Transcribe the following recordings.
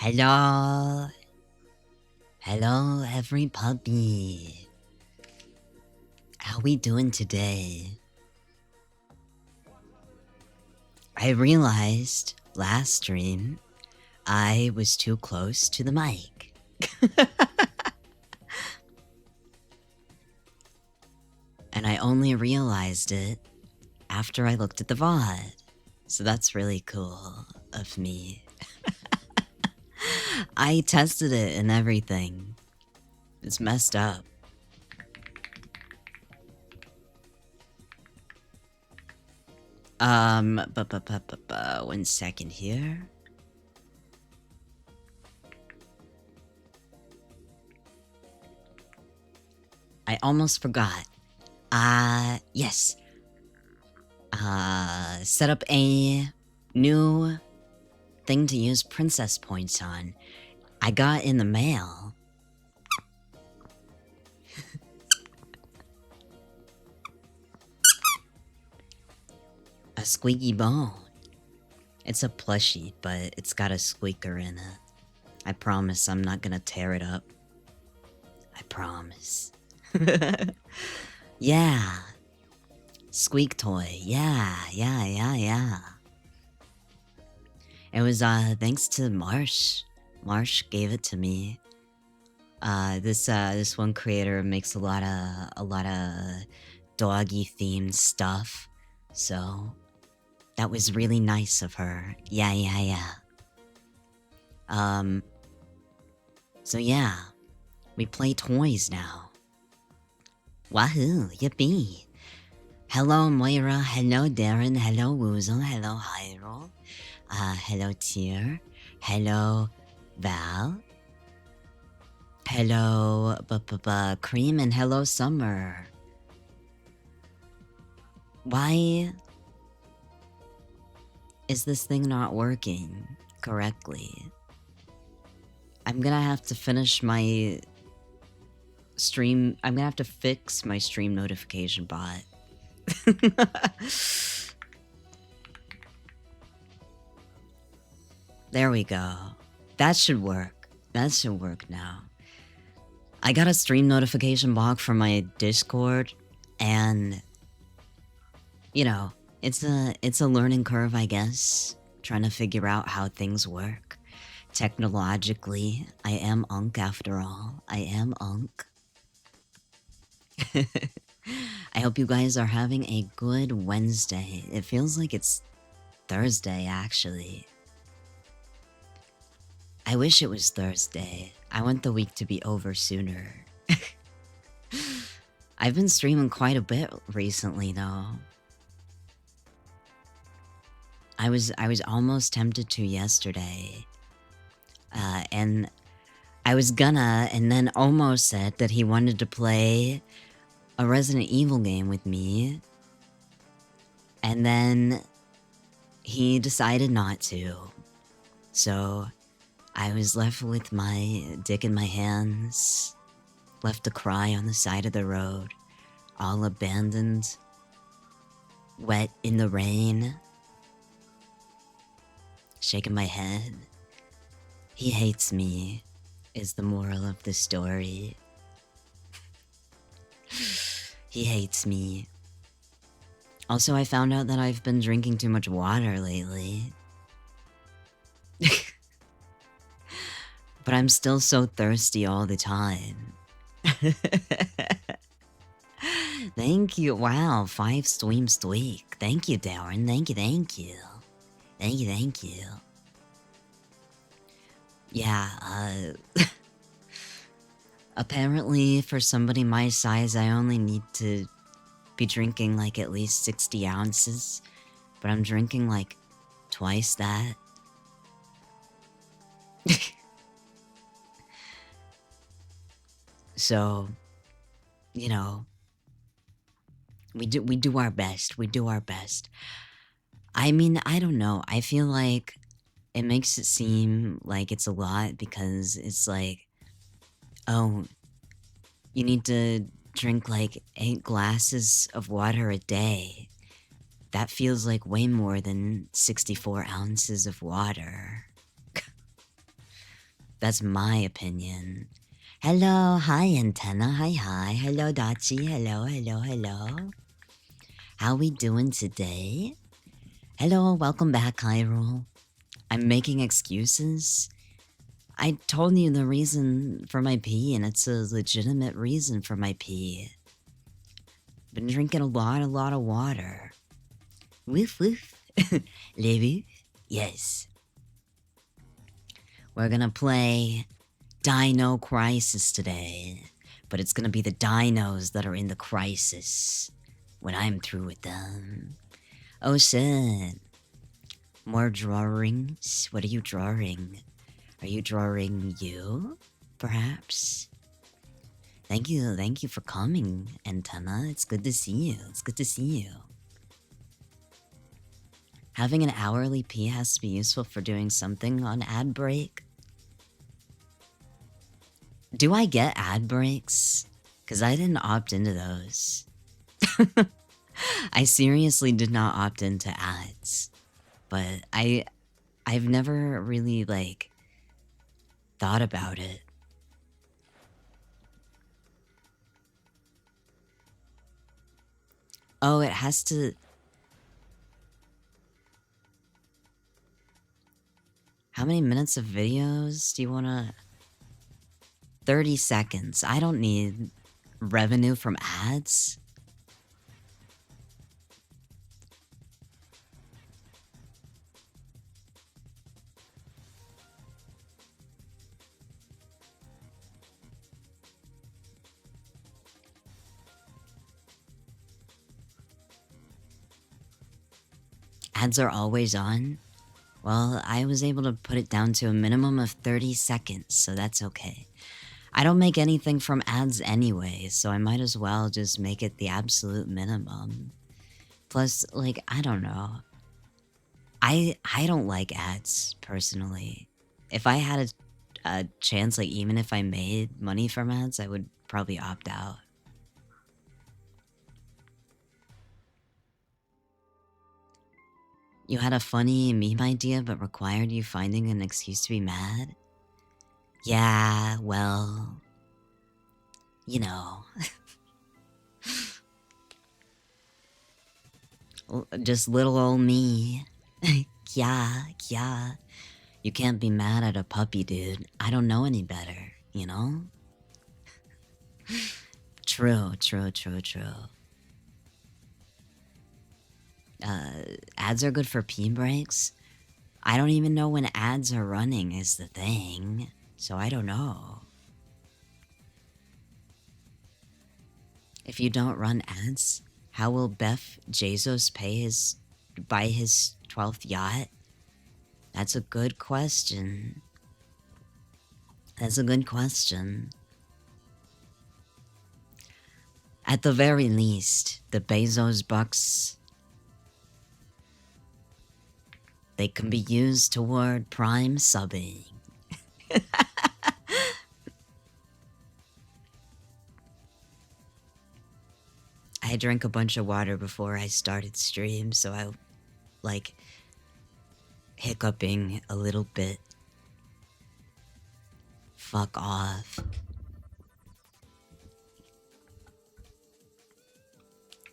Hello. Hello, every puppy. How we doing today? I realized last stream I was too close to the mic. And I only realized it after I looked at the VOD. So that's really cool of me. I tested it and everything. It's messed up. One second here. I almost forgot. Yes. Set up a new thing to use princess points on. I got in the mail. A squeaky bone. It's a plushie, but it's got a squeaker in it. I promise I'm not gonna tear it up. I promise. Yeah. Squeak toy. Yeah. It was, thanks to Marsh. Marsh gave it to me. This one creator makes a lot of doggy themed stuff. So that was really nice of her. Yeah. So yeah, we play toys now. Wahoo, yippee. Hello Moira, hello Darren, hello Woozle, hello Hyrule, hello Tier, hello Val, hello Cream, and hello Summer. Why is this thing not working correctly? I'm gonna have to finish my stream. I'm gonna have to fix my stream notification bot. There we go. That should work. That should work now. I got a stream notification block from my Discord, and you know, it's a learning curve, I guess, trying to figure out how things work. Technologically, I am Unk after all. I am Unk. I hope you guys are having a good Wednesday. It feels like it's Thursday, actually. I wish it was Thursday. I want the week to be over sooner. I've been streaming quite a bit recently, though. I was almost tempted to yesterday. And I was gonna, and then almost said that he wanted to play a Resident Evil game with me. And then he decided not to. So I was left with my dick in my hands, left to cry on the side of the road, all abandoned, wet in the rain, shaking my head. He hates me, is the moral of the story. He hates me. Also, I found out that I've been drinking too much water lately. But I'm still so thirsty all the time. Thank you. Wow, 5 streams a week. Thank you, Darren. Thank you. Thank you. Yeah, apparently for somebody my size, I only need to be drinking like at least 60 ounces. But I'm drinking like twice that. So, you know, we do our best. We do our best. I mean, I don't know. I feel like it makes it seem like it's a lot because it's like, oh, you need to drink like 8 glasses of water a day. That feels like way more than 64 ounces of water. That's my opinion. Hello, hi Antenna, hi. Hello Dachi, hello. How we doing today? Hello, welcome back, Hyrule. I'm making excuses. I told you the reason for my pee, and it's a legitimate reason for my pee. Been drinking a lot of water. Woof woof. Levu? Yes. We're gonna play Dino Crisis today, but it's gonna be the dinos that are in the crisis when I'm through with them. Oh shit. More drawings? What are you drawing? Are you drawing you, perhaps? Thank you for coming, Antenna. It's good to see you. Having an hourly P has to be useful for doing something on ad break. Do I get ad breaks? Because I didn't opt into those. I seriously did not opt into ads. But I've never really, like, thought about it. Oh, it has to... How many minutes of videos do you want to... 30 seconds. I don't need revenue from ads. Ads are always on. Well, I was able to put it down to a minimum of 30 seconds, so that's okay. I don't make anything from ads anyway, so I might as well just make it the absolute minimum. Plus, like, I don't know. I don't like ads, personally. If I had a chance, like, even if I made money from ads, I would probably opt out. You had a funny meme idea but required you finding an excuse to be mad? Yeah, well... You know... Just little old me. Yeah. You can't be mad at a puppy, dude. I don't know any better, you know? True. Ads are good for pee breaks? I don't even know when ads are running is the thing, so I don't know. If you don't run ads, how will Beth Bezos buy his 12th yacht? That's a good question. At the very least, the Bezos bucks, they can be used toward Prime subbing. I drank a bunch of water before I started stream, so I, like, hiccuping a little bit. Fuck off.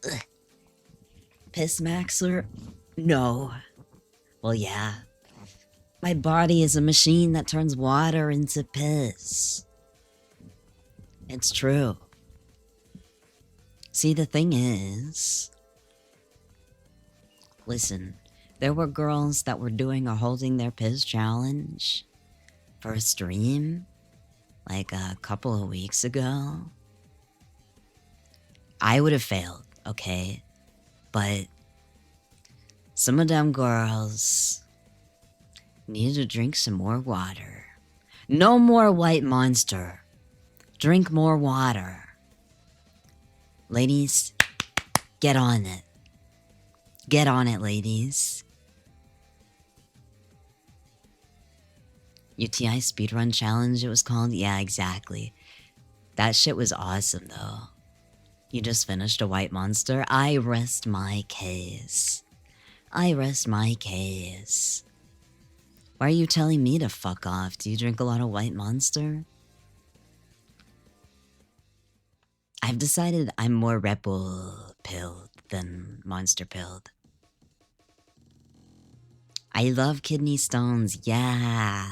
Ugh. Piss Maxer? No. Well, yeah. My body is a machine that turns water into piss. It's true. See, the thing is... Listen, there were girls that were doing a holding their piss challenge for a stream, like a couple of weeks ago. I would have failed, okay? But some of them girls needed to drink some more water. No more white monster. Drink more water. Ladies, get on it. Get on it, ladies. UTI Speedrun Challenge, it was called? Yeah, exactly. That shit was awesome, though. You just finished a white monster? I rest my case. Why are you telling me to fuck off? Do you drink a lot of White Monster? I've decided I'm more Rebel pilled than Monster pilled. I love kidney stones, yeah.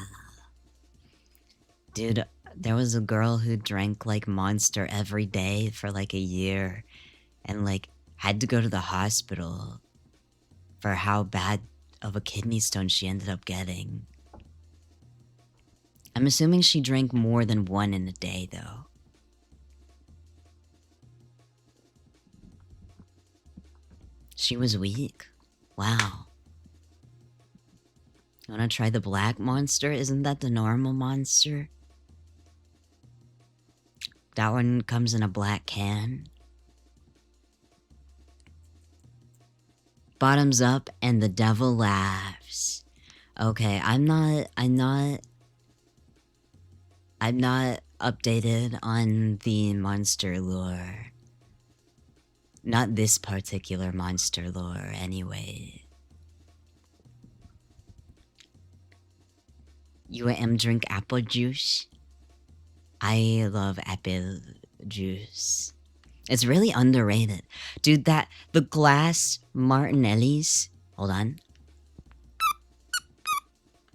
Dude, there was a girl who drank like Monster every day for like a year and like had to go to the hospital for how bad of a kidney stone she ended up getting. I'm assuming she drank more than one in a day though. She was weak. Wow. You wanna try the black Monster? Isn't that the normal Monster? That one comes in a black can. Bottoms up and the devil laughs. Okay, I'm not updated on the monster lore. Not this particular monster lore, anyway. You drink apple juice? I love apple juice. It's really underrated. Dude, the glass Martinelli's. Hold on.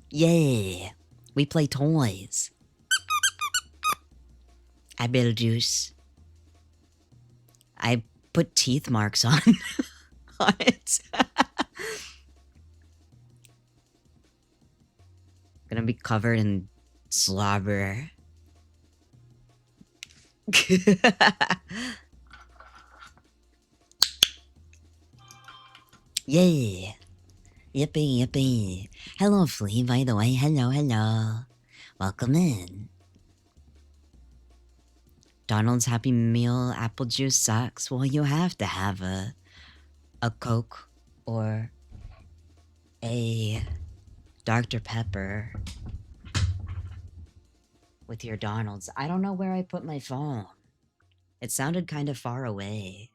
Yeah, we play toys. Apple juice. I put teeth marks on it. Gonna be covered in slobber. Yeah. Yippee, yippee. Hello, Flea, by the way. Hello. Welcome in. Donald's Happy Meal apple juice sucks. Well, you have to have a Coke or a Dr. Pepper with your Donald's. I don't know where I put my phone. It sounded kind of far away.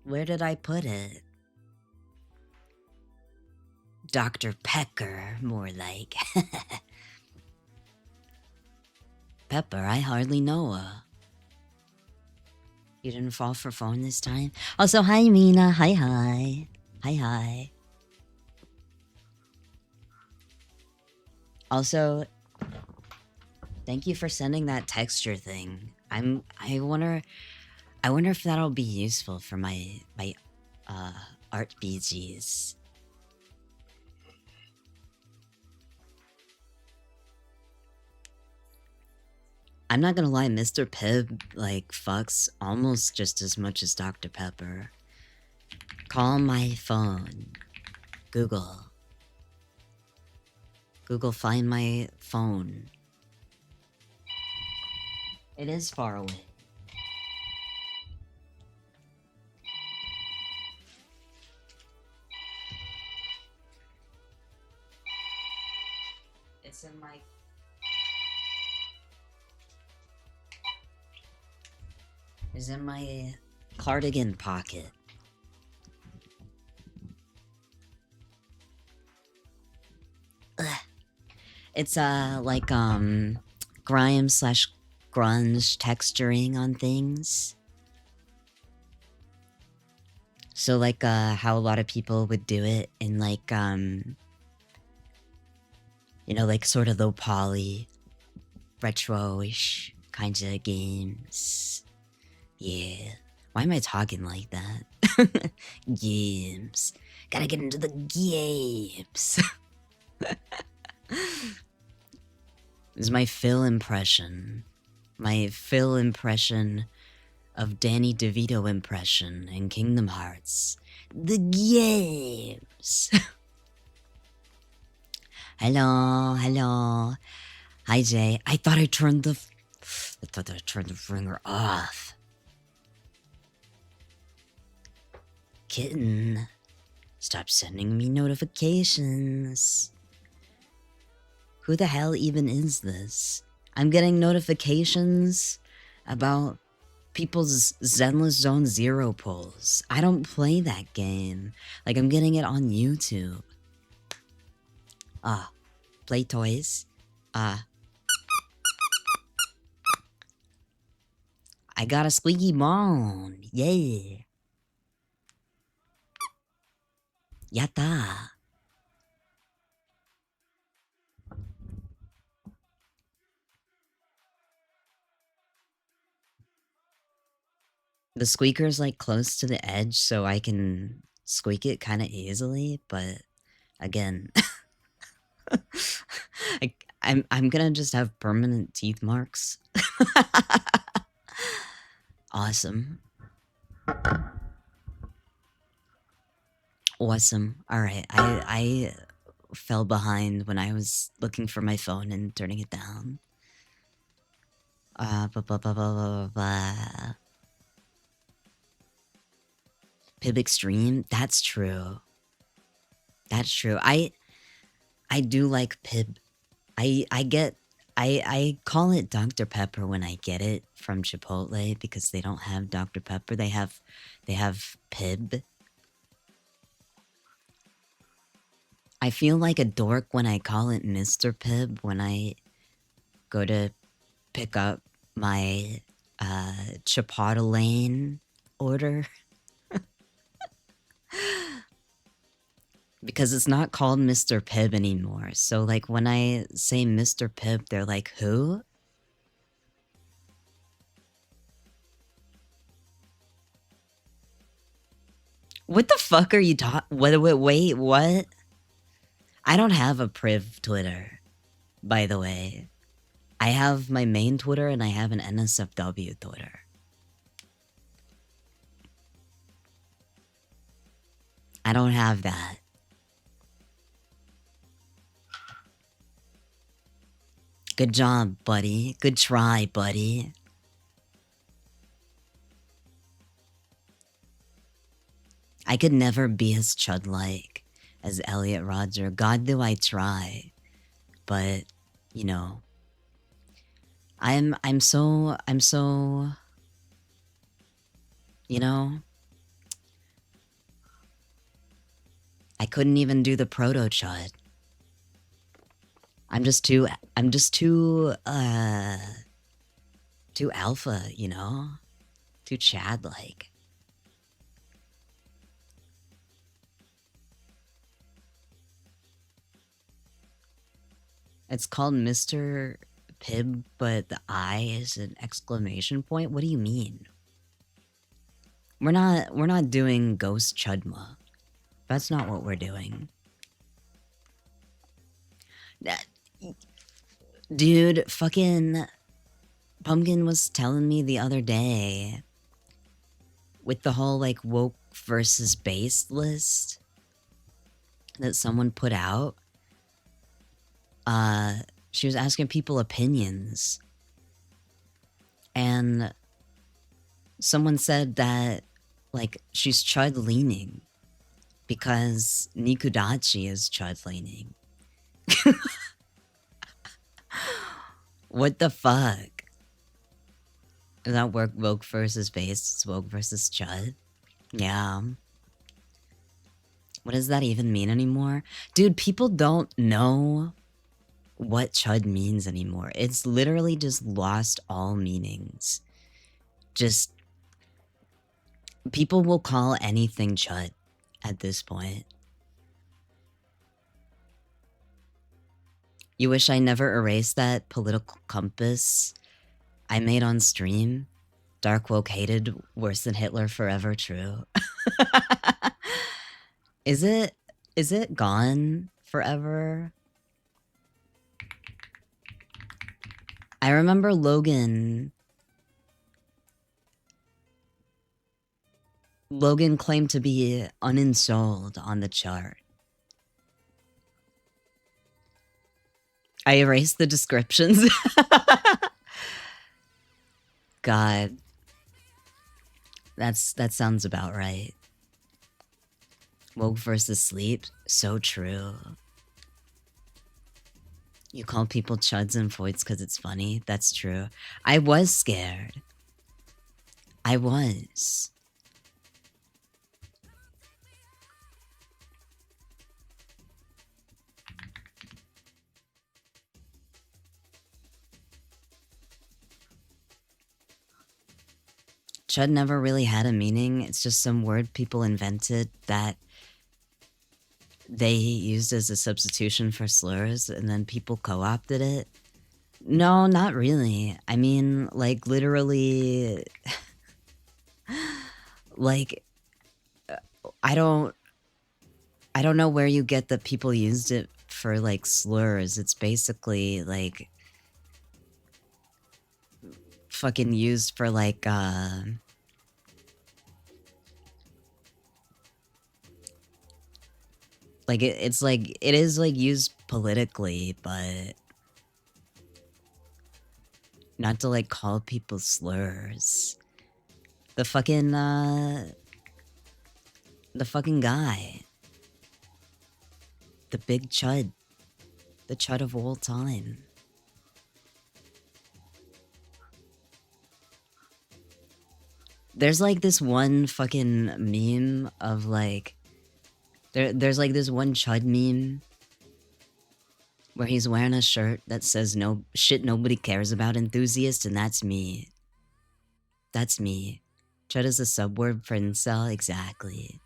Where did I put it? Dr. Pecker, more like. Pepper, I hardly know her. You didn't fall for phone this time? Also, hi, Mina. Hi. Also, thank you for sending that texture thing. I wonder if that'll be useful for my art BGs. I'm not gonna lie, Mr. Pibb, like, fucks almost just as much as Dr. Pepper. Call my phone. Google, find my phone. It is far away. It's in my... It's in my cardigan pocket. Ugh. It's like grime slash grunge texturing on things. So like how a lot of people would do it in like you know, like sort of low poly retro-ish kinds of games. Yeah. Why am I talking like that? Games. Gotta get into the games. This is my Phil impression. My Phil impression of Danny DeVito impression in Kingdom Hearts. The games. Hello. Hi, Jay. I thought I turned the ringer off. Kitten, stop sending me notifications. Who the hell even is this? I'm getting notifications about people's Zenless Zone Zero polls. I don't play that game. Like, I'm getting it on YouTube. Play toys. I got a squeaky bone. Yay. Yatta. The squeaker's like close to the edge, so I can squeak it kind of easily, but again, I'm gonna just have permanent teeth marks. Awesome. Awesome. All right, I fell behind when I was looking for my phone and turning it down. Blah, blah, blah, blah, blah, blah. Pib Extreme? That's true. That's true. I do like Pib. I call it Dr. Pepper when I get it from Chipotle because they don't have Dr. Pepper. They have Pib. I feel like a dork when I call it Mr. Pibb when I go to pick up my Chipotle order. Because it's not called Mr. Pibb anymore. So like when I say Mr. Pibb, they're like, who? What the fuck are you talking? Wait, what? I don't have a Priv Twitter, by the way. I have my main Twitter and I have an NSFW Twitter. I don't have that. Good job, buddy. Good try, buddy. I could never be as chud-like as Elliot Rodger. God, do I try. But, you know, I'm so, you know, I couldn't even do the proto chud. I'm just too alpha, you know? Too Chad-like. It's called Mr. Pibb, but the I is an exclamation point? What do you mean? We're not doing Ghost Chudma. That's not what we're doing. Dude, fucking Pumpkin was telling me the other day with the whole like woke versus based list that someone put out. She was asking people opinions. And someone said that like she's chud leaning because Nikudachi is chud leaning. What the fuck? Is that woke versus based? It's woke versus chud? Yeah. What does that even mean anymore? Dude, people don't know what chud means anymore. It's literally just lost all meanings. Just people will call anything chud at this point. You wish I never erased that political compass I made on stream? Dark woke hated worse than Hitler forever true. Is it gone forever? I remember Logan claimed to be uninstalled on the chart. I erased the descriptions. God. That sounds about right. Woke versus sleep. So true. You call people chuds and foids because it's funny. That's true. I was scared. I was. Chud never really had a meaning. It's just some word people invented that they used as a substitution for slurs, and then people co-opted it. No, not really. I mean, like, literally, like, I don't know where you get that people used it for, like, slurs. It's basically, like, fucking used for, like, it's like, it is, like, used politically, but not to, like, call people slurs. The fucking guy. The big chud. The chud of all time. There's, like, this one fucking meme of, like... There's, like, this one chud meme where he's wearing a shirt that says no shit nobody cares about enthusiast, and that's me. That's me. Chud is a subword for incel, exactly.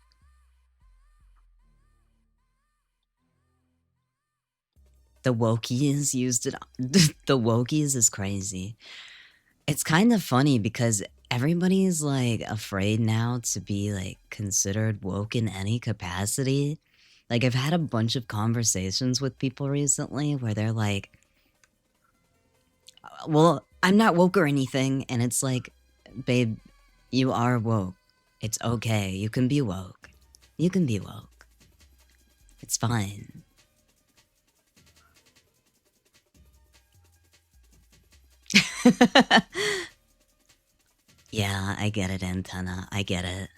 The wokies used it. The wokies is crazy. It's kind of funny because everybody's like afraid now to be like considered woke in any capacity. Like, I've had a bunch of conversations with people recently where they're like, well, I'm not woke or anything. And it's like, babe, you are woke. It's okay. You can be woke. You can be woke. It's fine. Yeah, I get it, Antenna. I get it.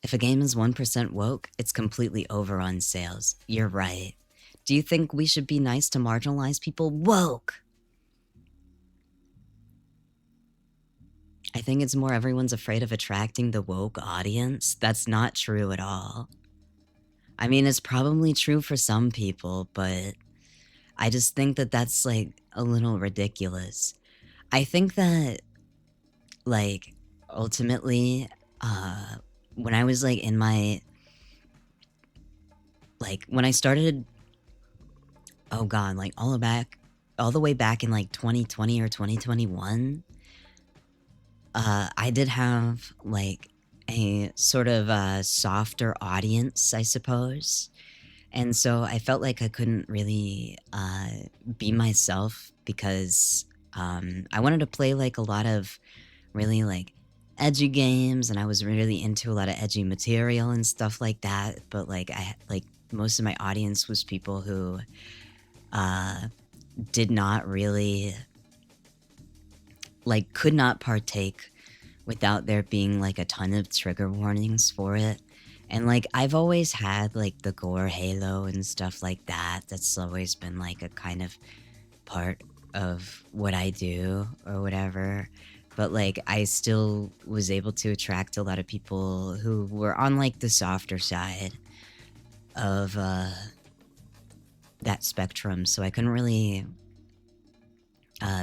If a game is 1% woke, it's completely over on sales. You're right. Do you think we should be nice to marginalized people? Woke! I think it's more everyone's afraid of attracting the woke audience. That's not true at all. I mean, it's probably true for some people, but I just think that that's, like, a little ridiculous. I think that, like, ultimately, when I was, like, in my... Like, when I started... Oh god, like, all the way back in, like, 2020 or 2021, I did have, like, a sort of softer audience, I suppose. And so I felt like I couldn't really be myself because I wanted to play, like, a lot of really, like, edgy games, and I was really into a lot of edgy material and stuff like that. But, like, most of my audience was people who did not really... like, could not partake without there being, like, a ton of trigger warnings for it. And, like, I've always had, like, the gore halo and stuff like that. That's always been, like, a kind of part of what I do or whatever. But, like, I still was able to attract a lot of people who were on, like, the softer side of that spectrum. So I couldn't really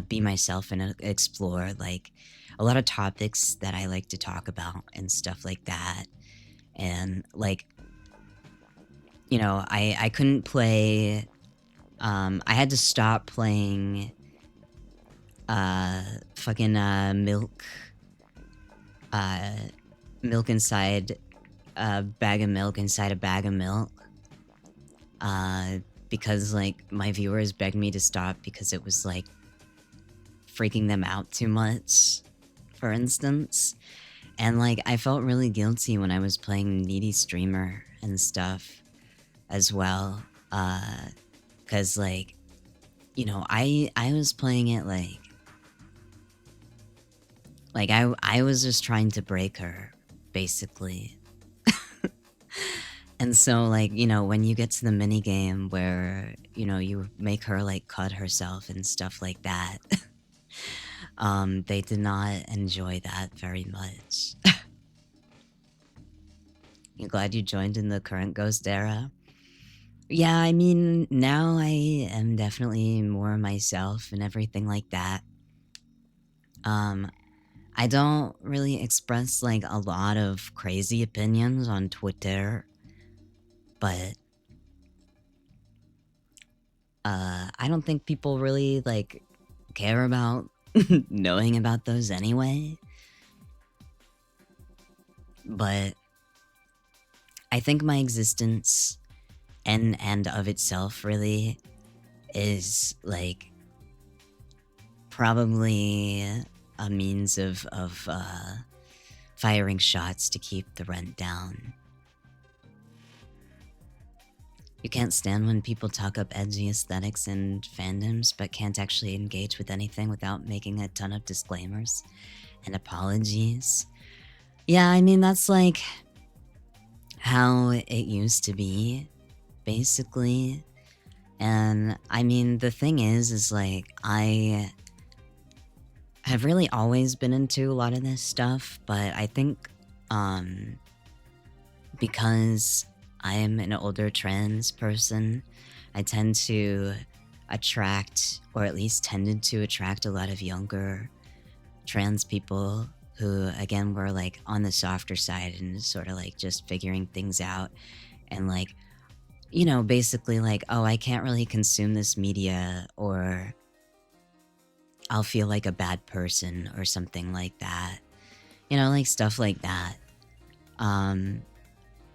be myself and explore, like, a lot of topics that I like to talk about and stuff like that. And, like, you know, I couldn't play... I had to stop playing fucking milk inside a bag of milk inside a bag of milk, because, like, my viewers begged me to stop because it was, like, freaking them out too much, for instance. And, like, I felt really guilty when I was playing Needy Streamer and stuff as well. Cause, like, you know, I was playing it like I was just trying to break her, basically. And so, like, when you get to the mini game where, you make her like cut herself and stuff like that, they did not enjoy that very much. You glad you joined in the current Ghost era? Yeah, I mean, now I am definitely more myself and everything like that. I don't really express like a lot of crazy opinions on Twitter, but I don't think people really like care about knowing about those anyway. But I think my existence and of itself really is like probably a means of firing shots to keep the rent down. You can't stand when people talk up edgy aesthetics and fandoms, but can't actually engage with anything without making a ton of disclaimers and apologies. Yeah, I mean, that's like how it used to be, basically. And I mean, the thing is like, I have really always been into a lot of this stuff, but I think, because I am an older trans person, I tend to attract, or at least tended to attract, a lot of younger trans people who, again, were like on the softer side and sort of like just figuring things out and like, basically like, oh, I can't really consume this media or I'll feel like a bad person or something like that. Like stuff like that.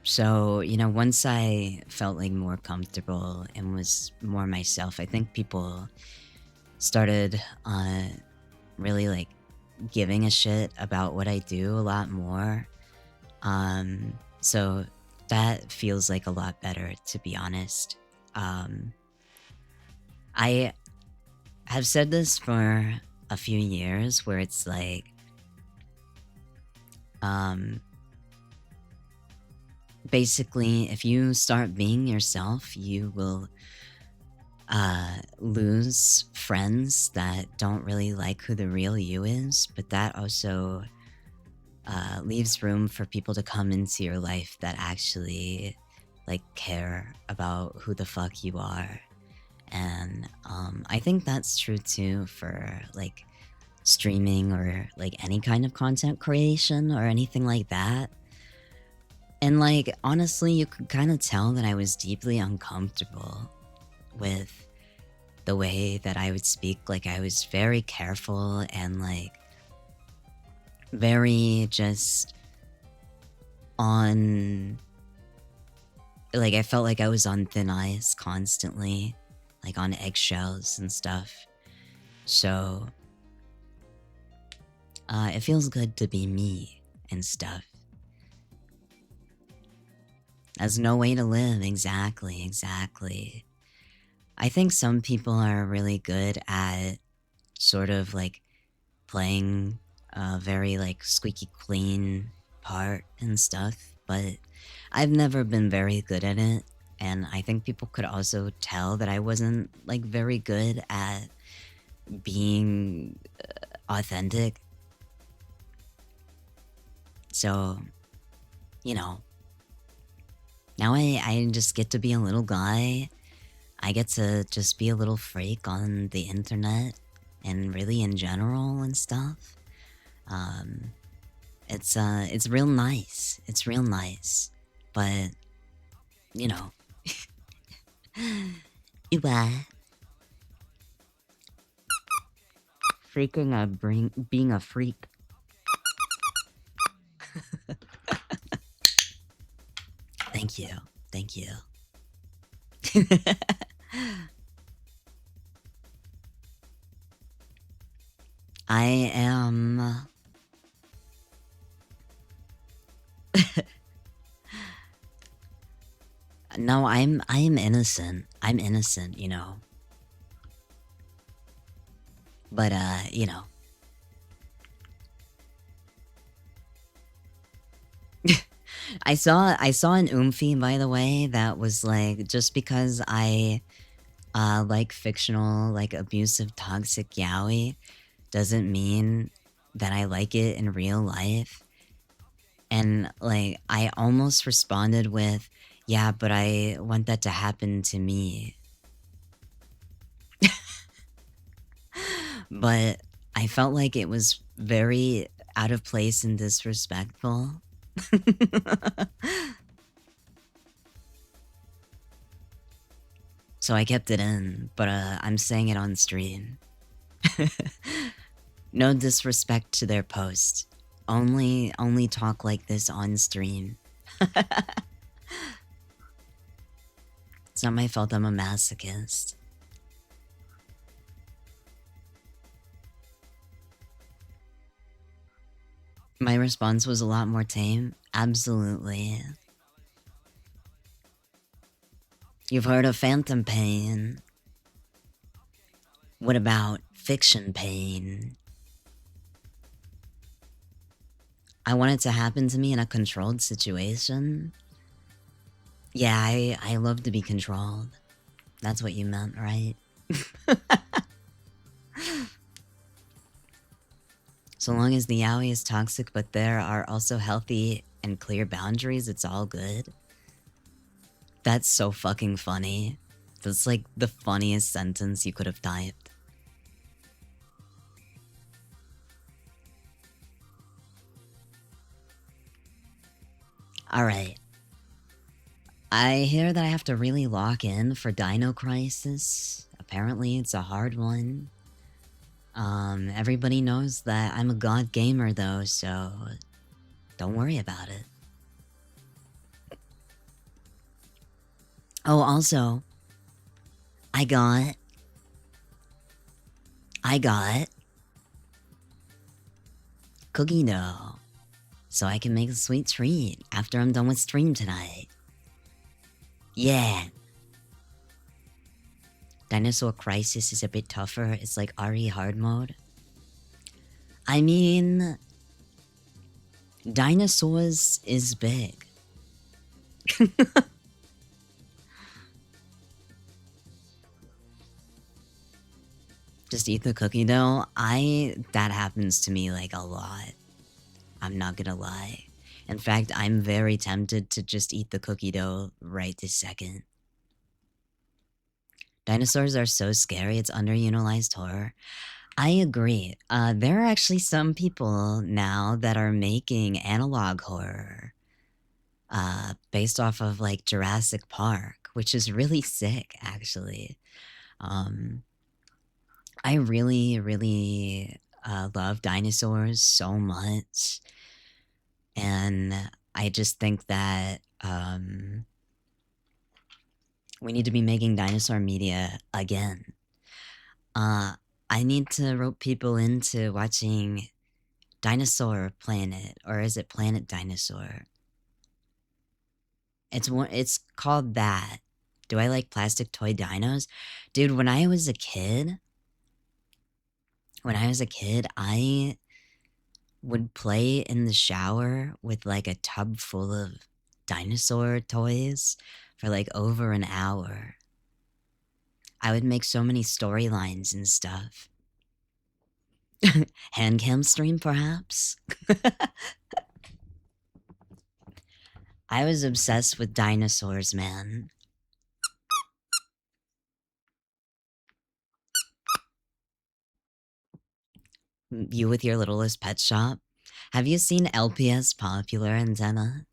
So, once I felt like more comfortable and was more myself, I think people started really like giving a shit about what I do a lot more. So that feels like a lot better, to be honest. I have said this for a few years where it's like, basically, if you start being yourself, you will lose friends that don't really like who the real you is, but that also leaves room for people to come into your life that actually like care about who the fuck you are. And I think that's true too for like streaming or like any kind of content creation or anything like that. And like, honestly, you could kind of tell that I was deeply uncomfortable with the way that I would speak. Like, I was very careful and like very just on, like, I felt like I was on thin ice constantly, like on eggshells and stuff. So it feels good to be me and stuff. There's no way to live. Exactly. I think some people are really good at sort of like playing a very like squeaky clean part and stuff, but I've never been very good at it. And I think people could also tell that I wasn't like very good at being authentic. So, now I just get to be a little guy. I get to just be a little freak on the internet and really in general and stuff. It's real nice. It's real nice. But, you know. Being a freak. Thank you. I am... No, I am innocent. I'm innocent, But, I saw an Oomphy, by the way, that was like, just because I like fictional, like abusive, toxic yaoi doesn't mean that I like it in real life. And like, I almost responded with, yeah, but I want that to happen to me. But I felt like it was very out of place and disrespectful. So I kept it in, but I'm saying it on stream. No disrespect to their post. Only talk like this on stream. It's not my fault I'm a masochist. My response was a lot more tame. Absolutely. You've heard of phantom pain. What about fiction pain? I want it to happen to me in a controlled situation. Yeah, I love to be controlled. That's what you meant, right? So long as the yaoi is toxic, but there are also healthy and clear boundaries, it's all good. That's so fucking funny. That's like the funniest sentence you could have typed. Alright. I hear that I have to really lock in for Dino Crisis. Apparently, it's a hard one. Everybody knows that I'm a god gamer though, so don't worry about it. Oh, also, I got cookie dough, so I can make a sweet treat after I'm done with stream tonight. Yeah. Dinosaur Crisis is a bit tougher. It's like RE hard mode. I mean, dinosaurs is big. Just eat the cookie dough. That happens to me like a lot. I'm not gonna lie. In fact, I'm very tempted to just eat the cookie dough right this second. Dinosaurs are so scary, it's underutilized horror. I agree. There are actually some people now that are making analog horror based off of like Jurassic Park, which is really sick, actually. I really, really love dinosaurs so much. And I just think that we need to be making dinosaur media again. I need to rope people into watching Dinosaur Planet, or is it Planet Dinosaur? It's called that. Do I like plastic toy dinos? Dude, when I was a kid, I would play in the shower with like a tub full of dinosaur toys for like over an hour. I would make so many storylines and stuff. Handcam stream, perhaps? I was obsessed with dinosaurs, man. You with your littlest pet shop? Have you seen LPS Popular Antenna?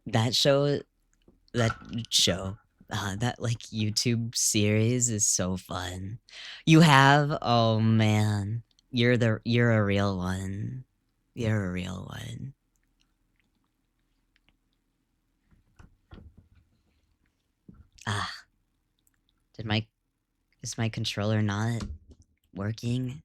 that show, that that like YouTube series is so fun. You have? Oh man. You're a real one. You're a real one. Ah, did my is my controller not working?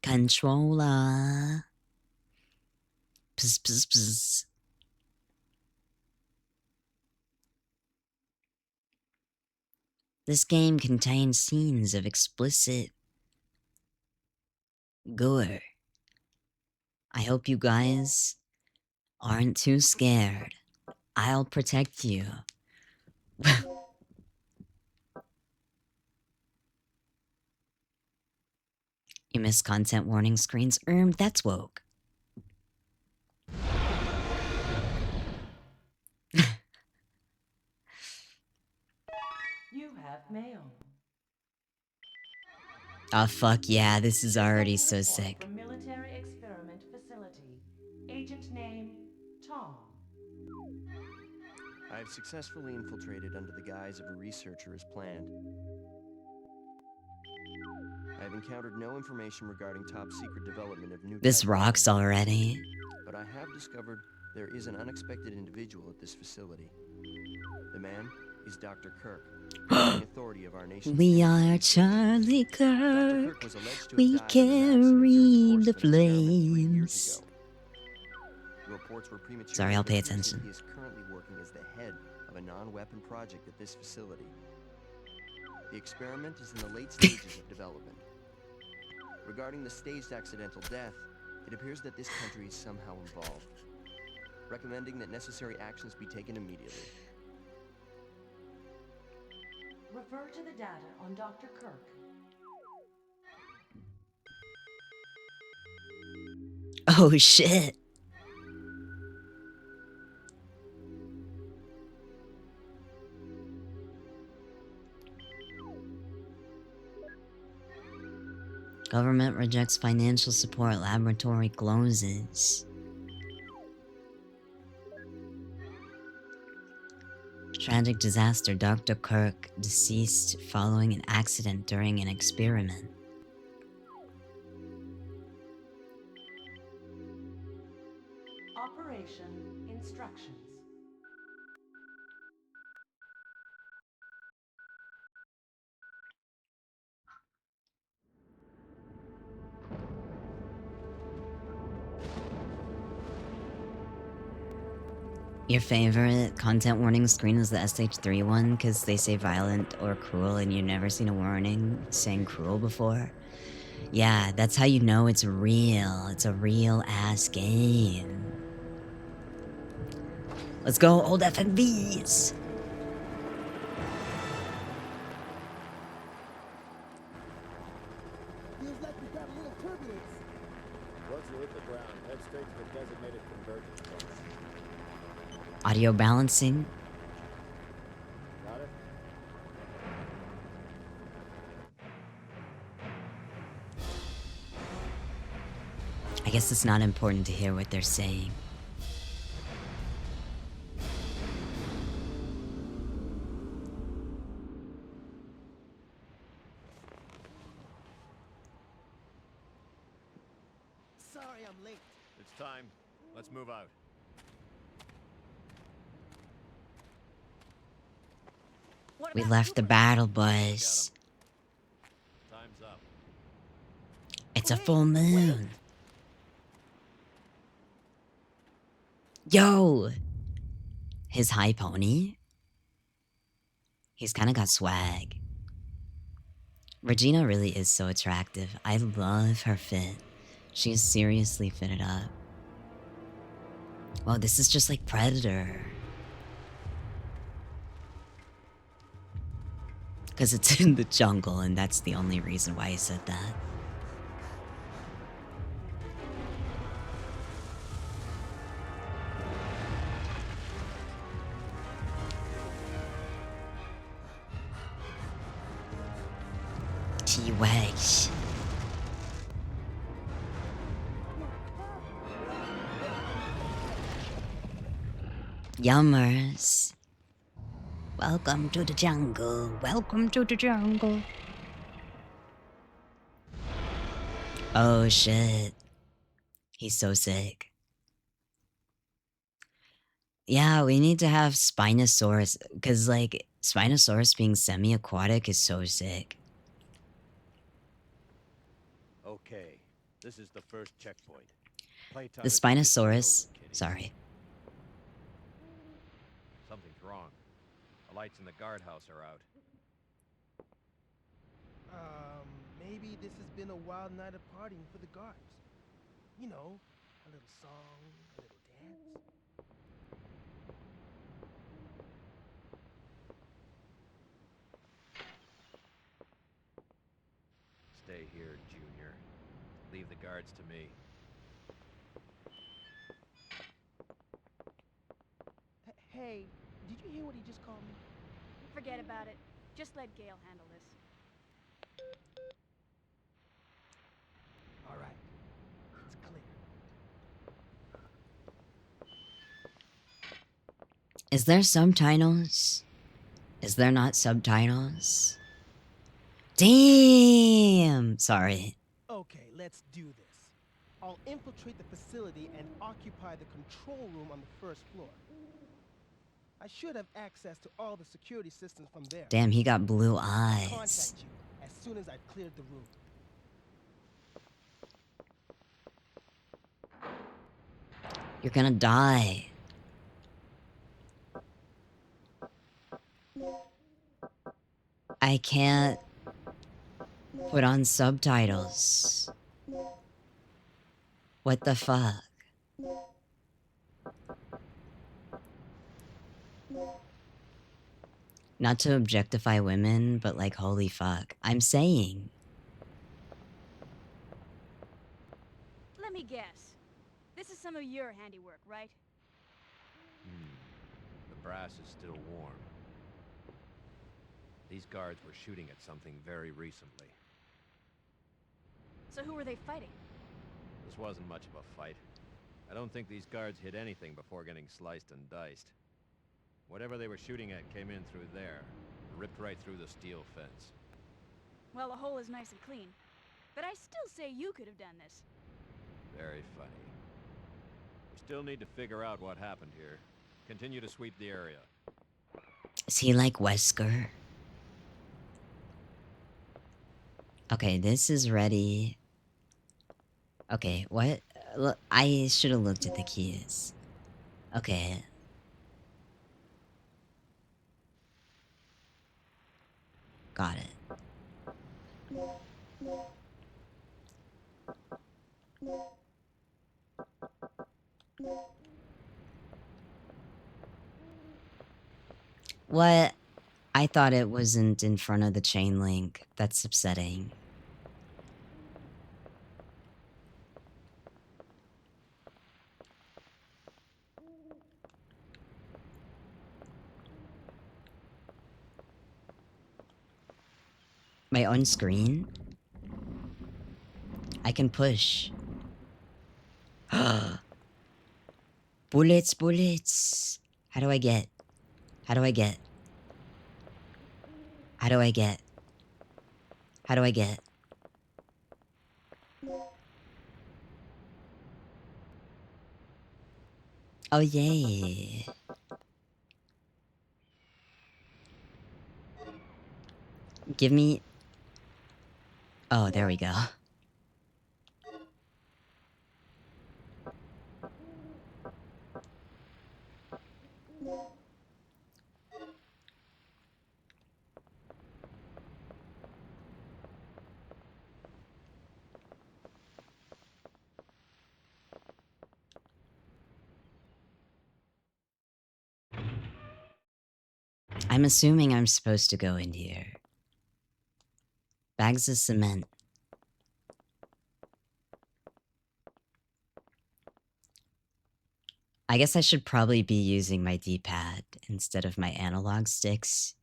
Controller. Pss, pss, pss. This game contains scenes of explicit gore. I hope you guys aren't too scared. I'll protect you. You missed content warning screens. That's woke. You have mail. Oh, fuck yeah, this is already so sick. From military experiment facility. Agent name, Tom. I've successfully infiltrated under the guise of a researcher as planned. I've encountered no information regarding top-secret development of new This type rocks weapons, already. but I have discovered there is an unexpected individual at this facility. The man is Dr. Kirk, the authority of our nation's We chemistry. are Charlie Dr. Kirk Kirk. was alleged to have We died in an accident carry during the the course of an experiment 3 years flames. ago. Reports were premature. Sorry, I'll but pay it seems that attention. he is currently working as the head of a non-weapon project at this facility. The experiment is in the late stages of development. Regarding the staged accidental death, it appears that this country is somehow involved, recommending that necessary actions be taken immediately. Refer to the data on Dr. Kirk. Oh shit. Government rejects financial support. Laboratory closes. Tragic disaster. Dr. Kirk deceased following an accident during an experiment. Operation instructions. Your favorite content warning screen is the SH3 one because they say violent or cruel and you've never seen a warning saying cruel before? Yeah, that's how you know it's real. It's a real ass game. Let's go, old FMVs! Feels like we got a little turbulence. Once you hit the ground, head straight to the designated convergence point. Audio balancing. Got it? I guess it's not important to hear what they're saying. Sorry I'm late. It's time. Let's move out. We left the battle, boys. Time's up. It's a full moon. Yo! His high pony? He's kind of got swag. Regina really is so attractive. I love her fit. She is seriously fitted up. Well, this is just like Predator. Because it's in the jungle, and that's the only reason why I said that. T-Wags. Yummers. Welcome to the jungle. Welcome to the jungle. Oh shit. He's so sick. Yeah, we need to have Spinosaurus, because, like, Spinosaurus being semi-aquatic is so sick. Okay, this is the first checkpoint. Playtime The is officially Spinosaurus... over, kiddies. Sorry. Something's wrong. The lights in the guardhouse are out. Maybe this has been a wild night of partying for the guards. You know, a little song, a little dance. Stay here, Junior. Leave the guards to me. Hey, did you hear what he just called me? Forget about it. Just let Gale handle this. All right, it's clear. Is there subtitles? Is there not subtitles? Damn! Sorry. Okay, let's do this. I'll infiltrate the facility and occupy the control room on the first floor. I should have access to all the security systems from there. Damn, he got blue I'll eyes. contact you as soon as I've cleared the room. You're gonna die. I can't put on subtitles. What the fuck? Not to objectify women, but like, holy fuck. I'm saying. Let me guess. This is some of your handiwork, right? The brass is still warm. These guards were shooting at something very recently. So who were they fighting? This wasn't much of a fight. I don't think these guards hit anything before getting sliced and diced. Whatever they were shooting at came in through there, ripped right through the steel fence. Well, the hole is nice and clean. But I still say you could have done this. Very funny. We still need to figure out what happened here. Continue to sweep the area. Is he like Wesker? Okay, this is ready. Okay, what? Look, I should have looked at the keys. Okay. Got it. What? I thought it wasn't in front of the chain link. That's upsetting. My own screen? I can push. Bullets, bullets. How do I get? How do I get? How do I get? How do I get? Oh, yay. Give me... Oh, there we go. I'm assuming I'm supposed to go in here. Bags of cement. I guess I should probably be using my D-pad instead of my analog sticks.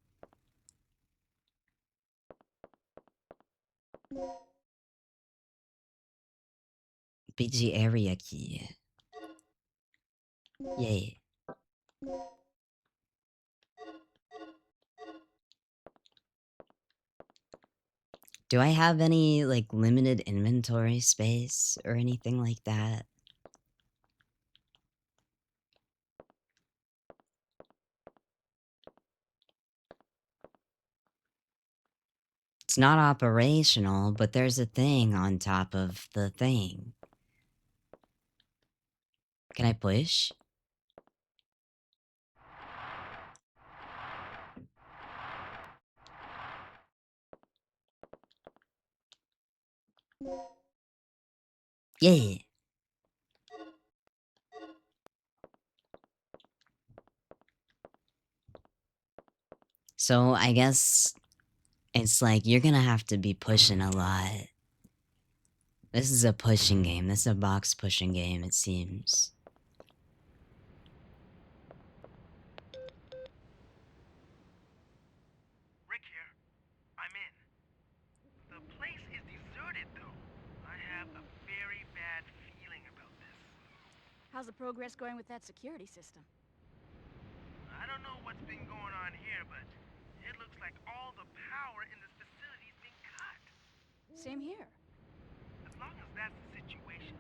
BG area key. Yay. Do I have any, like, limited inventory space or anything like that? It's not operational, but there's a thing on top of the thing. Can I push? Yeah. So I guess it's like you're gonna have to be pushing a lot. This is a pushing game. This is a box pushing game, it seems. Rick here. I'm in. The place is deserted, though. I have a very bad feeling about this. How's the progress going with that security system? I don't know what's been going on here, but it looks like all the power in this facility's been cut. Same here. As long as that's the situation,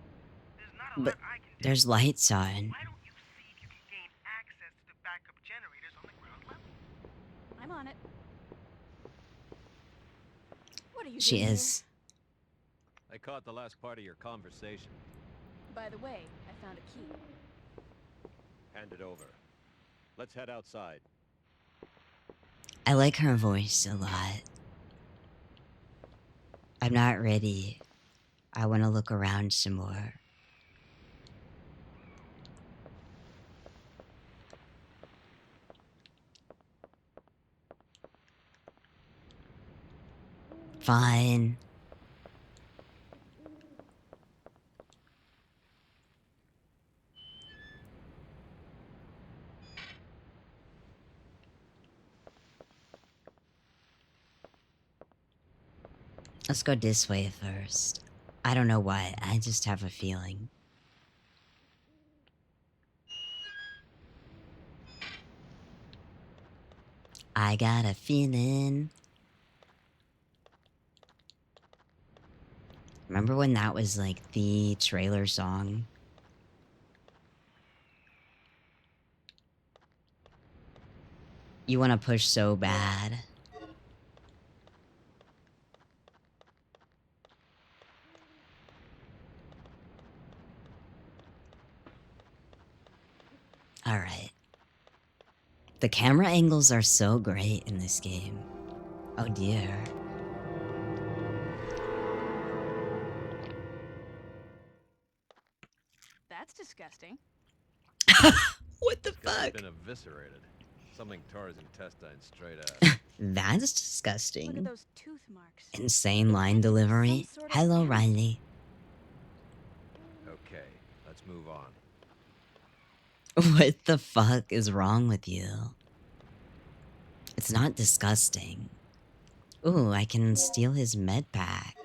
there's not a But lot I can do. there's lights on. Why don't you see if you can gain access to the backup generators on the ground level? I'm on it. What are you She doing is. I caught the last part of your conversation. here? By the way, I found a key. Hand it over. Let's head outside. I like her voice a lot. I'm not ready. I want to look around some more. Fine. Let's go this way first. I don't know why, I just have a feeling. I got a feeling. Remember when that was like the trailer song? You want to push so bad. Alright. The camera angles are so great in this game. Oh dear. That's disgusting. What the This guy's fuck? been eviscerated. Something tore his intestines straight out. That's Look at disgusting. those tooth marks. Insane line delivery. Some sort of Hello, tooth. Riley. Okay, let's move on. What the fuck is wrong with you? It's not disgusting. Ooh, I can steal his med pack.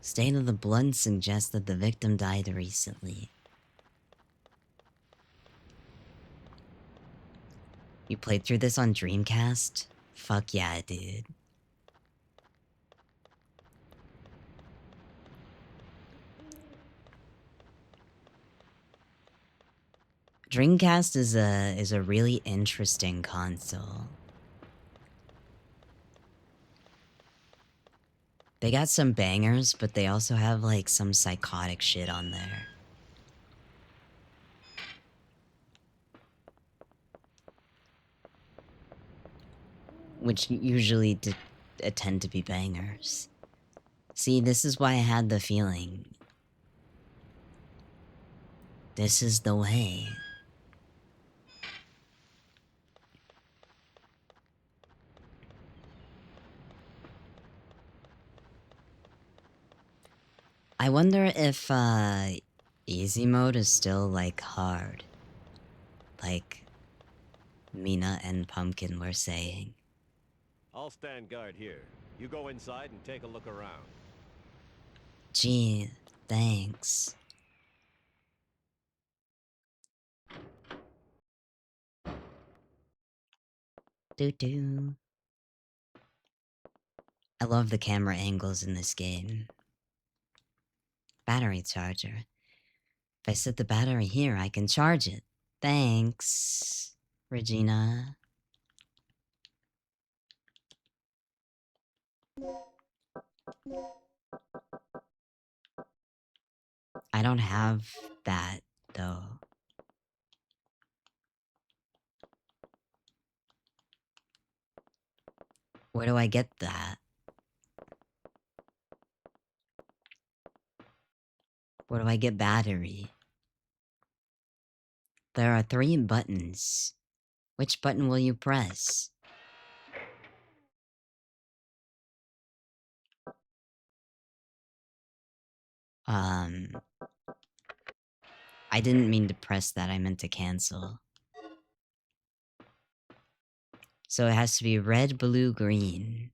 State of the blood suggests that the victim died recently. You played through this on Dreamcast? Fuck yeah, dude. Dreamcast is a really interesting console. They got some bangers, but they also have like some psychotic shit on there. Which usually tend to be bangers. See, this is why I had the feeling. This is the way. I wonder if easy mode is still like hard. Like Mina and Pumpkin were saying. I'll stand guard here. You go inside and take a look around. Gee, thanks. Doo-doo. I love the camera angles in this game. Battery charger. If I set the battery here, I can charge it. Thanks, Regina. I don't have that, though. Where do I get that? Where do I get battery? There are 3 buttons. Which button will you press? I didn't mean to press that, I meant to cancel. So it has to be red, blue, green.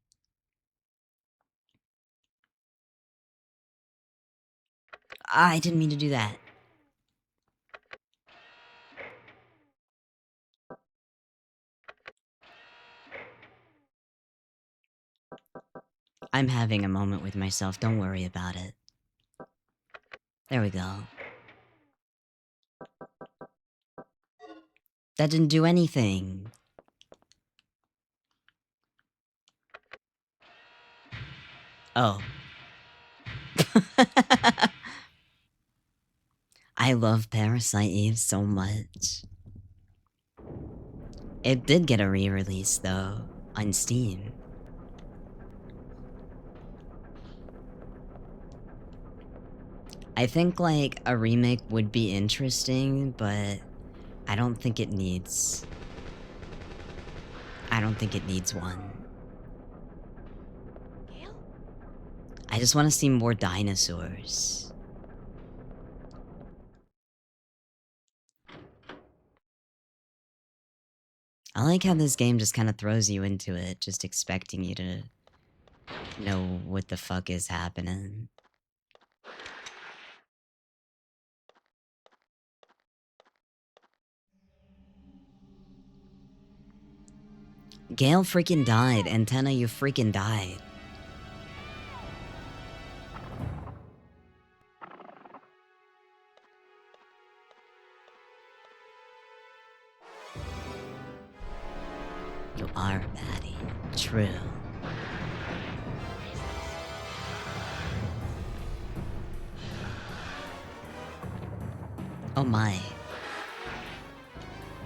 Ah, I didn't mean to do that. I'm having a moment with myself, don't worry about it. There we go. That didn't do anything. Oh. I love Parasite Eve so much. It did get a re-release though, on Steam. I think like a remake would be interesting, but I don't think it needs one. Gale? I just want to see more dinosaurs. I like how this game just kind of throws you into it, just expecting you to know what the fuck is happening. Gale freaking died. Antenna, you freaking died. You are a baddie. True. Oh my.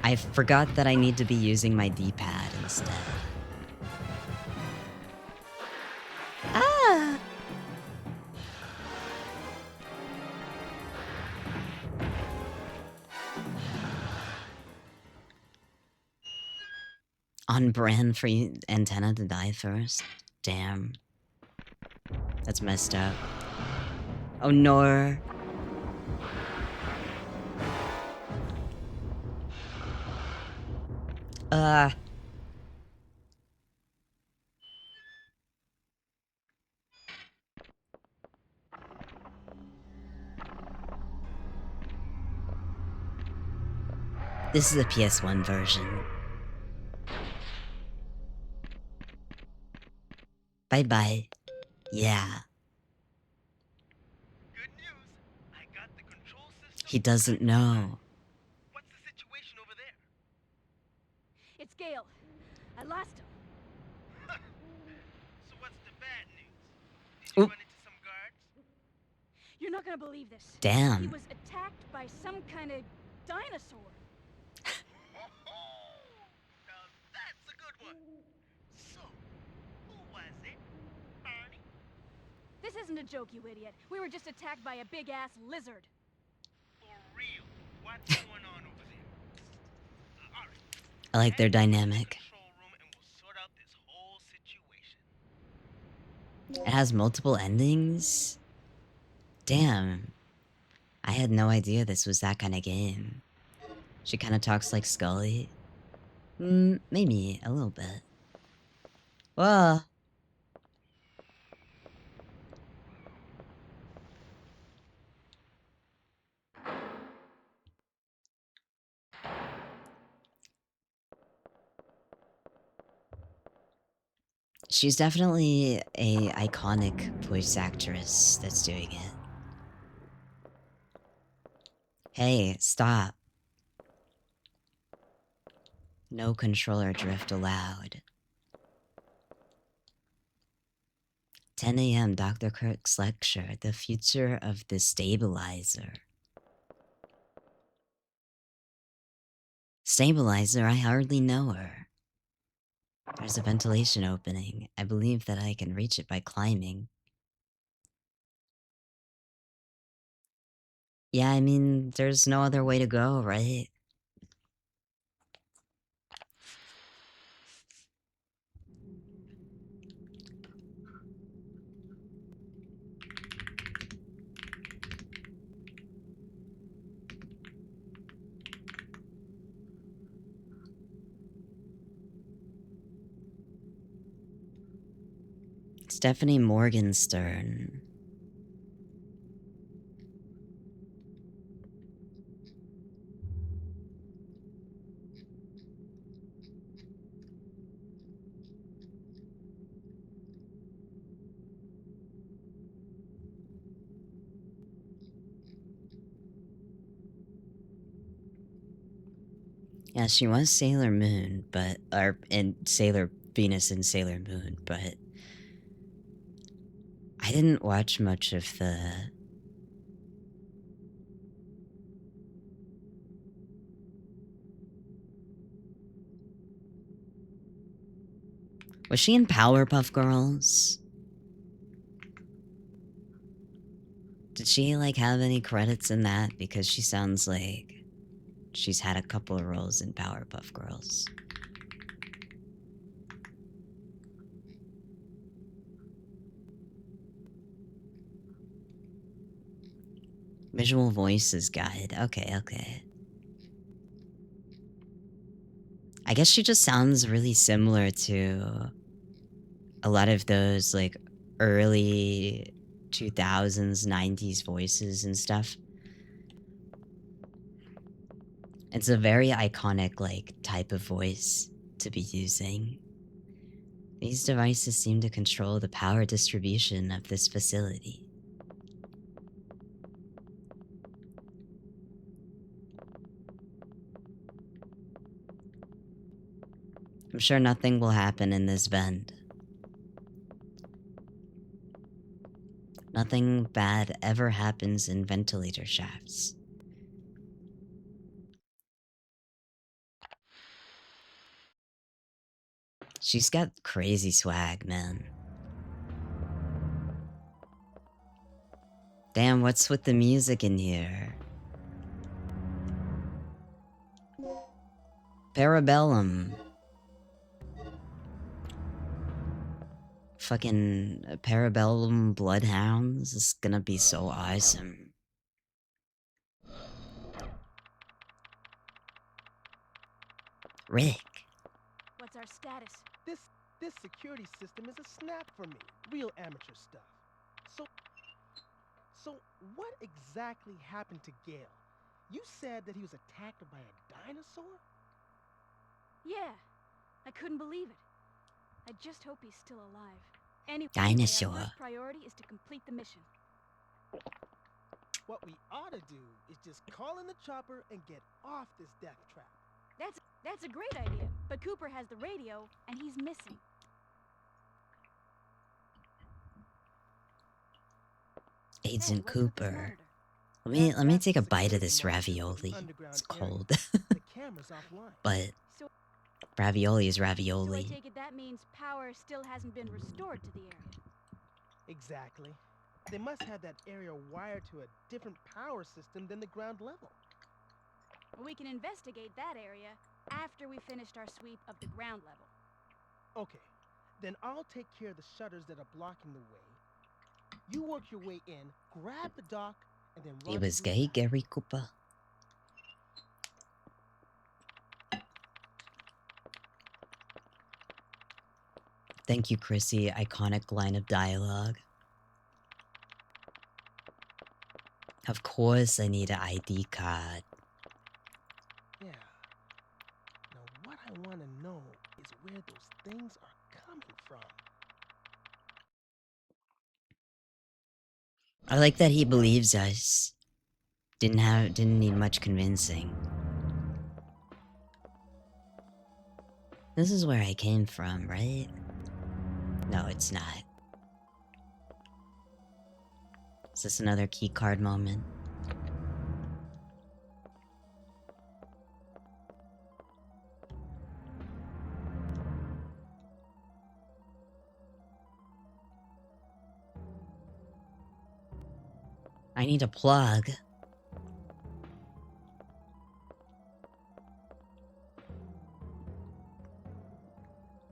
I forgot that I need to be using my D-pad instead. Ah! On brand for Antenna to die first? Damn. That's messed up. Oh no. This is a PS1 version. Bye-bye. Yeah. Good news. I got the control system. He doesn't know. What's the situation over there? It's Gale. I lost him. So what's the bad news? Did you Oop. run into some guards? You're not gonna believe this. Damn. He was attacked by some kind of dinosaur. Now that's a good one. So, who was it? Barney? This isn't a joke, you idiot. We were just attacked by a big-ass lizard. For real? What's going on over there? All right. I like their Head to the dynamic. control room and we'll sort out this whole situation. It has multiple endings? Damn. I had no idea this was that kind of game. She kind of talks like Scully. Maybe a little bit. Whoa. She's definitely a iconic voice actress that's doing it. Hey, stop. No controller drift allowed. 10 a.m. Dr. Kirk's lecture, The Future of the Stabilizer. Stabilizer, I hardly know her. There's a ventilation opening. I believe that I can reach it by climbing. Yeah, I mean, there's no other way to go, right? Stephanie Morgenstern. Yeah, she was Sailor Moon, and Sailor Venus and Sailor Moon, but I didn't watch much of the. Was she in Powerpuff Girls? Did she, like, have any credits in that? Because she sounds like she's had a couple of roles in Powerpuff Girls. Visual Voices Guide. Okay. I guess she just sounds really similar to a lot of those, like, early 2000s, 90s voices and stuff. It's a very iconic, like, type of voice to be using. These devices seem to control the power distribution of this facility. I'm sure nothing will happen in this vent. Nothing bad ever happens in ventilator shafts. She's got crazy swag, man. Damn, what's with the music in here? Parabellum. Fucking Parabellum Bloodhounds is gonna be so awesome. Rick. What's our status? This security system is a snap for me. Real amateur stuff. So what exactly happened to Gale? You said that he was attacked by a dinosaur? Yeah, I couldn't believe it. I just hope he's still alive. Anyway, Dinosaur. our first priority is to complete the mission. What we ought to do is just call in the chopper and get off this death trap. That's a great idea, but Cooper has the radio, and he's missing. Hey, Agent what's with this Cooper. monitor? Let me That's take a the bite of security this monitor for the ravioli. underground It's area. cold. The camera's offline. But So ravioli is I ravioli. take it that means power still hasn't been restored to the area. Exactly. They must have that area wired to a different power system than the ground level. We can investigate that area after we finished our sweep of the ground level. Okay, then I'll take care of the shutters that are blocking the way. You work your way in, grab the dock, and then He run was through gay, the back. Gary Cooper. Thank you, Chrissy. Iconic line of dialogue. Of course I need an ID card. Yeah. Now what I want to know is where those things are coming from. I like that he believes us. Didn't need much convincing. This is where I came from, right? No, it's not. Is this another keycard moment? I need a plug.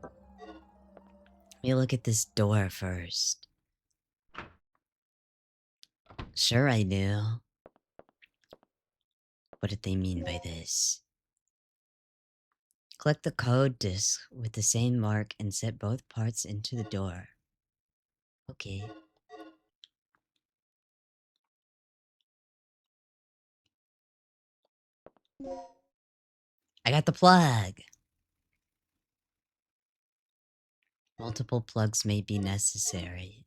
Let me look at this door first. Sure I do. What did they mean by this? Click the code disc with the same mark and set both parts into the door. Okay. I got the plug! Multiple plugs may be necessary.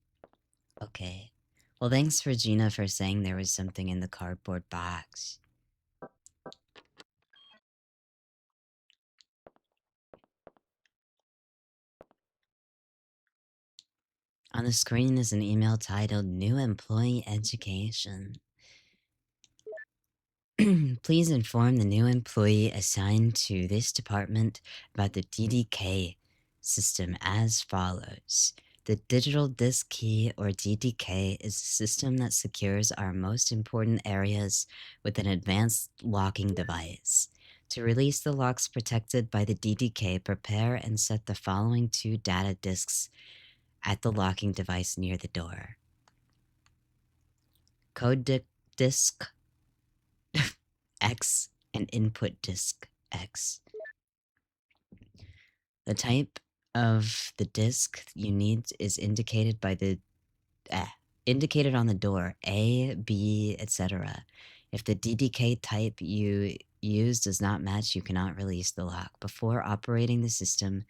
Okay. Well, thanks for Gina for saying there was something in the cardboard box. On the screen is an email titled New Employee Education. Please inform the new employee assigned to this department about the DDK system as follows. The digital disk key, or DDK, is a system that secures our most important areas with an advanced locking device. To release the locks protected by the DDK, prepare and set the following 2 data disks at the locking device near the door. Code disk X and input disk X. The type of the disk you need is indicated by the indicated on the door, A, B, etc. If the DDK type you use does not match, you cannot release the lock. Before operating the system,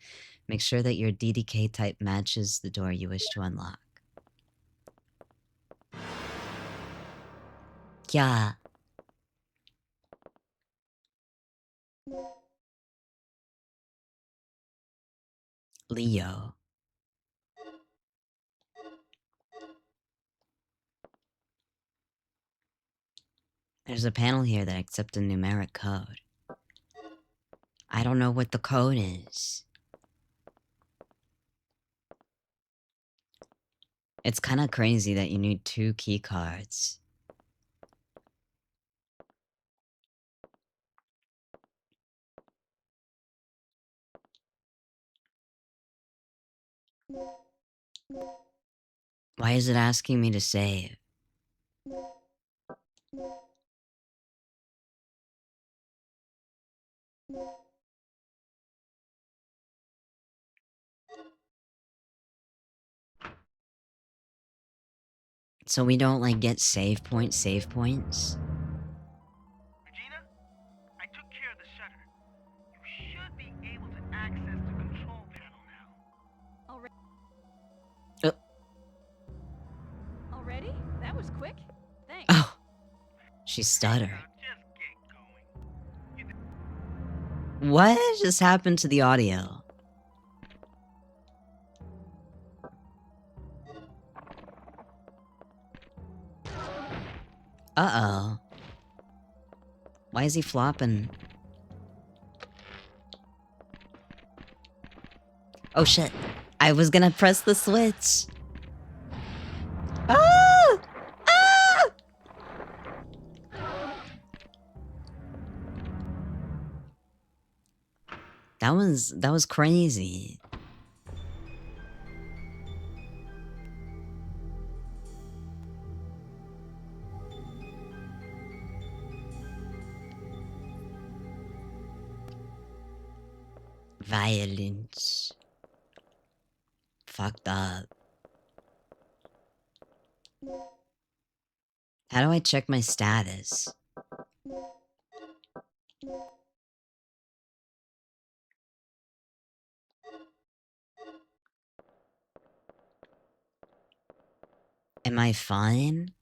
make sure that your DDK type matches the door you wish to unlock. Yeah. Leo. There's a panel here that accepts a numeric code. I don't know what the code is. It's kind of crazy that you need 2 key cards. Why is it asking me to save? So we don't, like, get save points? Regina, I took care of the shutter. You should be able to access the control panel now. Already? That was quick. Thanks. Oh, she stuttered. Just get going. What just happened to the audio? Uh-oh. Why is he flopping? Oh shit. I was gonna press the switch. Ah! Ah! That was crazy. Violence. Fucked up. How do I check my status? Am I fine?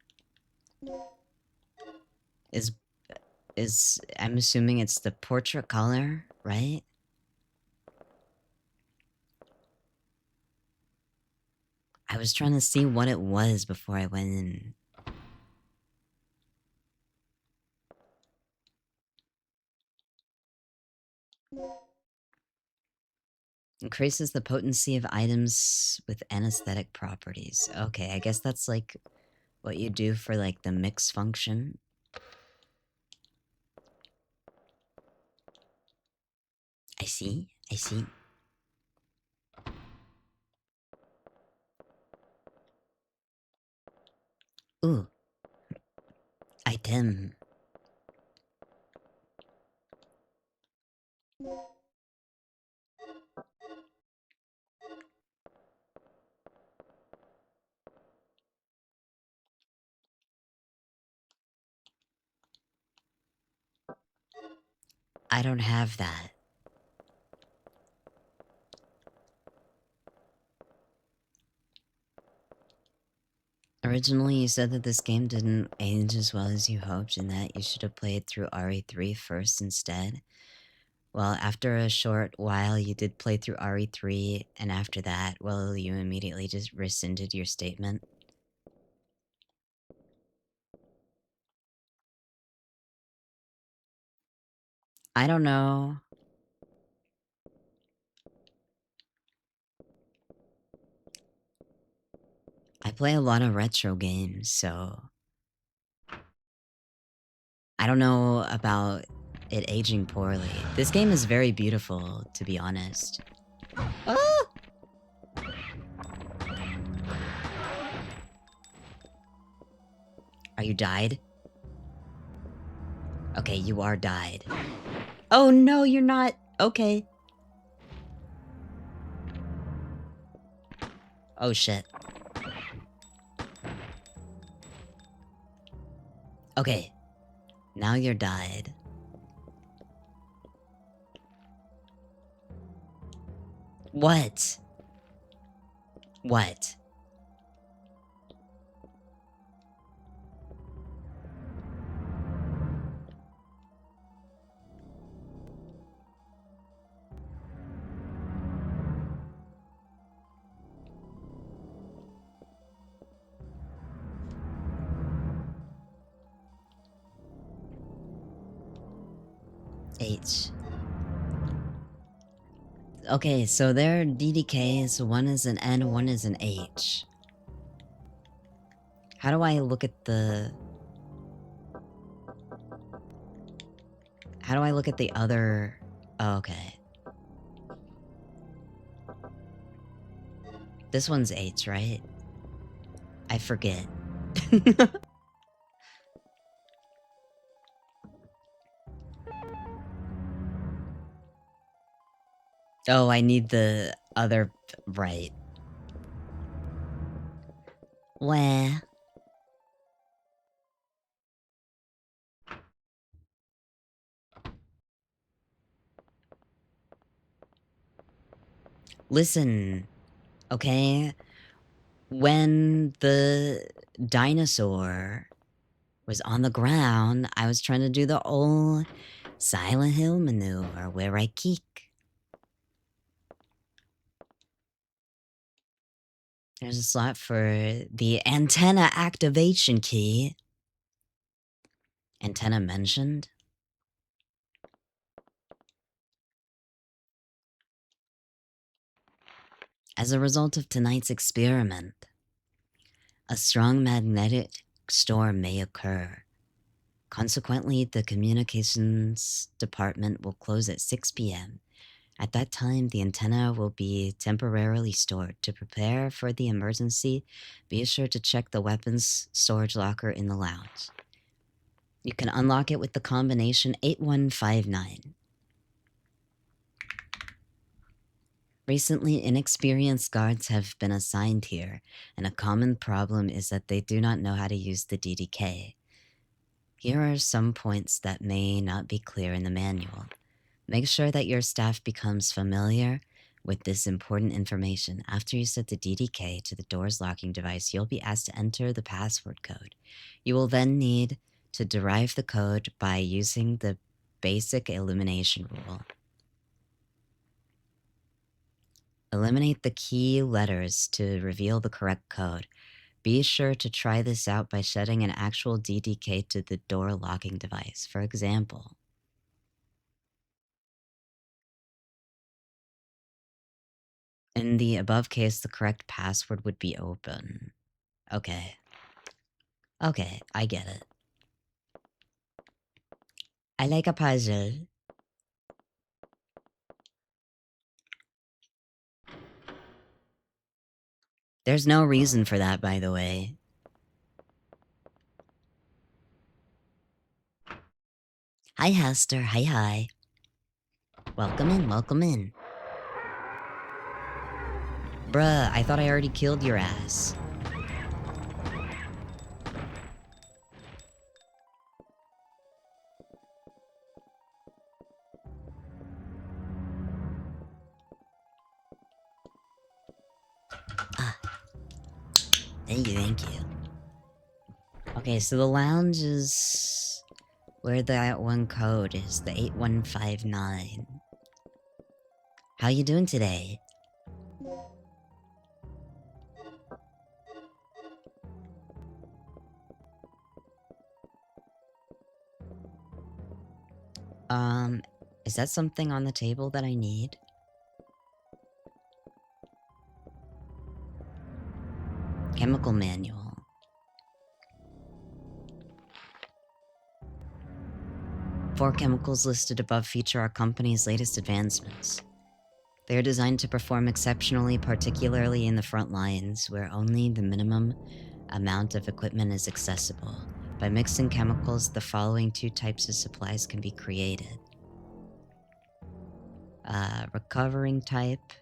I'm assuming it's the portrait color, right? I was trying to see what it was before I went in. Increases the potency of items with anesthetic properties. Okay, I guess that's like what you do for like the mix function. I see, I see. Ooh. Item. I don't have that. Originally, you said that this game didn't age as well as you hoped and that you should have played through RE3 first instead. Well, after a short while, you did play through RE3, and after that, well, you immediately just rescinded your statement. I don't know. I play a lot of retro games, so I don't know about it aging poorly. This game is very beautiful, to be honest. Ah! Are you died? Okay, you are died. Oh no, you're not. Okay. Oh shit. Okay. Now you're died. What? What? H. Okay, so there are DDKs, one is an N, one is an H. How do I look at the... How do I look at the other... Oh, okay. This one's H, right? I forget. Oh, I need the other... Right. Where? Listen, okay? When the dinosaur was on the ground, I was trying to do the old Silent Hill maneuver where I kick. There's a slot for the antenna activation key. Antenna mentioned? As a result of tonight's experiment, a strong magnetic storm may occur. Consequently, the communications department will close at 6 p.m. At that time, the antenna will be temporarily stored. To prepare for the emergency, be sure to check the weapons storage locker in the lounge. You can unlock it with the combination 8159. Recently, inexperienced guards have been assigned here, and a common problem is that they do not know how to use the DDK. Here are some points that may not be clear in the manual. Make sure that your staff becomes familiar with this important information. After you set the DDK to the door's locking device, you'll be asked to enter the password code. You will then need to derive the code by using the basic elimination rule. Eliminate the key letters to reveal the correct code. Be sure to try this out by setting an actual DDK to the door locking device. For example, in the above case, the correct password would be open. Okay. Okay, I get it. I like a puzzle. There's no reason for that, by the way. Hi, Hester. Hi, hi. Welcome in, welcome in. Bruh, I thought I already killed your ass. Ah, thank you, thank you. Okay, so the lounge is where that one code is, the 8159. How you doing today? Is that something on the table that I need? Chemical manual. Four chemicals listed above feature our company's latest advancements. They are designed to perform exceptionally, particularly in the front lines, where only the minimum amount of equipment is accessible. By mixing chemicals, the following two types of supplies can be created. Recovering type,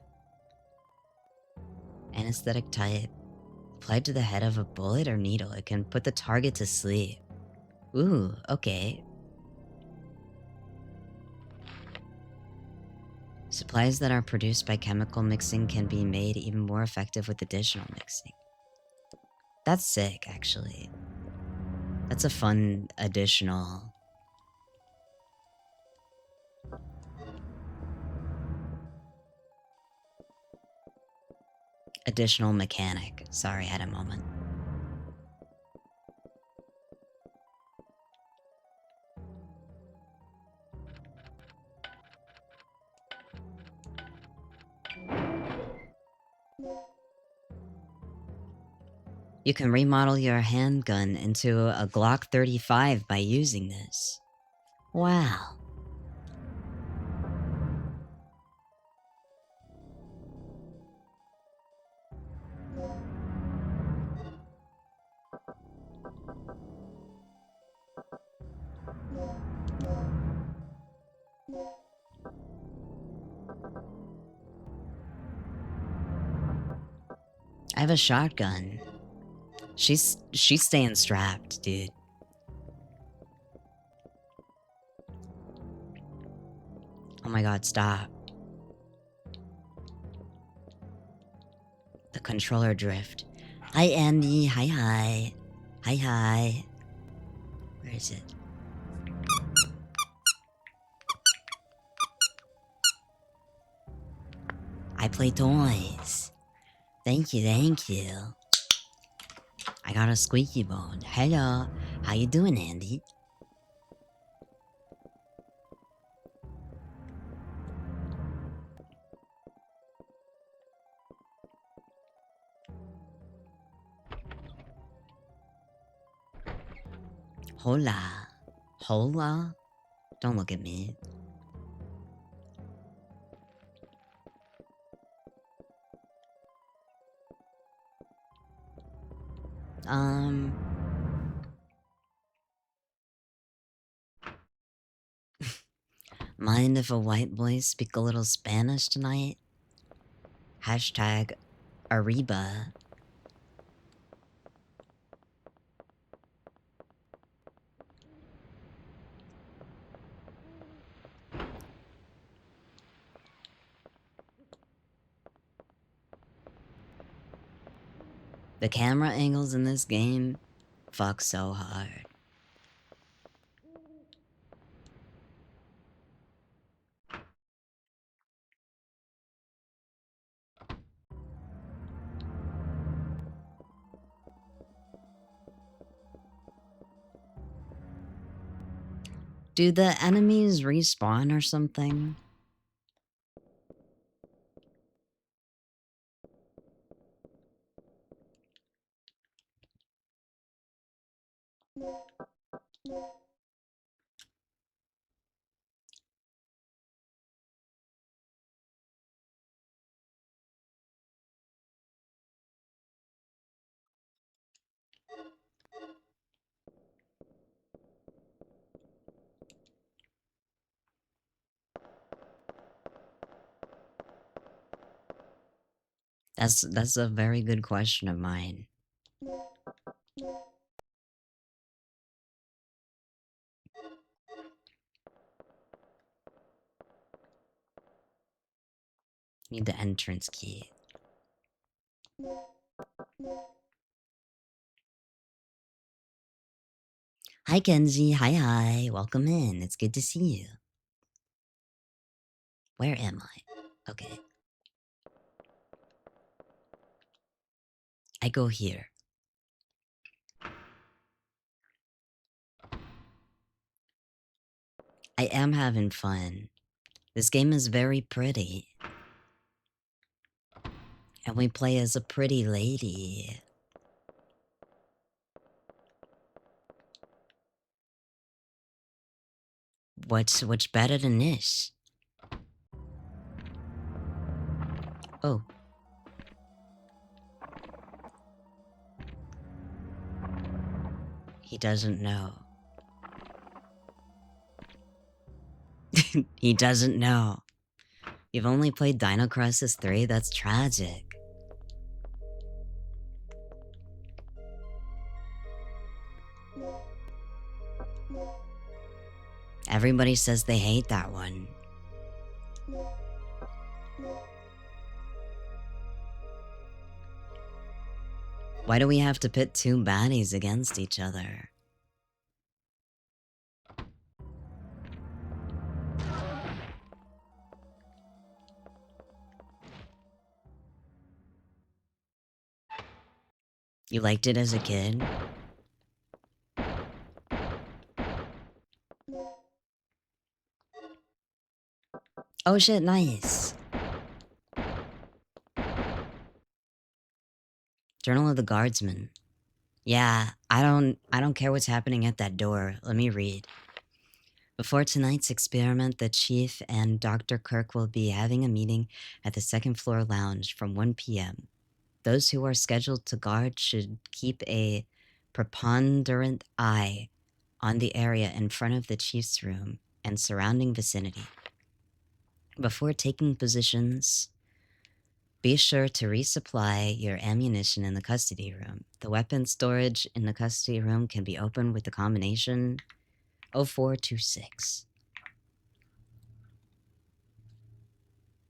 anesthetic type. Applied to the head of a bullet or needle, it can put the target to sleep. Ooh, okay. Supplies that are produced by chemical mixing can be made even more effective with additional mixing. That's sick, actually. That's a fun additional... additional mechanic. Sorry, I had a moment. You can remodel your handgun into a Glock 35 by using this. Wow. I have a shotgun. She's staying strapped, dude. Oh my god, stop. The controller drift. Hi, Andy. Hi, hi. Hi, hi. Where is it? I play toys. Thank you, thank you. I got a squeaky bone. Hello. How you doing, Andy? Hola. Hola? Don't look at me. Mind if a white boy speak a little Spanish tonight? Hashtag Ariba. The camera angles in this game fuck so hard. Do the enemies respawn or something? That's a very good question of mine. Need the entrance key. Hi Kenji, hi. Welcome in. It's good to see you. Where am I? Okay. I go here. I am having fun. This game is very pretty. And we play as a pretty lady. What's better than this? Oh. He doesn't know. He doesn't know. You've only played Dino Crisis 3? That's tragic. Everybody says they hate that one. Why do we have to pit two baddies against each other? You liked it as a kid? Oh shit, nice. Journal of the Guardsman. Yeah, I don't care what's happening at that door. Let me read. Before tonight's experiment, the Chief and Dr. Kirk will be having a meeting at the second floor lounge from 1 p.m. Those who are scheduled to guard should keep a preponderant eye on the area in front of the Chief's room and surrounding vicinity. Before taking positions, be sure to resupply your ammunition in the custody room. The weapon storage in the custody room can be opened with the combination 0426.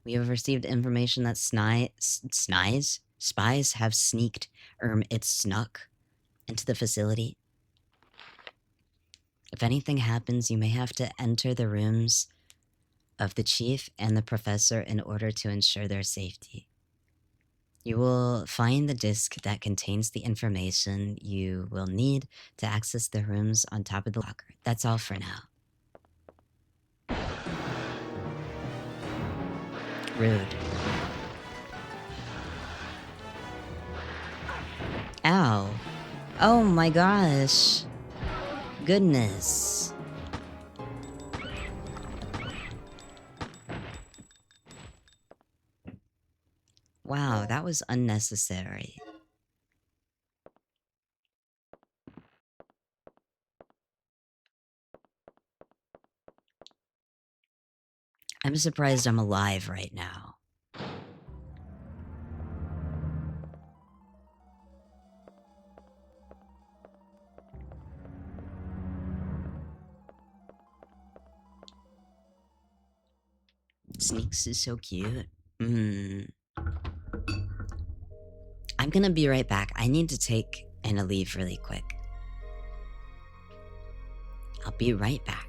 We have received information that spies have sneaked, it's snuck, into the facility. If anything happens, you may have to enter the rooms of the Chief and the Professor in order to ensure their safety. You will find the disk that contains the information you will need to access the rooms on top of the locker. That's all for now. Rude. Ow. Oh my gosh. Goodness. Wow, that was unnecessary. I'm surprised I'm alive right now. Sneaks is so cute. I'm gonna be right back. I need to take a leave really quick. I'll be right back.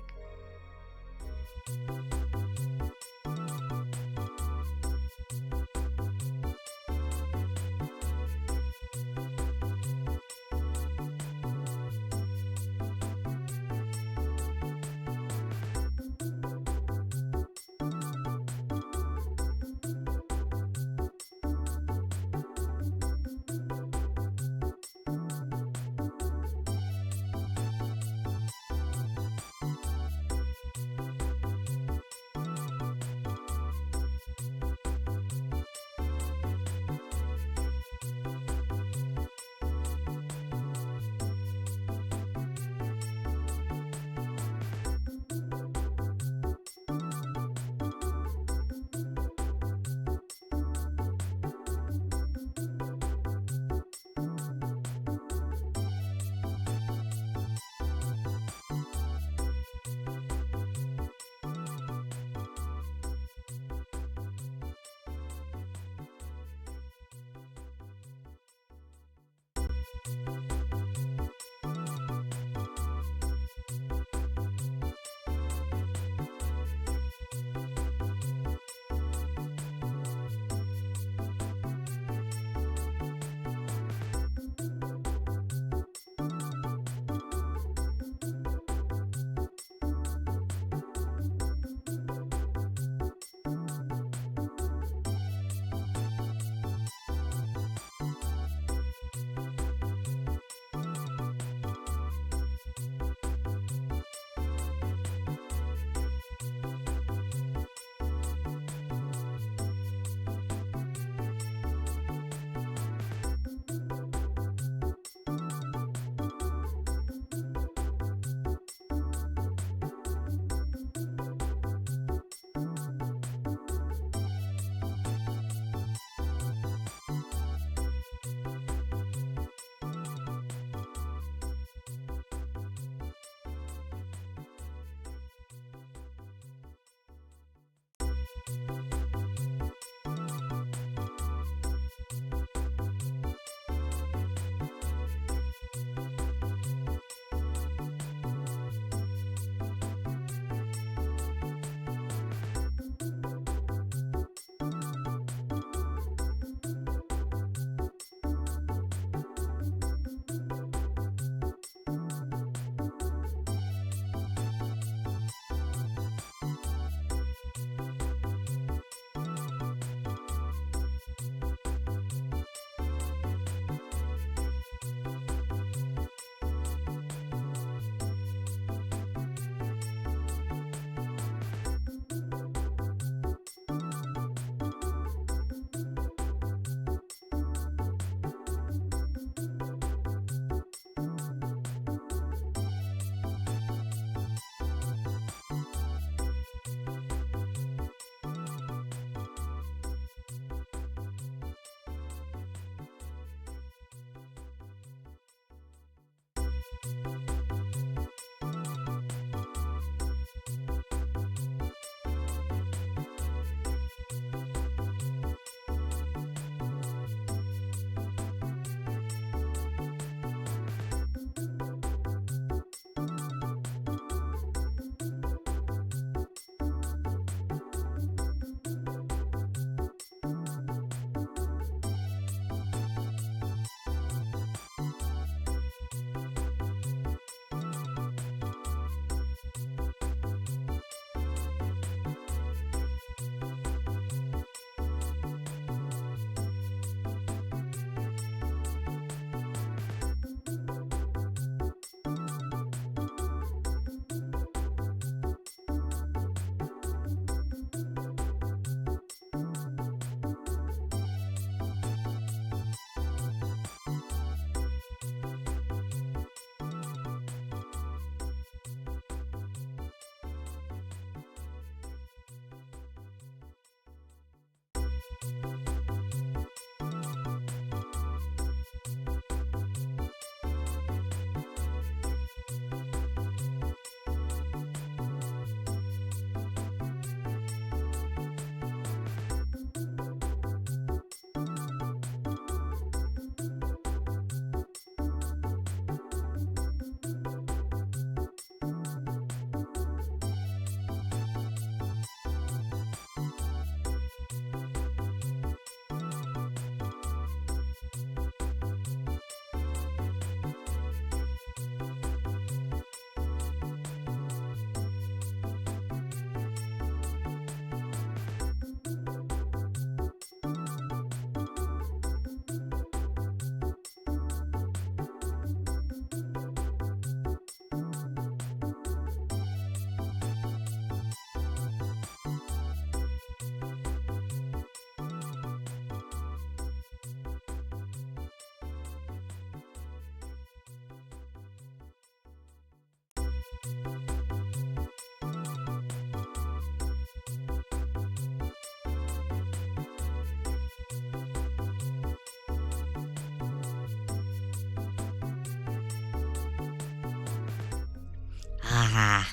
Ah,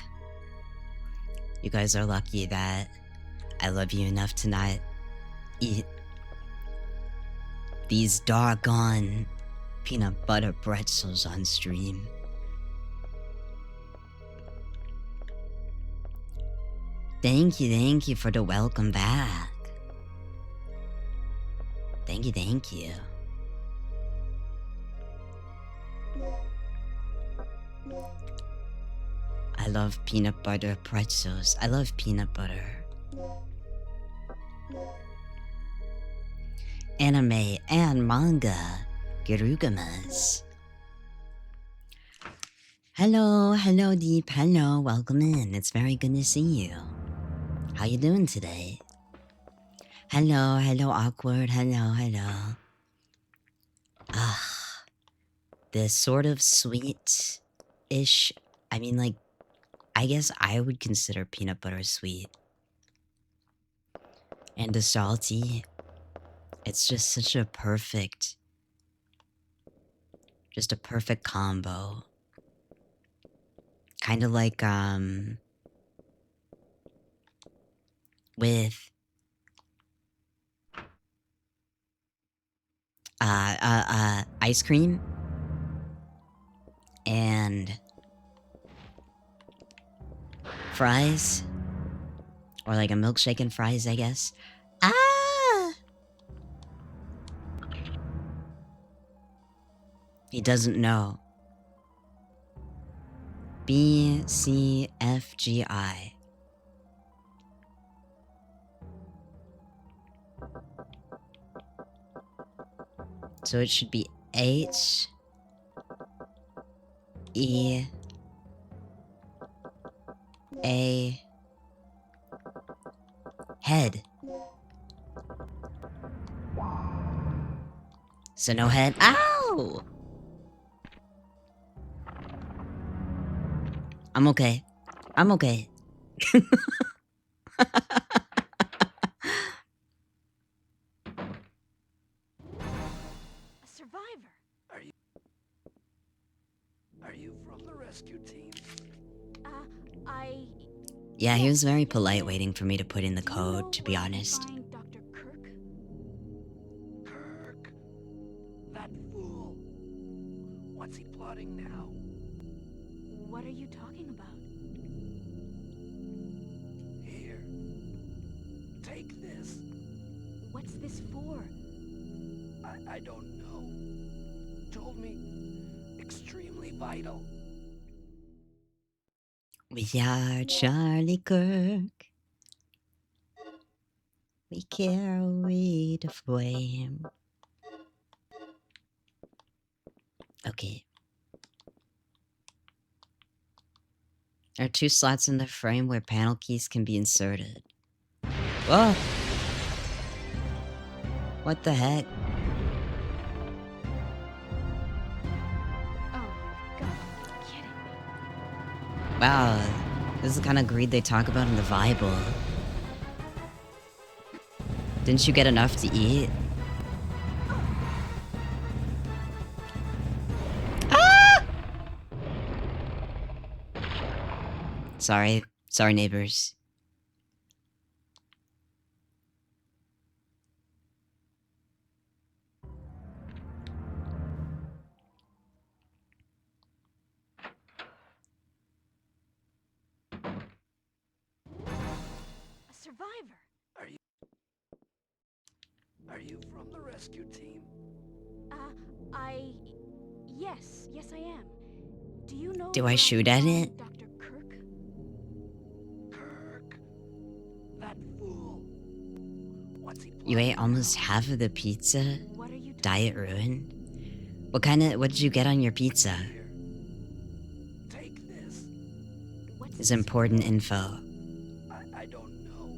you guys are lucky that I love you enough to not eat these doggone peanut butter pretzels on stream. Thank you for the welcome back. Thank you. I love peanut butter pretzels. I love peanut butter. Anime and manga. Gerugamas. Hello, Deep. Hello, welcome in. It's very good to see you. How you doing today? Hello, Awkward. Hello. Ah, this sort of sweet-ish. I mean, like, I guess I would consider peanut butter sweet. And the salty. It's just such a perfect combo. Kind of like, with, ice cream and fries, or like a milkshake and fries, I guess. Ah! He doesn't know. BCFGI. So it should be H E A head. So no head. Ow! I'm okay. A survivor. Are you from the rescue team? I... Yeah, he was very Yes, polite I- waiting for me to put in the Do you know code, to be where we can honest. find Dr. Kirk? Kirk. That fool. What's he plotting now? What are you talking about? Here. Take this. What's this for? I don't know. Told me extremely vital. We are Charlie Kirk. We carry the flame. Okay. There are 2 slots in the frame where panel keys can be inserted. Whoa! What the heck? Oh, you've got to be kidding me. Wow, this is the kind of greed they talk about in the Bible. Didn't you get enough to eat? Ah! Sorry, neighbors. A survivor. Are you from the rescue team? Yes, I am. Do you know Do where I can shoot at find it? Dr. Kirk? Kirk. That fool. What's he plotting You ate now? almost half of the pizza? What are you talking Diet about? ruined? What did you get on your pizza? Here. Take this. What's Is this important for? info. I don't know.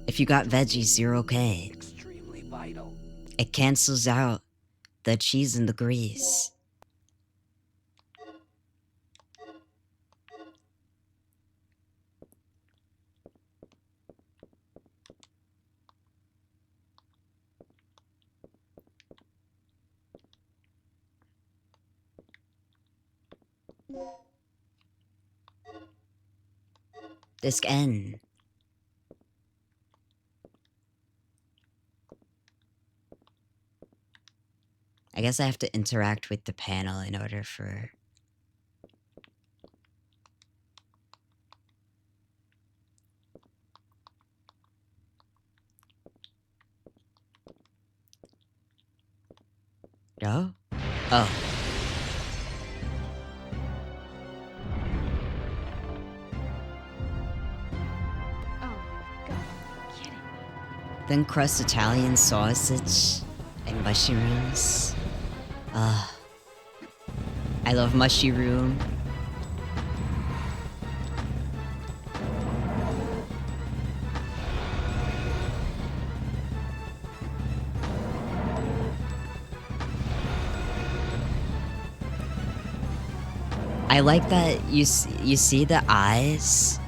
If you got veggies, you're okay. Extremely vital. It cancels out the cheese and the grease. Disc N. I guess I have to interact with the panel in order for... No? Oh. Oh, God, kidding me. Thin crust Italian sausage and mushrooms. I love mushroom. I like that you see the eyes.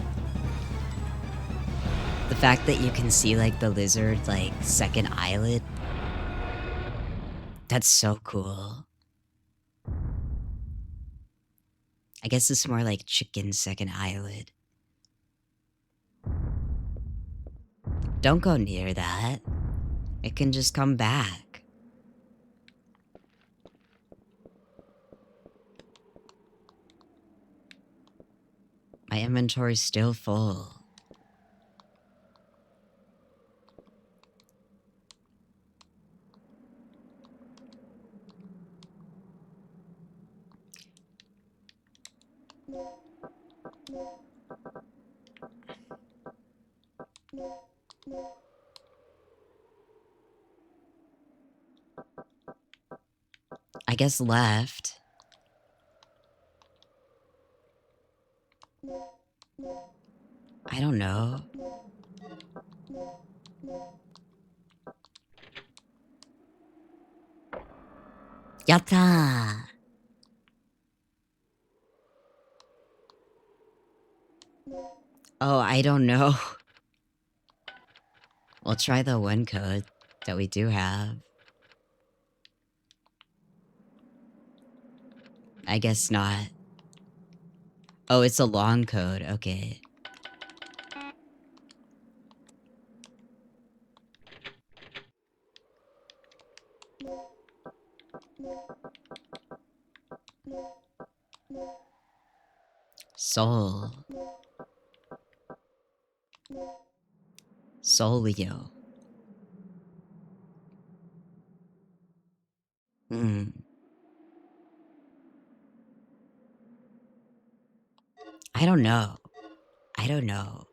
The fact that you can see like the lizard like second eyelid. That's so cool. I guess it's more like chicken second eyelid. Don't go near that. It can just come back. My inventory's still full. I guess left. I don't know. Yatta! Oh, I don't know. We'll try the one code that we do have. I guess not. Oh, it's a long code. Okay. Soul. Solio. Hmm. I don't know. I don't know.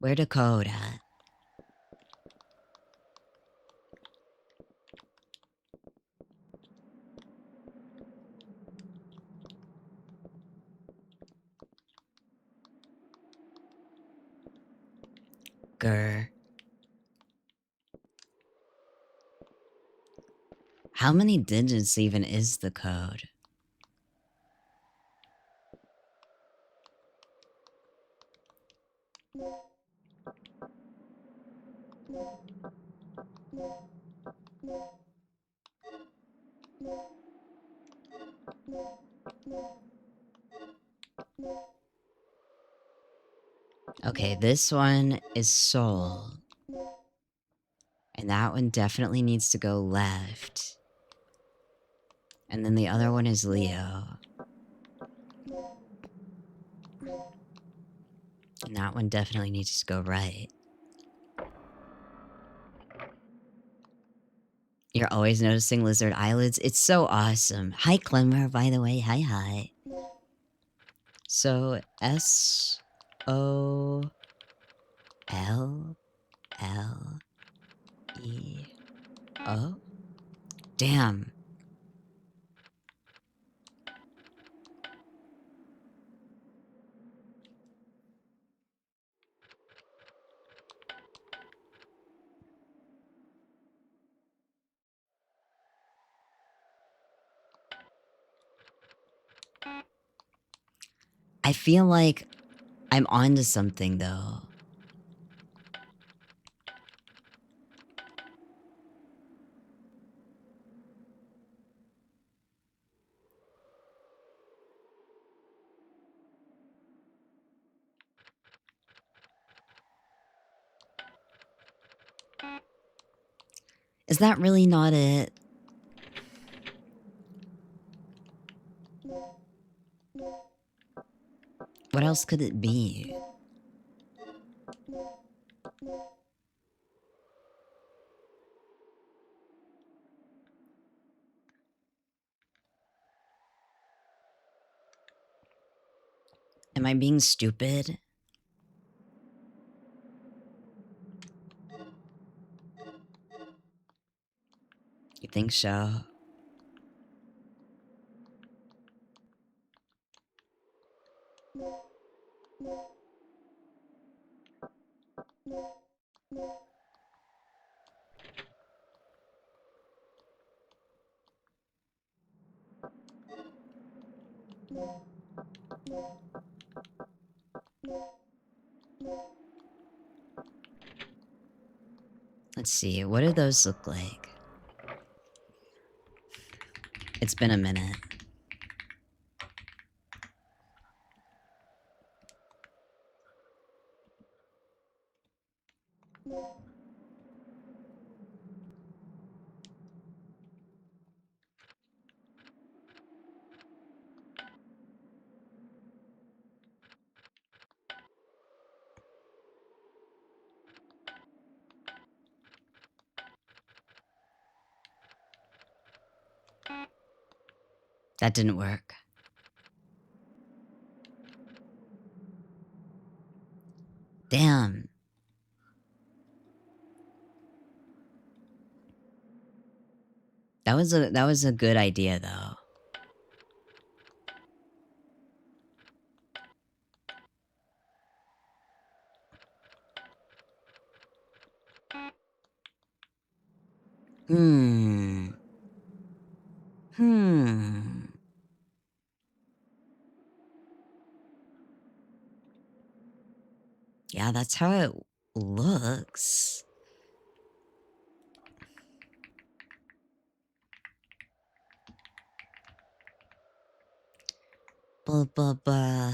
Where the code at? Grr. How many digits even is the code? Okay, this one is Soul. And that one definitely needs to go left. And then the other one is Leo. And that one definitely needs to go right. You're always noticing lizard eyelids. It's so awesome. Hi, Clemmer, by the way. Hi, hi. So, S-O-L-L-E-O. Damn. I feel like I'm onto something, though. Is that really not it? What else could it be? Am I being stupid? You think so? Let's see, what do those look like? It's been a minute. That didn't work. Damn. That was a good idea though. Hmm. Hmm. Yeah, that's how it looks. Blah blah blah.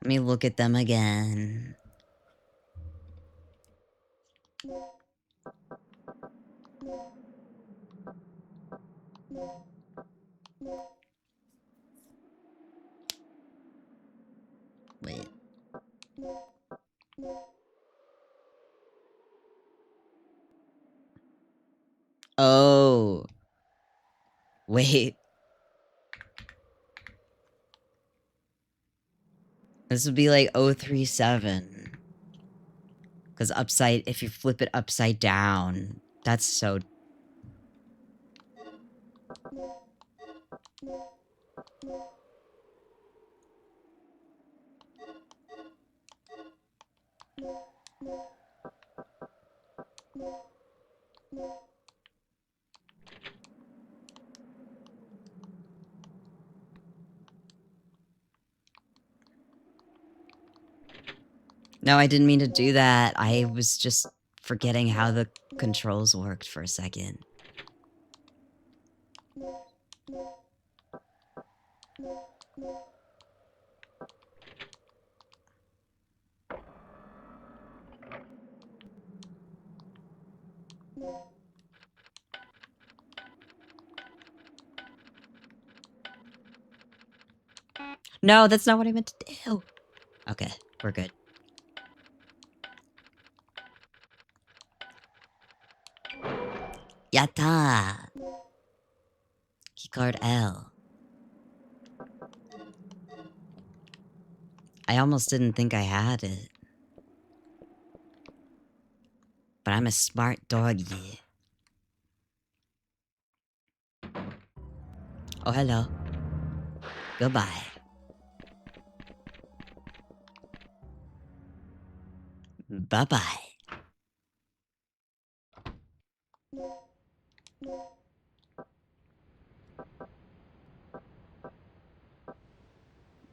Let me look at them again. Wait. Oh. Wait. This would be like 037. Because upside, if you flip it upside down, that's so. No, I didn't mean to do that. I was just forgetting how the controls worked for a second. No, that's not what I meant to do. Okay, we're good. Yatta! Keycard L. I almost didn't think I had it. But I'm a smart doggy. Oh, hello. Goodbye. Bye-bye.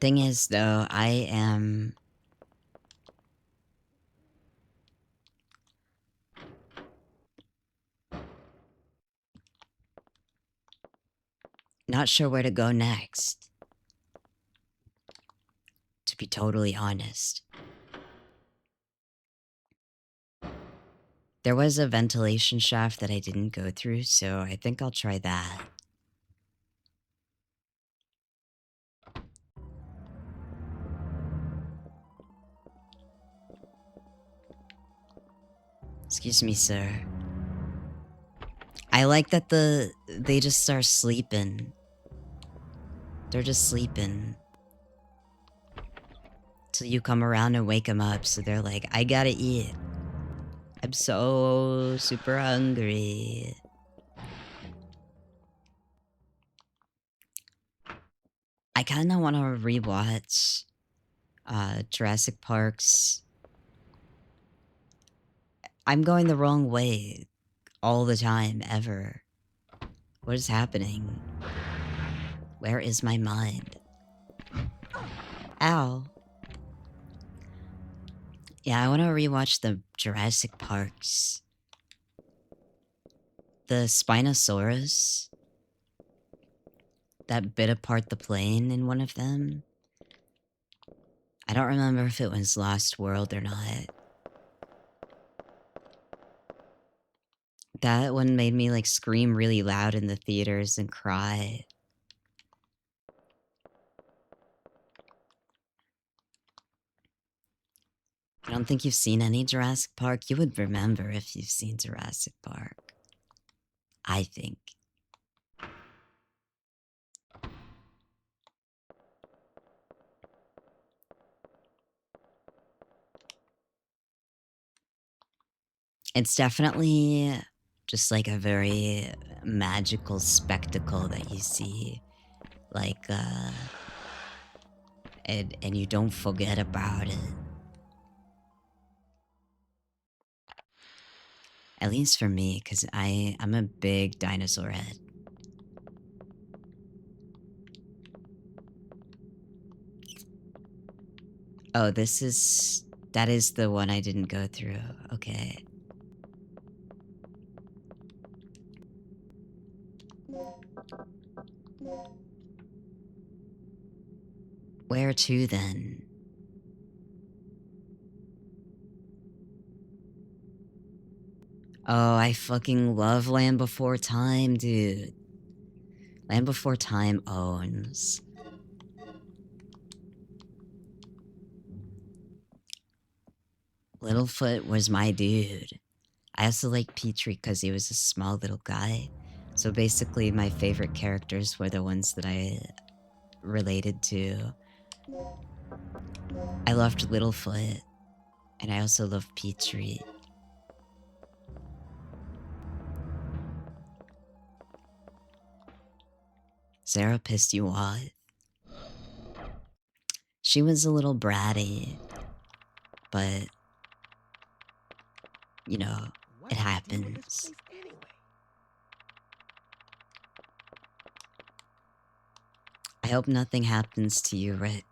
Thing is, though, I am... not sure where to go next. To be totally honest. There was a ventilation shaft that I didn't go through, so I think I'll try that. Excuse me, sir. I like that they just start sleeping. They're just sleeping. Till you come around and wake them up, so they're like, I gotta eat. I'm so super hungry. I kinda wanna rewatch Jurassic Park's... I'm going the wrong way all the time, ever. What is happening? Where is my mind? Ow. Yeah, I want to rewatch the Jurassic Parks. The Spinosaurus that bit apart the plane in one of them. I don't remember if it was Lost World or not. That one made me like scream really loud in the theaters and cry. I don't think you've seen any Jurassic Park. You would remember if you've seen Jurassic Park. I think. It's definitely just like a very magical spectacle that you see. Like, and you don't forget about it. At least for me, because I'm a big dinosaur head. Oh, that is the one I didn't go through. Okay. Where to then? Oh, I fucking love Land Before Time, dude. Land Before Time owns. Littlefoot was my dude. I also like Petrie because he was a small little guy. So basically, my favorite characters were the ones that I related to. I loved Littlefoot, and I also loved Petrie. Sarah pissed you off? She was a little bratty, but, you know, What it to do with this happens. place anyway? I hope nothing happens to you, Rick.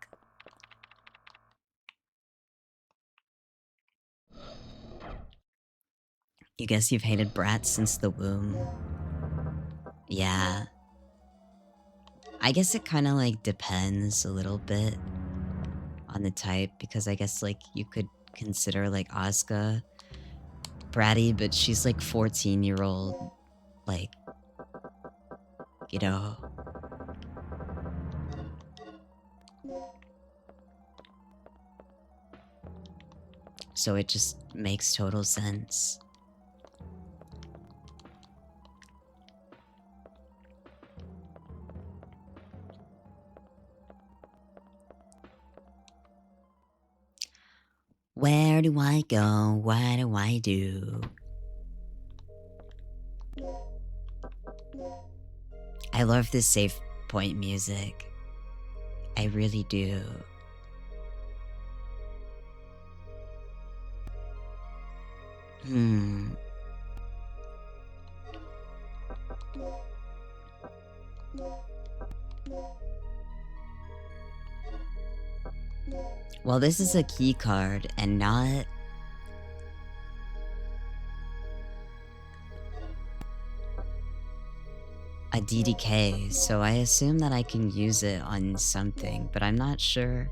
You guess you've hated brats since the womb. Yeah. I guess it kind of like depends a little bit on the type, because I guess like you could consider like Asuka bratty, but she's like 14-year-old, like, you know. So it just makes total sense. Where do I go? What do I do? I love this safe point music. I really do. Well, this is a key card and not a DDK, so I assume that I can use it on something, but I'm not sure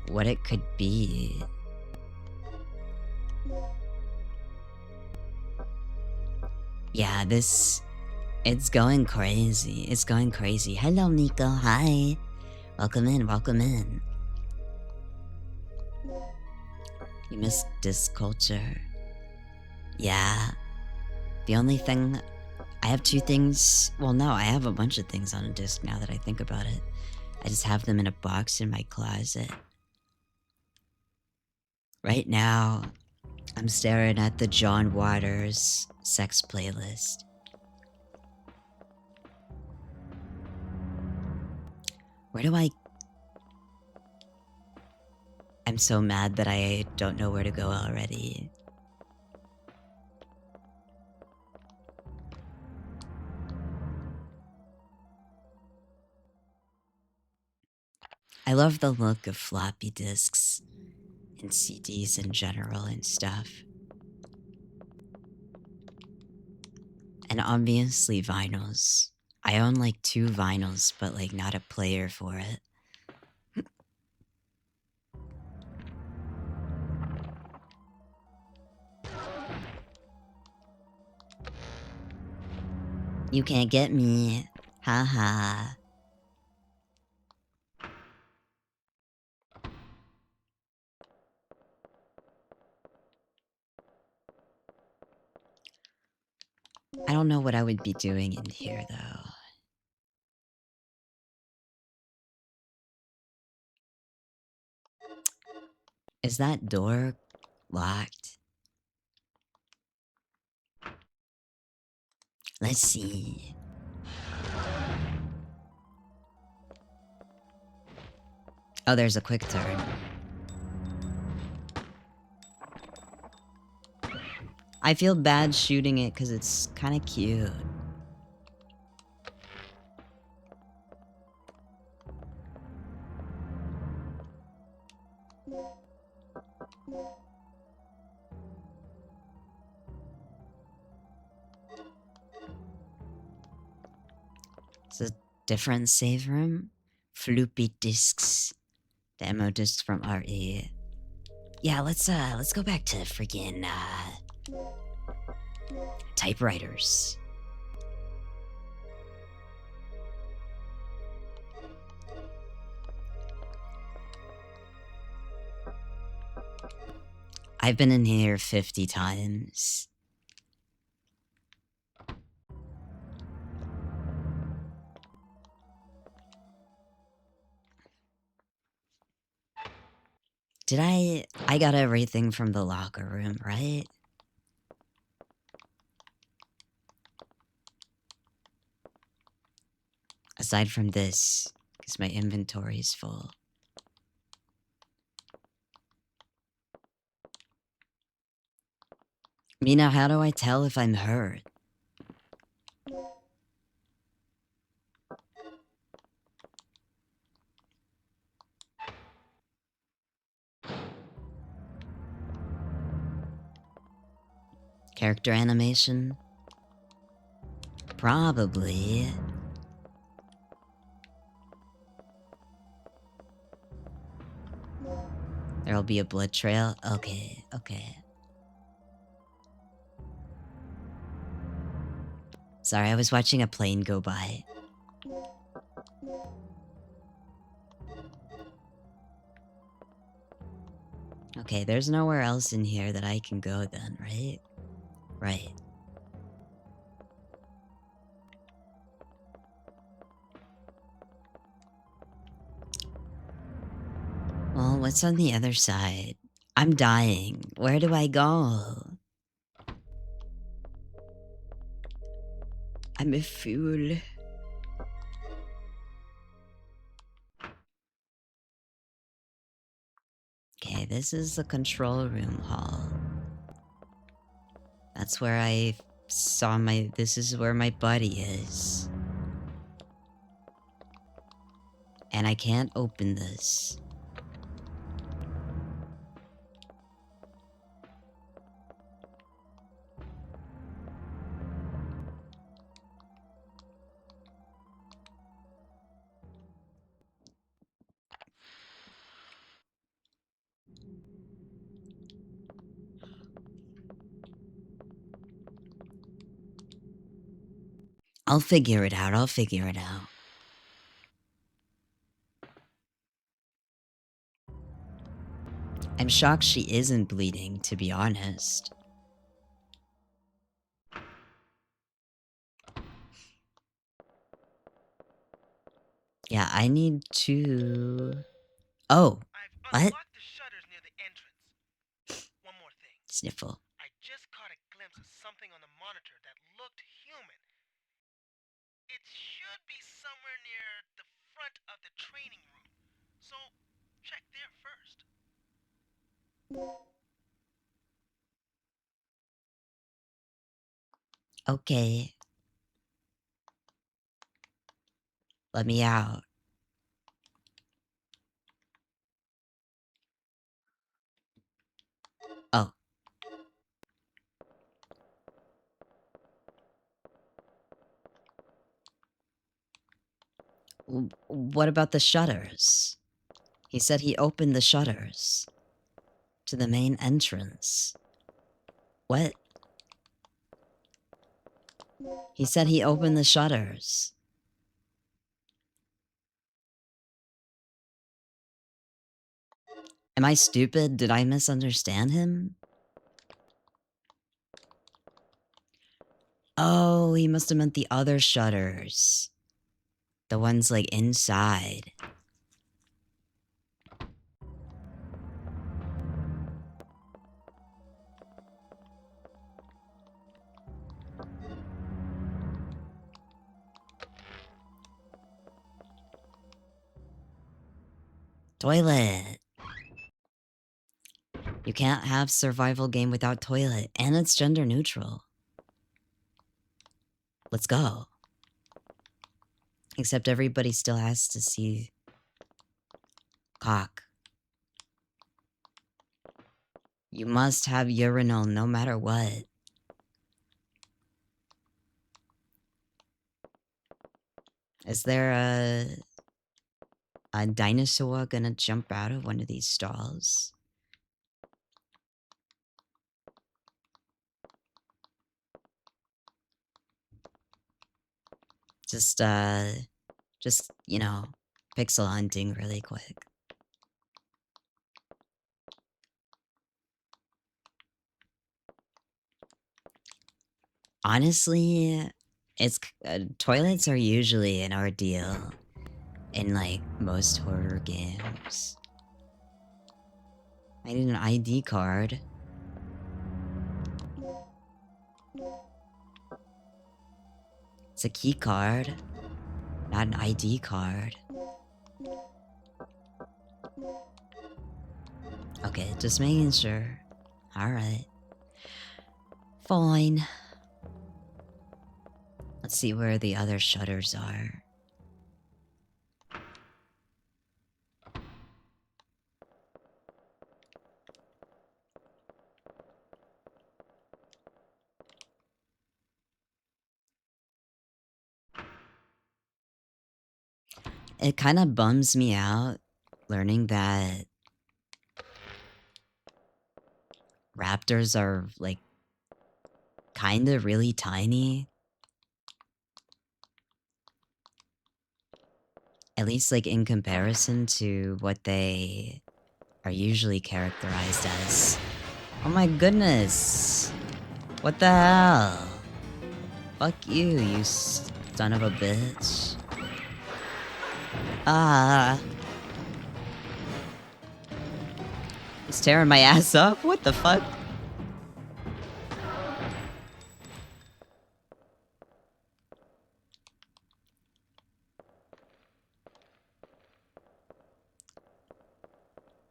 what it could be. Yeah, it's going crazy. It's going crazy. Hello, Nico. Hi. Welcome in, welcome in. You miss disc culture. Yeah. The only thing... I have 2 things... Well, no, I have a bunch of things on a disc now that I think about it. I just have them in a box in my closet. Right now, I'm staring at the John Waters sex playlist. Where do I... I'm so mad that I don't know where to go already. I love the look of floppy disks and CDs in general and stuff. And obviously vinyls. I own like 2 vinyls, but like not a player for it. You can't get me. Haha. I don't know what I would be doing in here though. Is that door locked? Let's see. Oh, there's a quick turn. I feel bad shooting it because it's kind of cute. It's a different save room. Floopy disks. The ammo discs from RE. Yeah, let's go back to freaking typewriters. I've been in here 50 times. Did I got everything from the locker room, right? Aside from this, because my inventory is full. Mina, how do I tell if I'm hurt? Character animation? Probably. There'll be a blood trail? Okay, okay. Sorry, I was watching a plane go by. Okay, there's nowhere else in here that I can go then, right? Right. Well, what's on the other side? I'm dying. Where do I go? I'm a fool. Okay, this is the control room hall. That's where I saw my... This is where my buddy is. And I can't open this. I'll figure it out. I'll figure it out. I'm shocked she isn't bleeding, to be honest. Yeah, I need to... Oh, I've what? unlocked the shutters near the entrance. One more thing. Sniffle. I just caught a glimpse of something on the monitor that looked human. It should be somewhere near the front of the training room. So, check there first. Okay. Let me out. Oh. What about the shutters? He said he opened the shutters to the main entrance. What? He said he opened the shutters. Am I stupid? Did I misunderstand him? Oh, he must have meant the other shutters. The ones, like, inside. Toilet. You can't have survival game without toilet, and it's gender neutral. Let's go. Except everybody still has to see cock. You must have urinal no matter what. Is there a dinosaur gonna jump out of one of these stalls? Just, you know, pixel hunting really quick. Honestly, it's toilets are usually an ordeal in like most horror games. I need an ID card. It's a key card, not an ID card. Okay, just making sure. Alright. Fine. Let's see where the other shutters are. It kind of bums me out learning that raptors are, like, kind of really tiny. At least, like, in comparison to what they are usually characterized as. Oh my goodness! What the hell? Fuck you, you son of a bitch. Ah. He's tearing my ass up? What the fuck?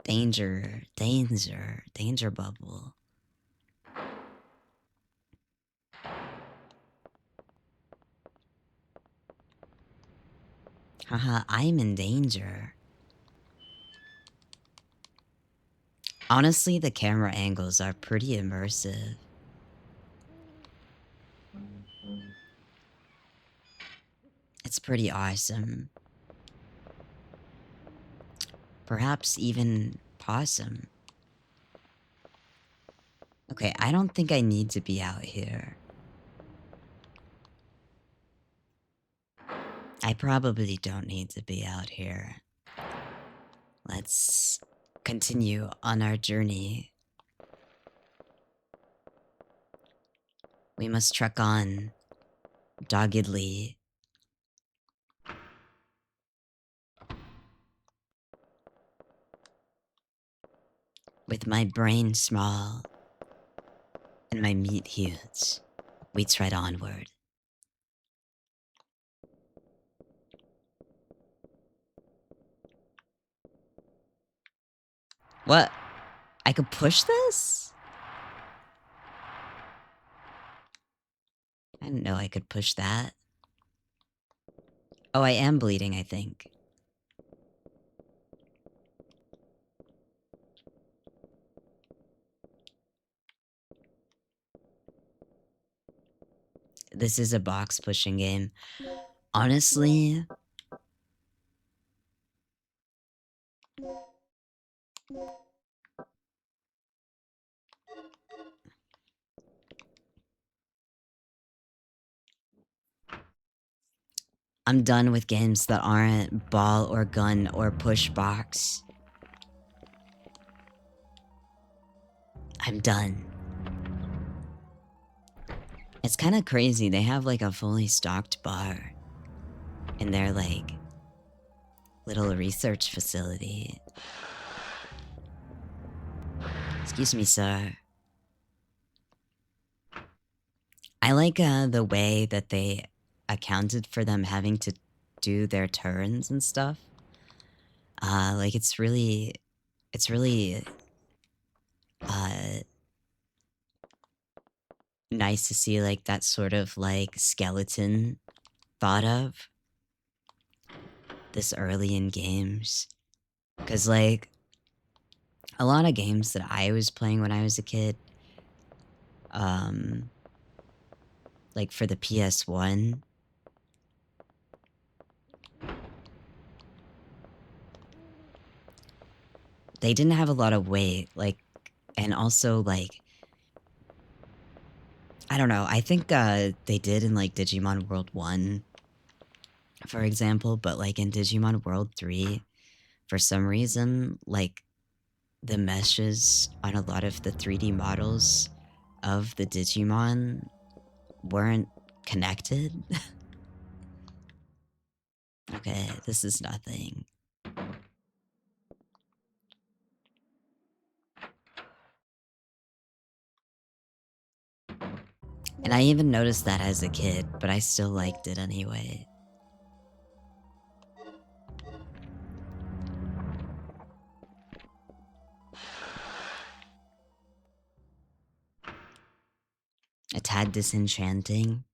Danger, danger, danger bubble. Haha, I'm in danger. Honestly, the camera angles are pretty immersive. It's pretty awesome. Perhaps even possum. Okay, I don't think I need to be out here. I probably don't need to be out here. Let's continue on our journey. We must trek on doggedly. With my brain small and my meat huge, we tread onward. What? I could push this? I didn't know I could push that. Oh, I am bleeding, I think. This is a box pushing game. Honestly, I'm done with games that aren't ball or gun or push box. I'm done. It's kind of crazy. They have like a fully stocked bar in their like little research facility. Excuse me, sir. I like the way that they accounted for them having to do their turns and stuff. Like it's really uh nice to see like that sort of like skeleton thought of this early in games. Cause like a lot of games that I was playing when I was a kid, like for the PS1, they didn't have a lot of weight, like, and also like I don't know. I think they did in like Digimon World 1, for example, but like in Digimon World 3, for some reason, like the meshes on a lot of the 3D models of the Digimon weren't connected. Okay, this is nothing. And I even noticed that as a kid, but I still liked it anyway. A tad disenchanting.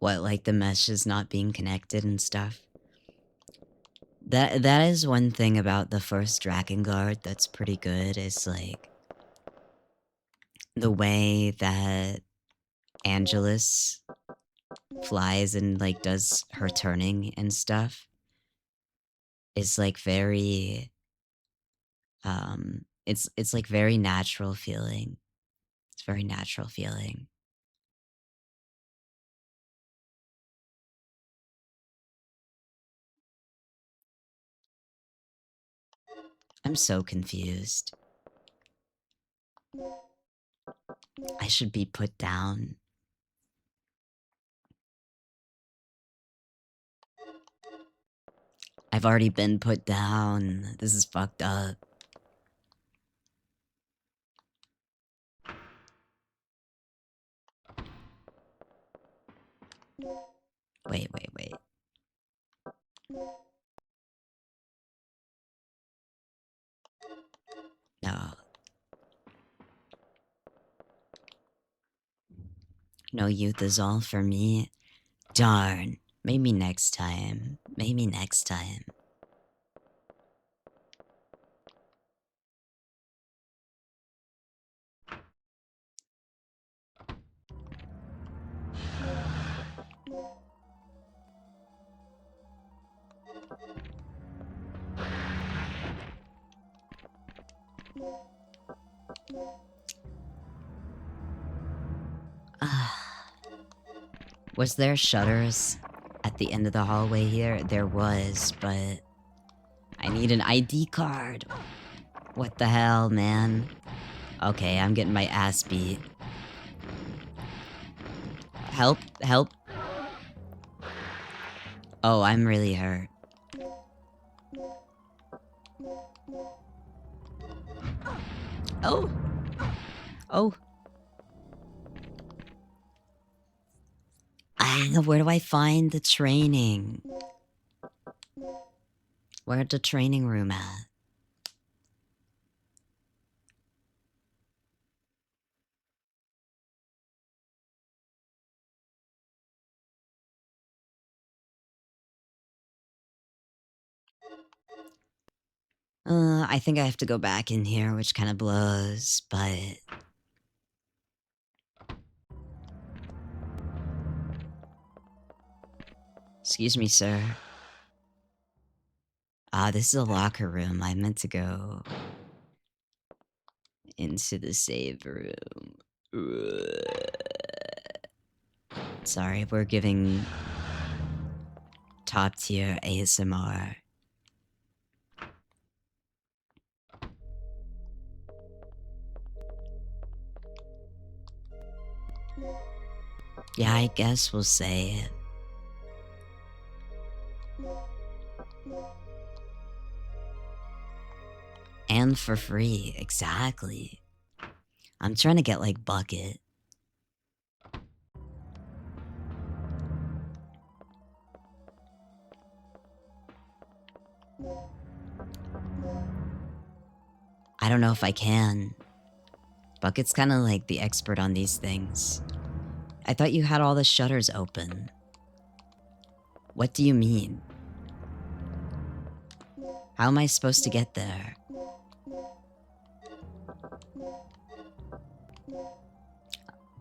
What, like the meshes not being connected and stuff? That is one thing about the first Dragon Guard that's pretty good, is like the way that Angelus flies and like does her turning and stuff is like very it's like very natural feeling. It's very natural feeling. I'm so confused. I should be put down. I've already been put down. This is fucked up. Wait. No youth is all for me. Darn. Maybe next time. Maybe next time. Was there shutters at the end of the hallway here? There was, but I need an ID card. What the hell, man? Okay, I'm getting my ass beat. Help, help. Oh, I'm really hurt. Oh. Oh. Where do I find the training? Where'd the training room at? I think I have to go back in here, which kind of blows, but... Excuse me, sir. This is a locker room. I meant to go into the save room. Sorry, we're giving top tier ASMR. Yeah, I guess we'll say it. And for free, exactly. I'm trying to get like Bucket. I don't know if I can. Bucket's kind of like the expert on these things. I thought you had all the shutters open. What do you mean? How am I supposed to get there?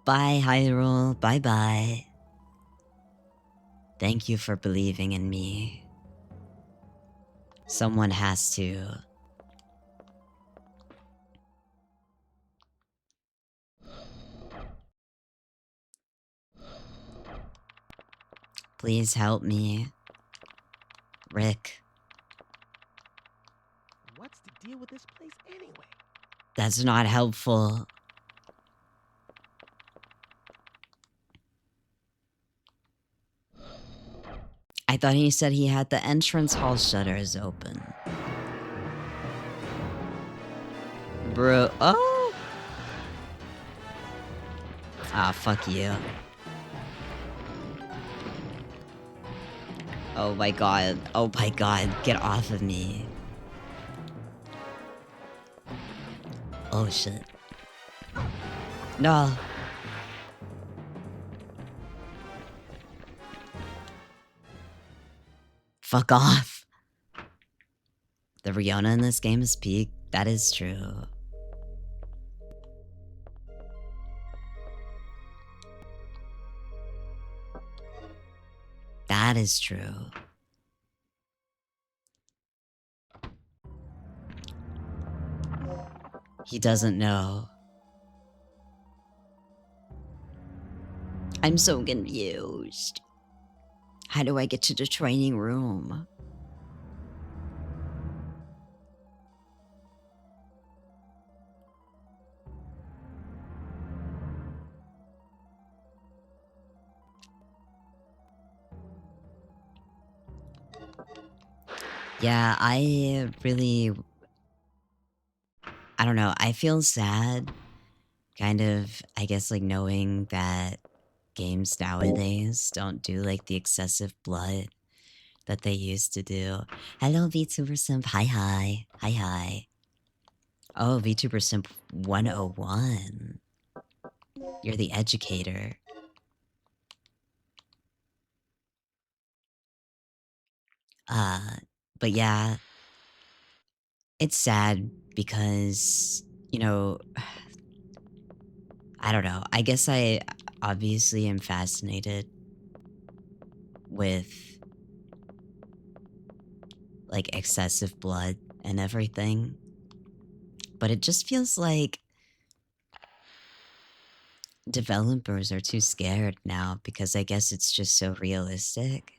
Bye, Hyrule. Bye-bye. Thank you for believing in me. Someone has to. Please help me. Rick. What's the deal with this place anyway? That's not helpful. I thought he said he had the entrance hall shutters open. Bro, oh! Ah, fuck you. Oh my god, get off of me. Oh shit. No. Fuck off. The Rihanna in this game is peak. That is true. That is true. He doesn't know. I'm so confused. How do I get to the training room? Yeah, I don't know. I feel sad, kind of, I guess, like knowing that games nowadays don't do like the excessive blood that they used to do. Hello, VTuber Simp. Hi, hi. Hi, hi. Oh, VTuber Simp 101. You're the educator. Uh, but yeah, it's sad because, you know, I don't know. I guess I obviously am fascinated with like excessive blood and everything, but it just feels like developers are too scared now because I guess it's just so realistic.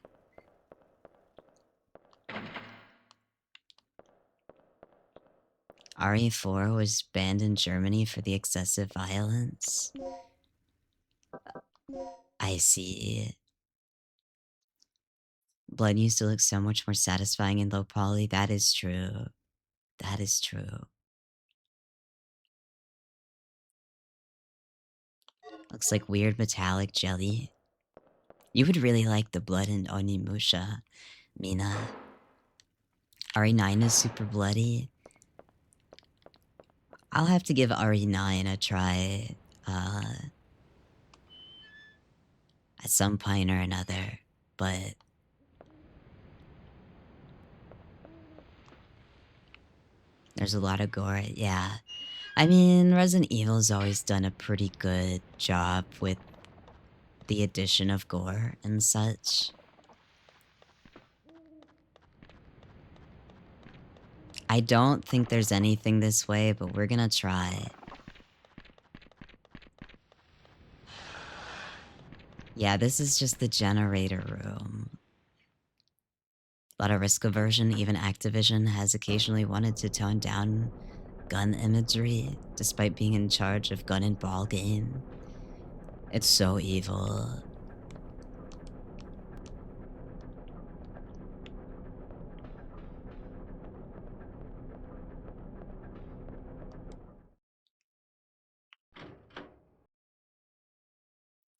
RE4 was banned in Germany for the excessive violence. I see. Blood used to look so much more satisfying in low poly. That is true. That is true. Looks like weird metallic jelly. You would really like the blood in Onimusha, Mina. RE9 is super bloody. I'll have to give RE9 a try at some point or another, but there's a lot of gore, yeah. I mean, Resident Evil's always done a pretty good job with the addition of gore and such. I don't think there's anything this way, but we're gonna try. Yeah, this is just the generator room. A lot of risk aversion, even Activision has occasionally wanted to tone down gun imagery, despite being in charge of gun and ball game. It's so evil.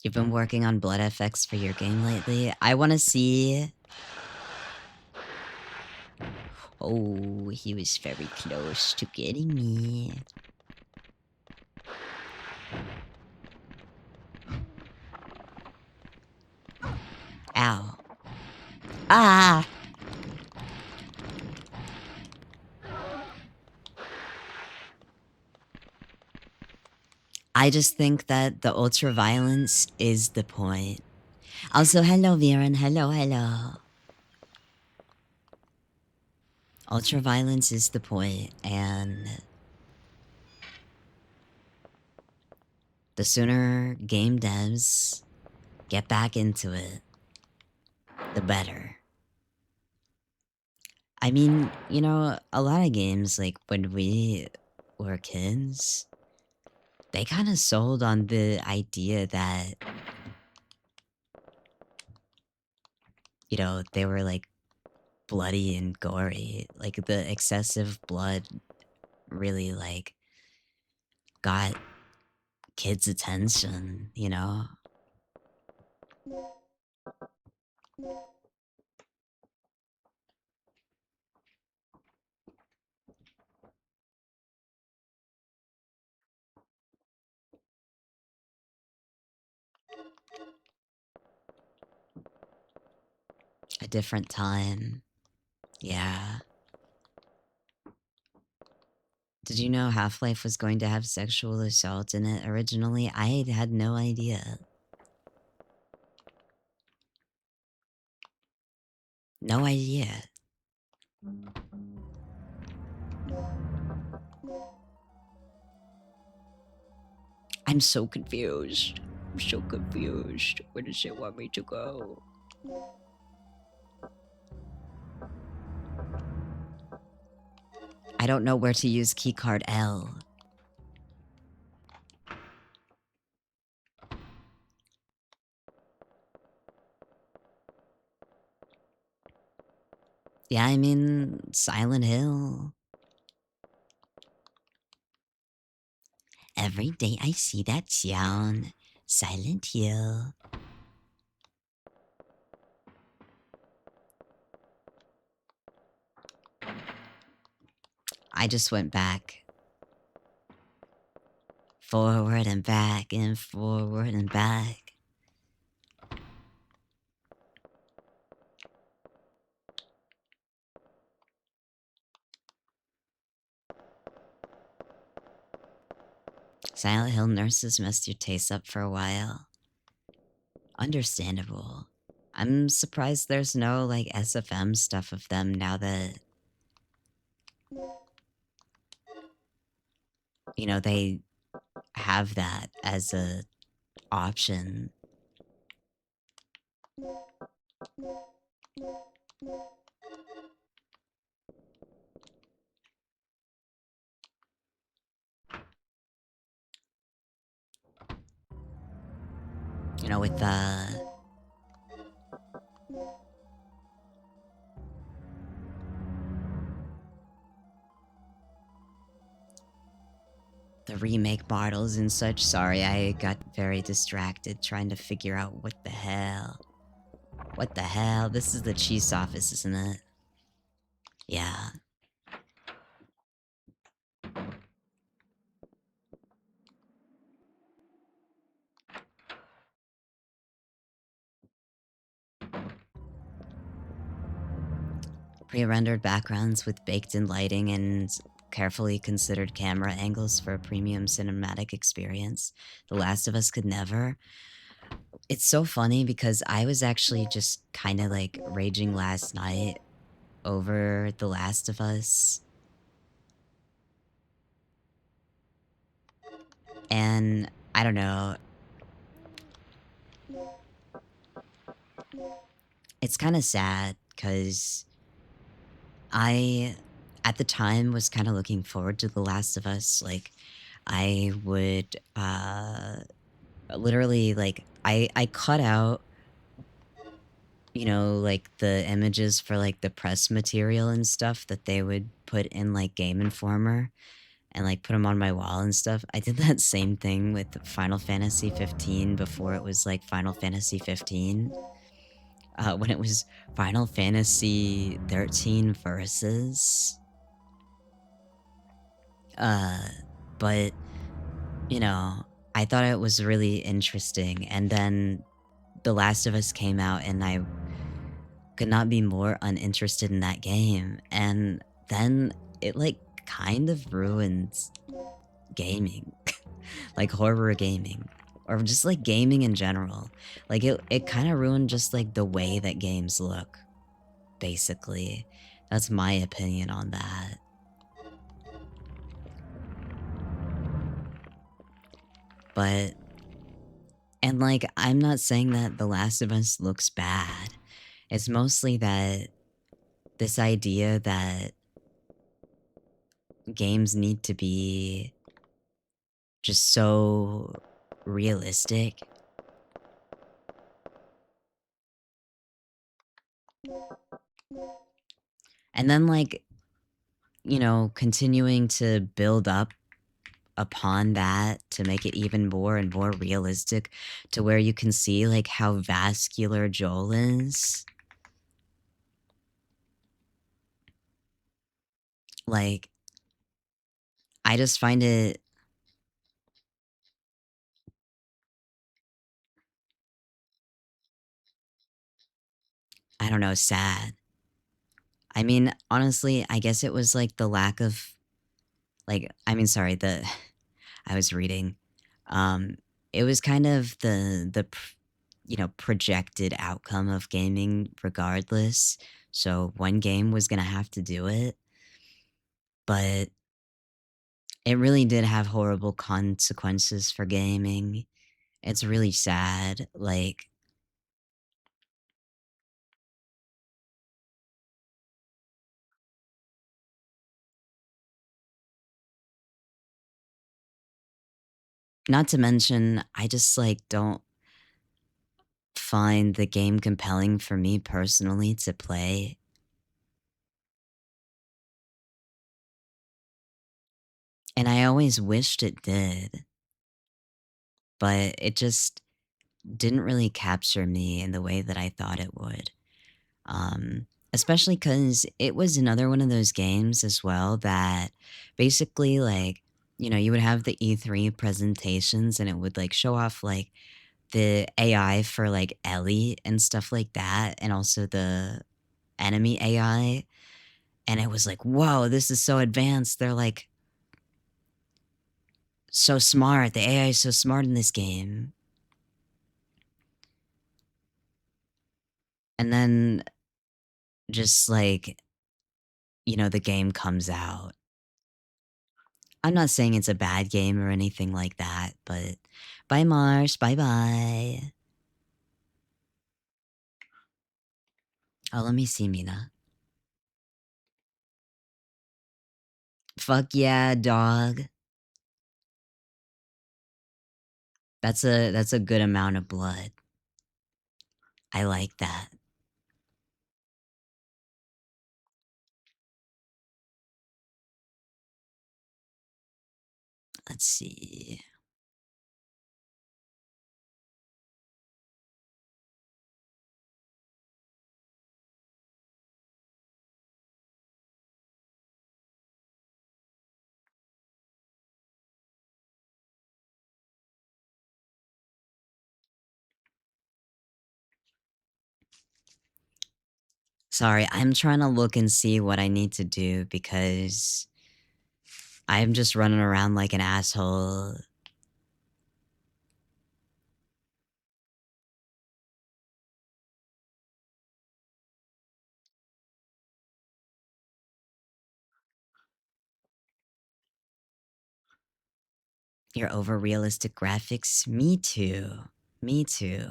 You've been working on blood FX for your game lately? I want to see... Oh, he was very close to getting me. Ow. Ah! I just think that the ultra violence is the point. Also, hello, Viren. Hello, hello. Ultra violence is the point, and the sooner game devs get back into it, the better. I mean, you know, a lot of games, like when we were kids, they kind of sold on the idea that, you know, they were like bloody and gory. Like the excessive blood really like got kids' attention, you know? A different time. Yeah. Did you know Half-Life was going to have sexual assault in it originally? I had no idea. No idea. I'm so confused. I'm so confused. Where does it want me to go? I don't know where to use keycard L. Yeah, I mean, Silent Hill. Every day I see that sound. Silent Hill. I just went back. Forward and back and forward and back. Silent Hill nurses messed your taste up for a while. Understandable. I'm surprised there's no, like, SFM stuff of them now that, you know, they have that as a option. You know, with the remake models and such. Sorry, I got very distracted trying to figure out what the hell. What the hell? This is the chief's office, isn't it? Yeah. Pre-rendered backgrounds with baked-in lighting and carefully considered camera angles for a premium cinematic experience. The Last of Us could never. It's so funny because I was actually just kind of like raging last night over The Last of Us. And I don't know. It's kind of sad because I, at the time, was kind of looking forward to The Last of Us. Like, I would literally, like, I cut out, you know, like the images for like the press material and stuff that they would put in like Game Informer and like put them on my wall and stuff. I did that same thing with Final Fantasy 15 before it was like Final Fantasy 15. When it was Final Fantasy 13 Versus. But, you know, I thought it was really interesting. And then The Last of Us came out and I could not be more uninterested in that game. And then it like kind of ruins gaming, like horror gaming, or just like gaming in general. Like it kind of ruined just like the way that games look, basically. That's my opinion on that. But, and like, I'm not saying that The Last of Us looks bad. It's mostly that this idea that games need to be just so realistic. And then, like, you know, continuing to build up upon that to make it even more and more realistic to where you can see, like, how vascular Joel is. Like, I just find it, I don't know, sad. I mean, honestly, I guess it was like the lack of, like, I mean, sorry, the, I was reading. Um, it was kind of you know, projected outcome of gaming regardless. So one game was gonna have to do it. But it really did have horrible consequences for gaming. It's really sad. Like, not to mention, I just like don't find the game compelling for me personally to play. And I always wished it did, but it just didn't really capture me in the way that I thought it would. Especially because it was another one of those games as well that basically, like, you know, you would have the E3 presentations and it would like show off like the AI for like Ellie and stuff like that, and also the enemy AI. And it was like, whoa, this is so advanced. They're like so smart. The AI is so smart in this game. And then just like, the game comes out. I'm not saying it's a bad game or anything like that, but bye, Mars. Bye bye. Oh, let me see, Mina. Fuck yeah, dog. That's a good amount of blood. I like that. Let's see. Sorry, I'm trying to look and see what I need to do because I'm just running around like an asshole. Your over realistic graphics? Me too. Me too.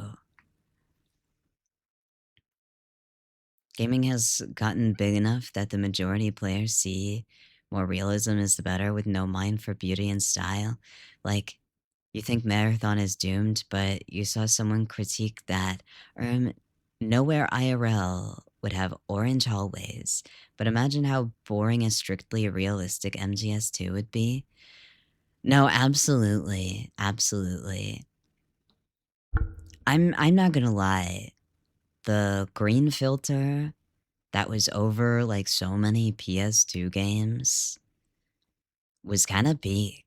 Gaming has gotten big enough that the majority of players see more realism is the better with no mind for beauty and style. Like, you think Marathon is doomed, but you saw someone critique that nowhere IRL would have orange hallways, but imagine how boring a strictly realistic MGS2 would be. No, absolutely. Absolutely. I'm not gonna lie. The green filter that was over like so many PS2 games was kind of big.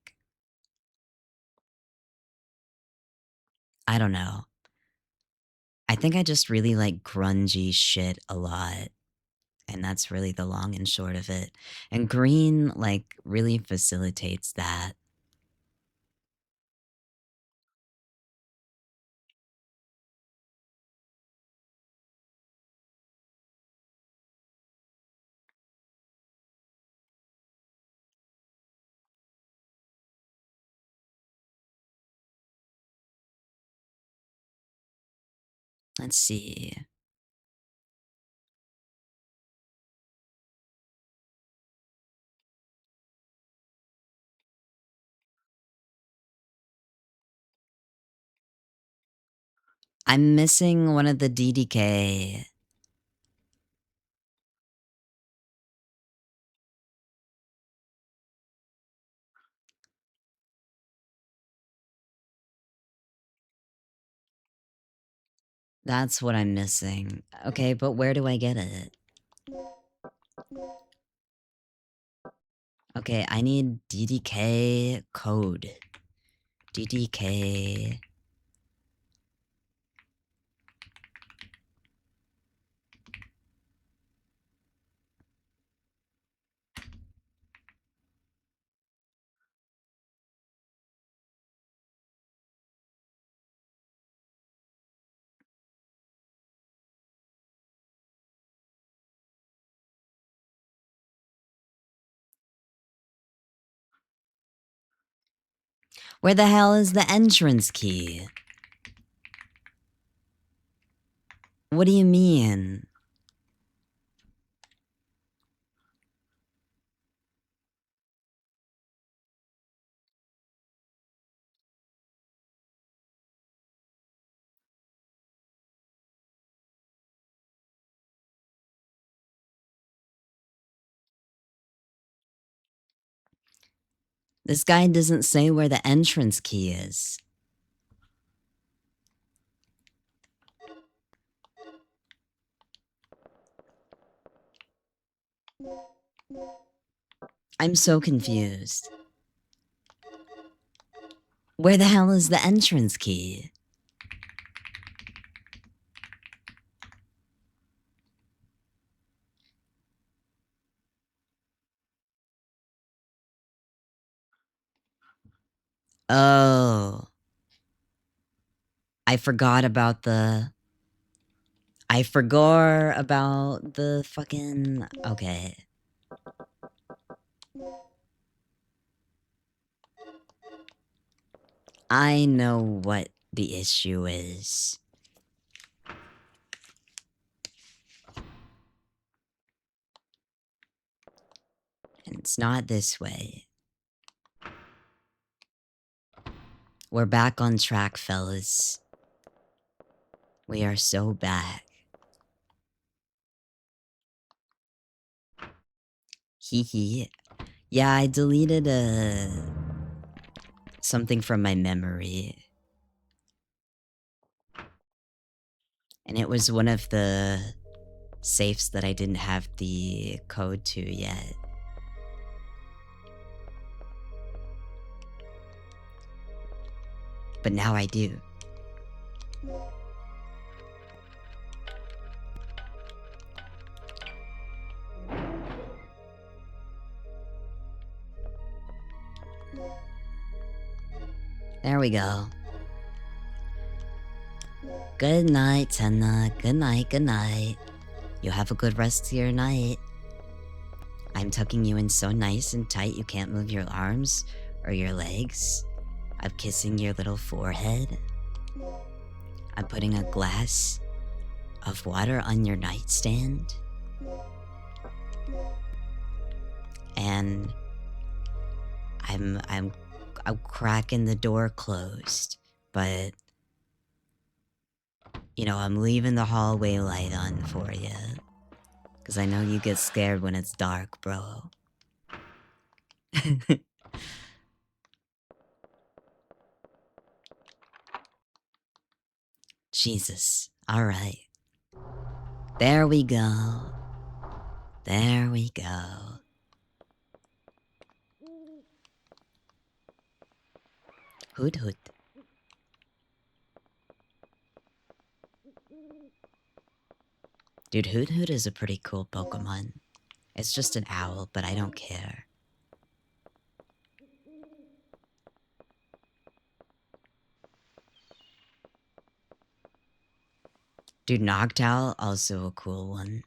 I don't know. I think I just really like grungy shit a lot. And that's really the long and short of it. And green, like, really facilitates that. Let's see. I'm missing one of the DDK. That's what I'm missing. Okay, but where do I get it? Okay, I need DDK code. DDK. Where the hell is the entrance key? What do you mean? This guy doesn't say where the entrance key is. I'm so confused. Where the hell is the entrance key? Oh. I forgot about the fucking... Okay. I know what the issue is. And it's not this way. We're back on track, fellas. We are so back. Hee hee. Yeah, I deleted something from my memory. And it was one of the safes that I didn't have the code to yet. But now I do. There we go. Good night, Tenna. Good night, good night. You have a good rest of your night. I'm tucking you in so nice and tight you can't move your arms or your legs. I'm kissing your little forehead. I'm putting a glass of water on your nightstand. And I'm cracking the door closed, but you know, I'm leaving the hallway light on for you. Cause I know you get scared when it's dark, bro. Jesus. Alright. There we go. There we go. Hoot hoot. Dude, Hoot Hoot is a pretty cool Pokemon. It's just an owl, but I don't care. Dude, Noctowl, also a cool one.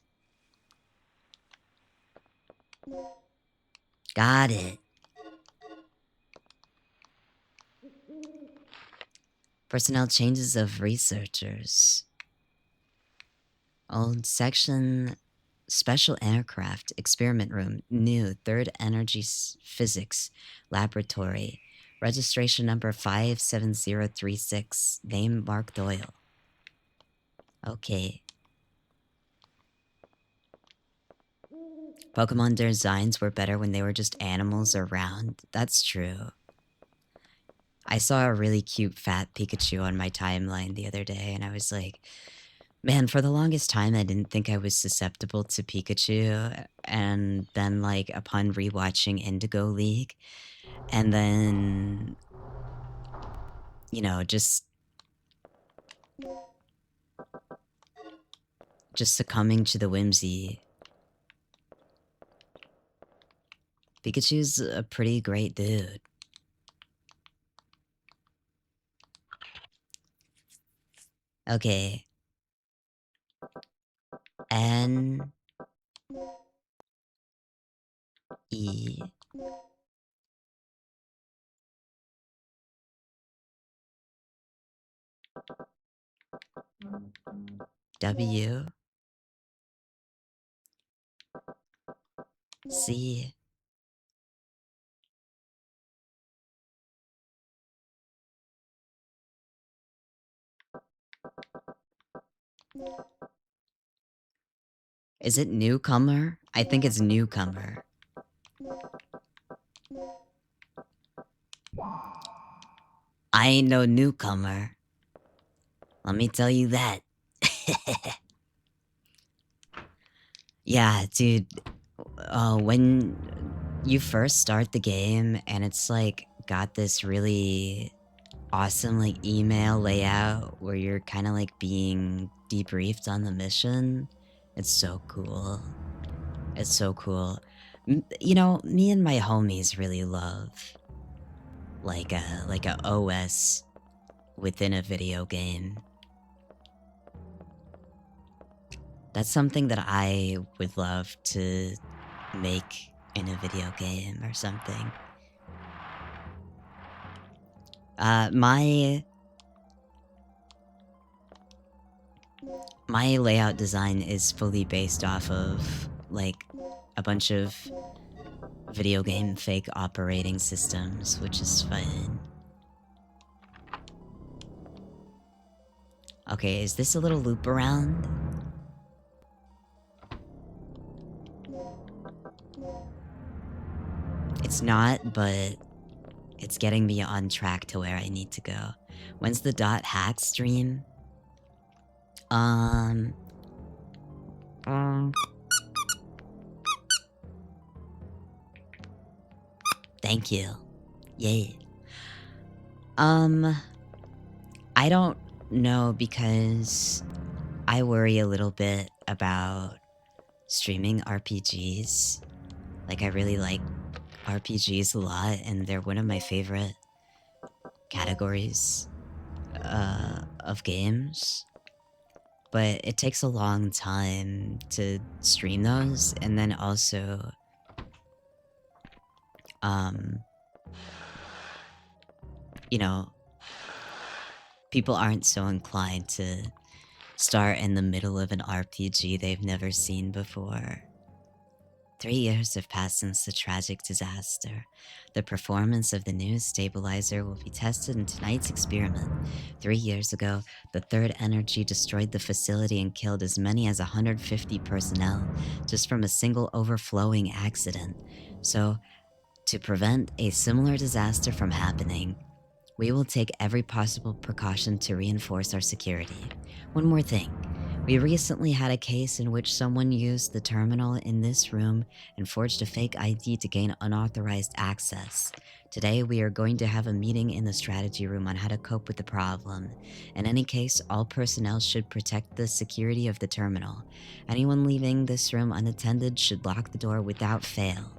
Got it. Personnel changes of researchers. Old section, special aircraft, experiment room, new, third energy physics laboratory. Registration number 57036, name Mark Doyle. Okay. Pokemon designs were better when they were just animals around. That's true. I saw a really cute fat Pikachu on my timeline the other day, and I was like, man, for the longest time, I didn't think I was susceptible to Pikachu. And then, like, upon rewatching Indigo League, and then, you know, just succumbing to the whimsy. Pikachu's a pretty great dude. Okay. N E W C Is it newcomer? I think it's newcomer. I ain't no newcomer. Let me tell you that. Yeah, dude. When you first start the game and it's like got this really awesome like email layout where you're kind of like being debriefed on the mission, it's so cool. It's so cool. You know, me and my homies really love like a OS within a video game. That's something that I would love to make in a video game or something. My layout design is fully based off of, like, a bunch of video game fake operating systems, which is fun. Okay, is this a little loop around? It's not, but it's getting me on track to where I need to go. When's the .hack stream? Thank you. Yay. I don't know, because I worry a little bit about streaming RPGs. Like, I really like RPGs a lot, and they're one of my favorite categories of games. But it takes a long time to stream those, and then also, you know, people aren't so inclined to start in the middle of an RPG they've never seen before. 3 years have passed since the tragic disaster. The performance of the new stabilizer will be tested in tonight's experiment. 3 years ago, the Third Energy destroyed the facility and killed as many as 150 personnel just from a single overflowing accident. So, to prevent a similar disaster from happening, we will take every possible precaution to reinforce our security. One more thing. We recently had a case in which someone used the terminal in this room and forged a fake ID to gain unauthorized access. Today, we are going to have a meeting in the strategy room on how to cope with the problem. In any case, all personnel should protect the security of the terminal. Anyone leaving this room unattended should lock the door without fail.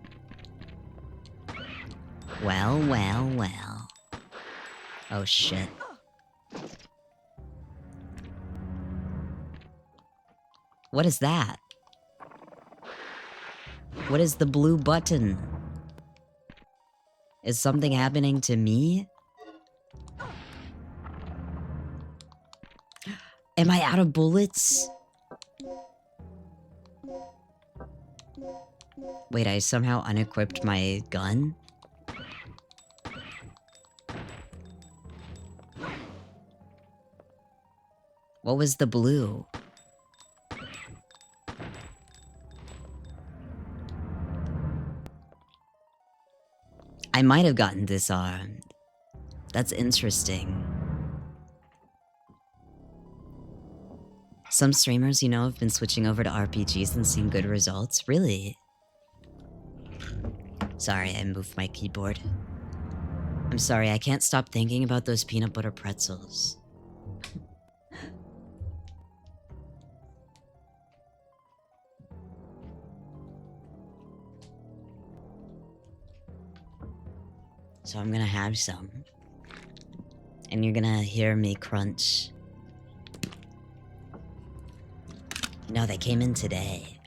Well, well, well. Oh shit. What is that? What is the blue button? Is something happening to me? Am I out of bullets? Wait, I somehow unequipped my gun? What was the blue? I might have gotten disarmed. That's interesting. Some streamers, you know, have been switching over to RPGs and seen good results. Really? Sorry, I moved my keyboard. I'm sorry, I can't stop thinking about those peanut butter pretzels. So I'm gonna have some. And you're gonna hear me crunch. No, they came in today.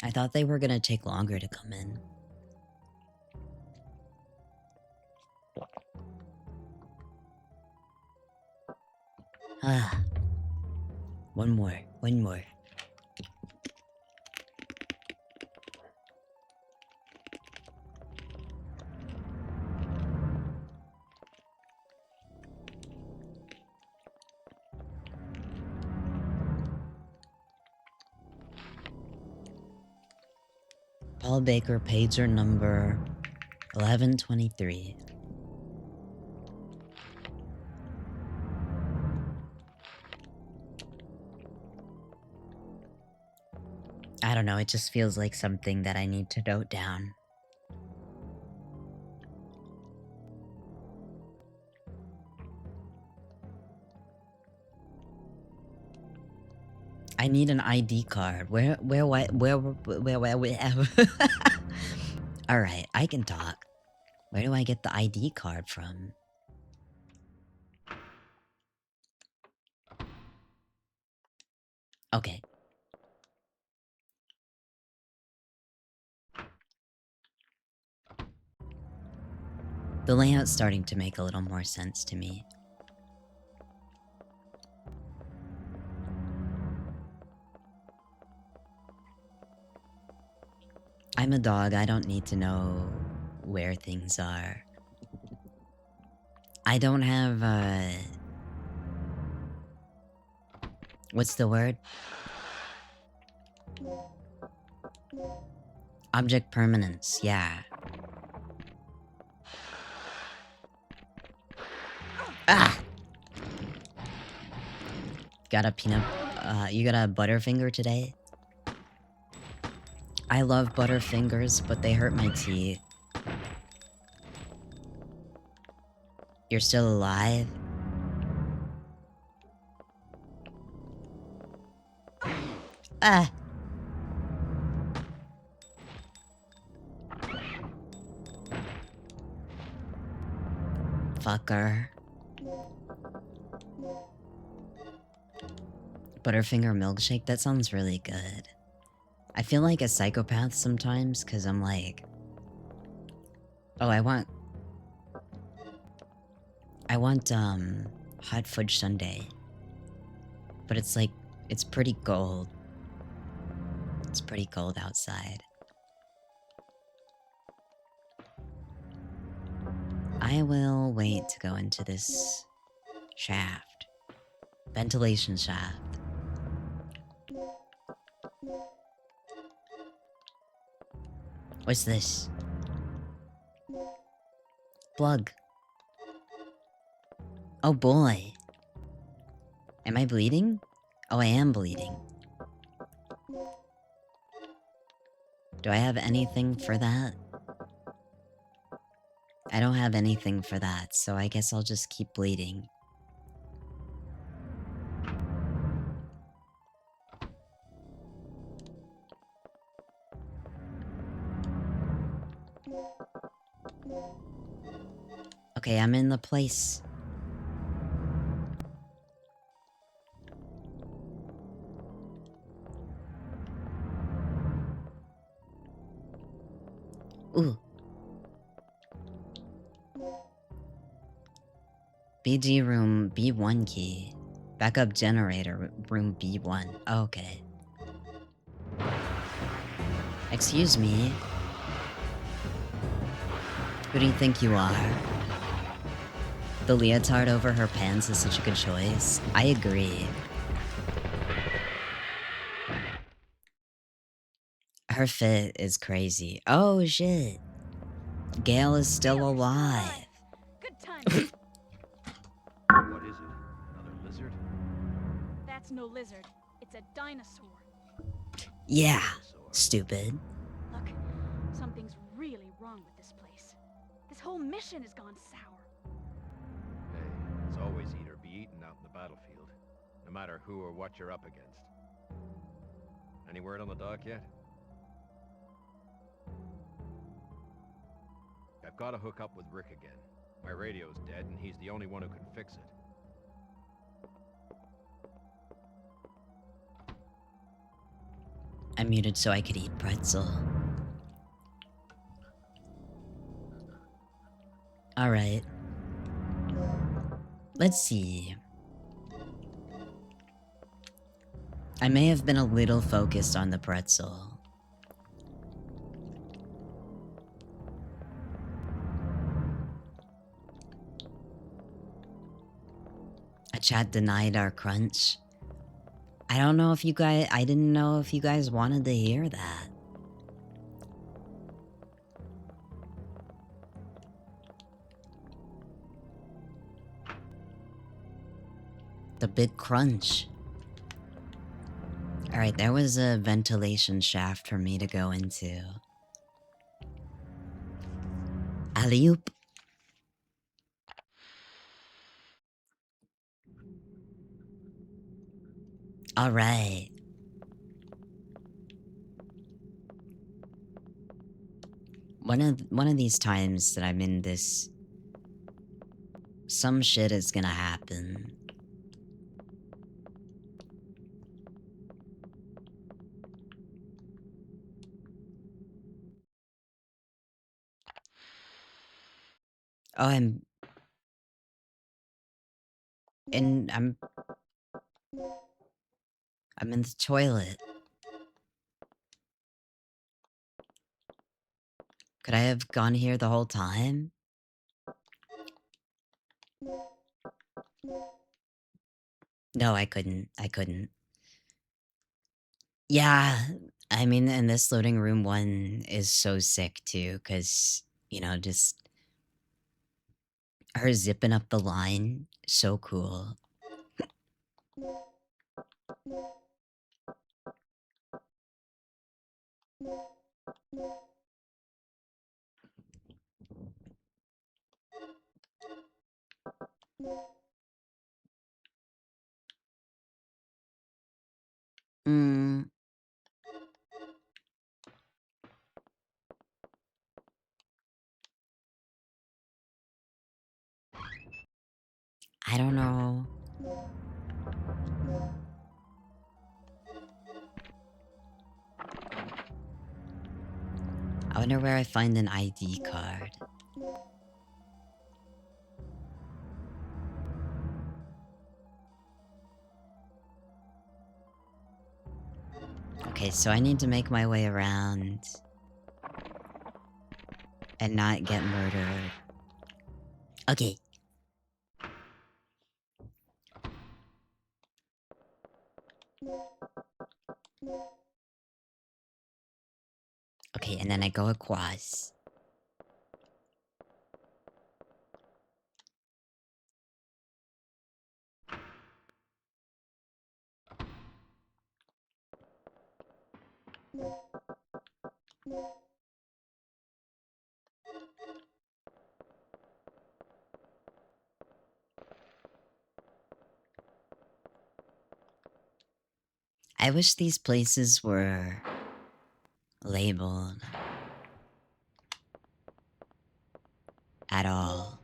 I thought they were gonna take longer to come in. Ah. One more. Paul Baker, pager number 1123. I don't know, it just feels like something that I need to note down. I need an ID card. Where, Alright, I can talk. Where do I get the ID card from? Okay. The layout's starting to make a little more sense to me. I'm a dog, I don't need to know where things are. I don't have, what's the word? Object permanence, yeah. Ah! Got a peanut... you got a Butterfinger today? I love Butterfingers, but they hurt my teeth. You're still alive? Ah! Fucker. Butterfinger milkshake? That sounds really good. I feel like a psychopath sometimes, because I'm like... Oh, I want, hot fudge sundae. But it's like, it's pretty cold. It's pretty cold outside. I will wait to go into this shaft. Ventilation shaft. What's this? Plug. Oh boy. Am I bleeding? Oh, I am bleeding. Do I have anything for that? I don't have anything for that, so I guess I'll just keep bleeding. Okay, I'm in the place. Ooh. BG room B1 key. Backup generator room B1. Okay. Excuse me. Who do you think you are? The leotard over her pants is such a good choice. I agree. Her fit is crazy. Oh shit. Gail is still alive. Good timing. What is it? Another lizard? That's no lizard. It's a dinosaur. Yeah, Dinosaur. stupid. Look, something's really wrong with this place. This whole mission has gone sour. Hey, it's always eat or be eaten out in the battlefield. No matter who or what you're up against. Any word on the dock yet? I've got to hook up with Rick again. My radio's dead and he's the only one who can fix it. I muted so I could eat pretzel. Alright. Let's see. I may have been a little focused on the pretzel. A chat denied our crunch. I don't know if you guys... I didn't know if you guys wanted to hear that. The big crunch. Alright, there was a ventilation shaft for me to go into. Alley-oop. Alright. One of these times that I'm in this, some shit is gonna happen. Oh, I'm in I'm in the toilet. Could I have gone here the whole time? No, I couldn't. I couldn't. Yeah, I mean, and this loading room one is so sick too, cause you know, just her zipping up the line, so cool. Mm, I don't know. I wonder where I find an ID card. Okay, so I need to make my way around and not get murdered. Okay. Okay, and then I go across. I wish these places were labeled at all.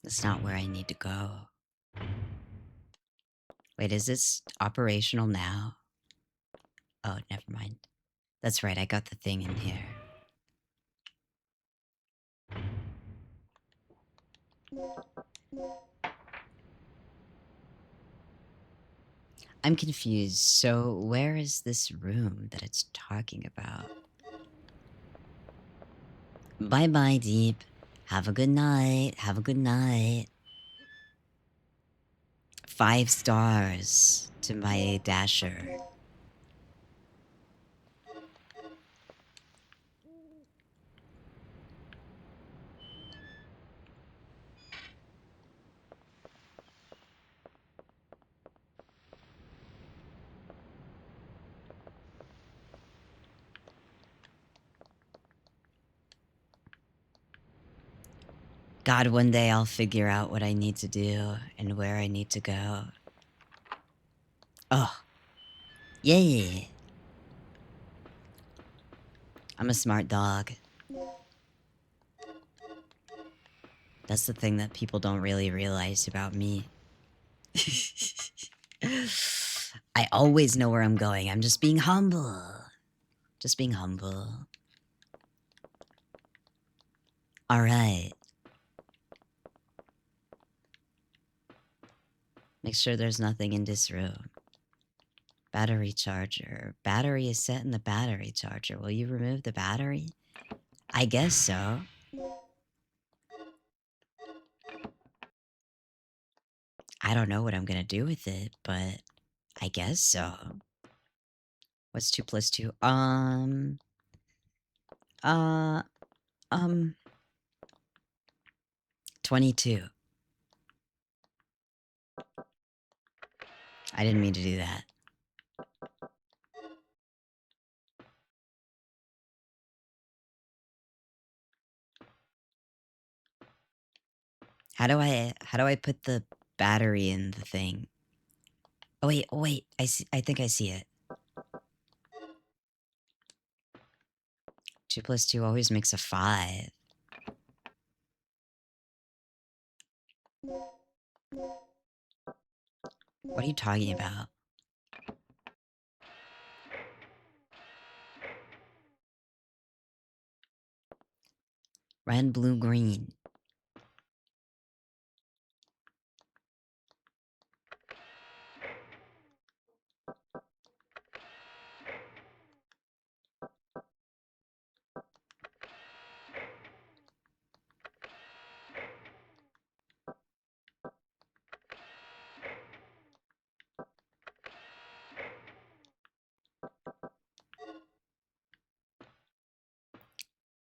That's not where I need to go. Wait, is this operational now? Oh, never mind. That's right, I got the thing in here. I'm confused. So, where is this room that it's talking about? Bye bye, Deep. Have a good night. Have a good night. 5 stars to my dasher. God, one day I'll figure out what I need to do and where I need to go. Oh, yay! I'm a smart dog. That's the thing that people don't really realize about me. I always know where I'm going. I'm just being humble. Just being humble. Alright. Make sure there's nothing in this room. Battery charger. Battery is set in the battery charger. Will you remove the battery? I guess so. I don't know what I'm gonna do with it, but I guess so. What's 2 plus 2? Uh, 22. I didn't mean to do that. How do I put the battery in the thing? Oh wait, I think I see it. 2 plus 2 always makes a 5. What are you talking about? Red, blue, green.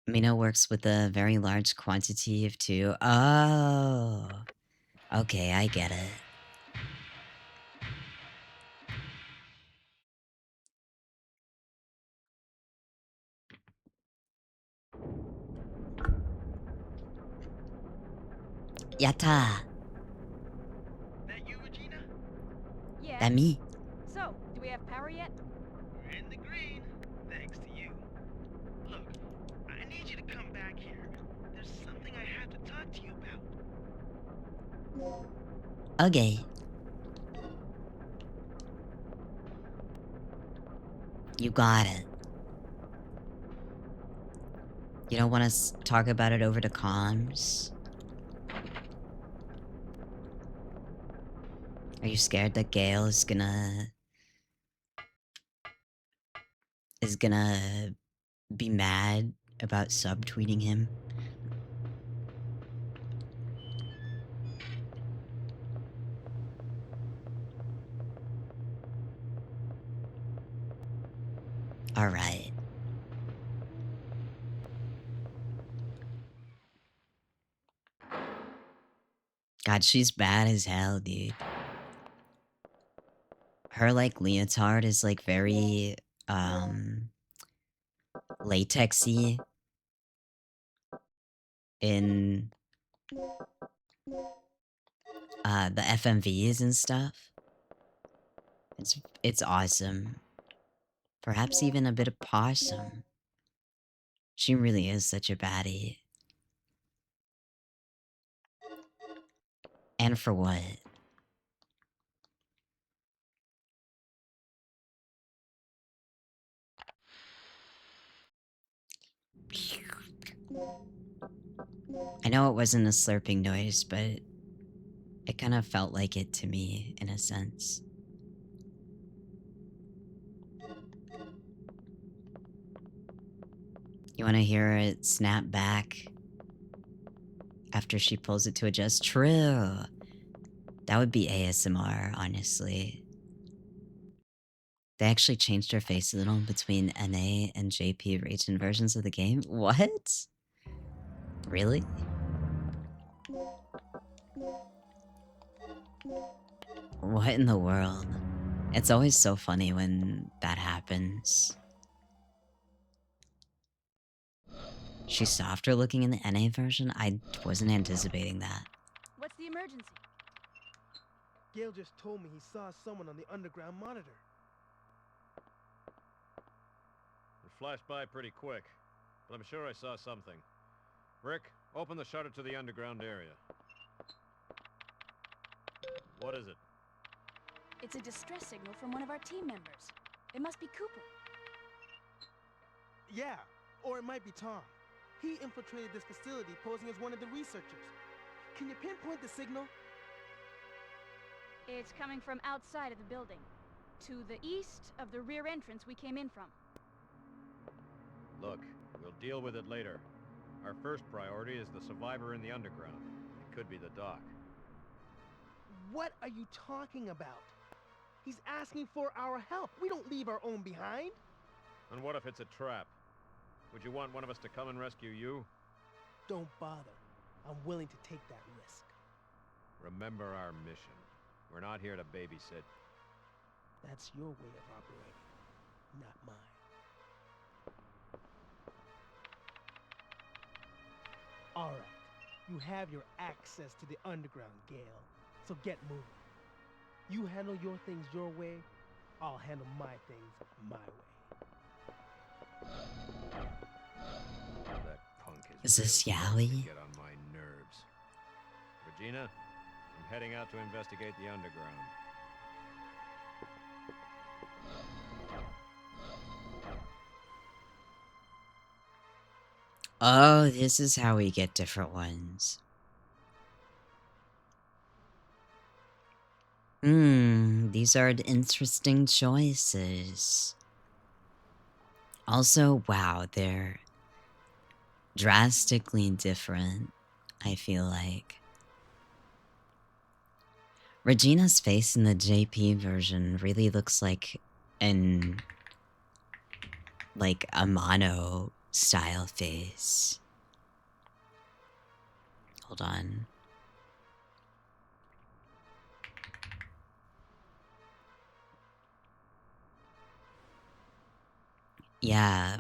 Mino works with a very large quantity of 2. Oh. Okay, I get it. Yatta! That you, Regina? Yeah. That me. So, do we have power yet? We're in the green, thanks to you. Look, I need you to come back here. There's something I have to talk to you about. Okay. You got it. You don't want to talk about it over the comms? Are you scared that Gale is gonna be mad about subtweeting him? Alright. God, she's bad as hell, dude. Her, like, leotard is, like, very, latexy in, the FMVs and stuff. It's awesome. Perhaps even a bit of possum. She really is such a baddie. And for what? I know it wasn't a slurping noise, but it kind of felt like it to me, in a sense. You want to hear it snap back after she pulls it to adjust? True. That would be ASMR, honestly. They actually changed her face a little between NA and JP region versions of the game. What? Really? What in the world? It's always so funny when that happens. She's softer looking in the NA version? I wasn't anticipating that. What's the emergency? Gale just told me he saw someone on the underground monitor. It flashed by pretty quick, but I'm sure I saw something. Rick, open the shutter to the underground area. What is it? It's a distress signal from one of our team members. It must be Cooper. Yeah, or it might be Tom. He infiltrated this facility posing as one of the researchers. Can you pinpoint the signal? It's coming from outside of the building. To the east of the rear entrance we came in from. Look, we'll deal with it later. Our first priority is the survivor in the underground. It could be the doc. What are you talking about? He's asking for our help. We don't leave our own behind. And what if it's a trap? Would you want one of us to come and rescue you? Don't bother. I'm willing to take that risk. Remember our mission. We're not here to babysit. That's your way of operating, not mine. All right. You have your access to the underground, Gale. So get moving. You handle your things your way, I'll handle my things my way. That punk Is this really starting to Yowie? get on my nerves. Regina, I'm heading out to investigate the underground. Oh, this is how we get different ones. These are interesting choices. Also, wow, they're drastically different, I feel like. Regina's face in the JP version really looks like an a mono style face. Hold on. Yeah,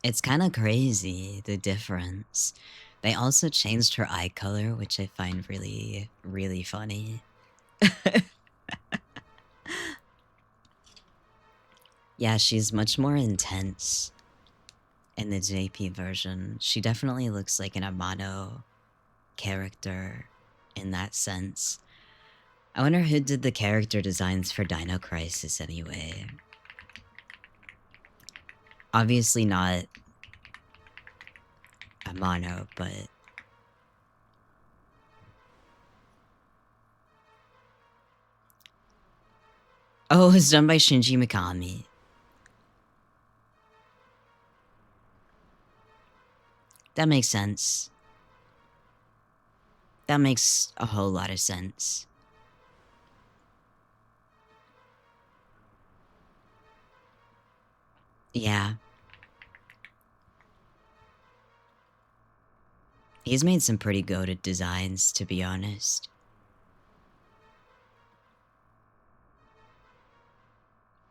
it's kind of crazy, the difference. They also changed her eye color, which I find really, really funny. Yeah, she's much more intense in the JP version. She definitely looks like an Amano character in that sense. I wonder who did the character designs for Dino Crisis anyway. Obviously not Amano, but... Oh, it was done by Shinji Mikami. That makes sense. That makes a whole lot of sense. Yeah. He's made some pretty goated designs, to be honest.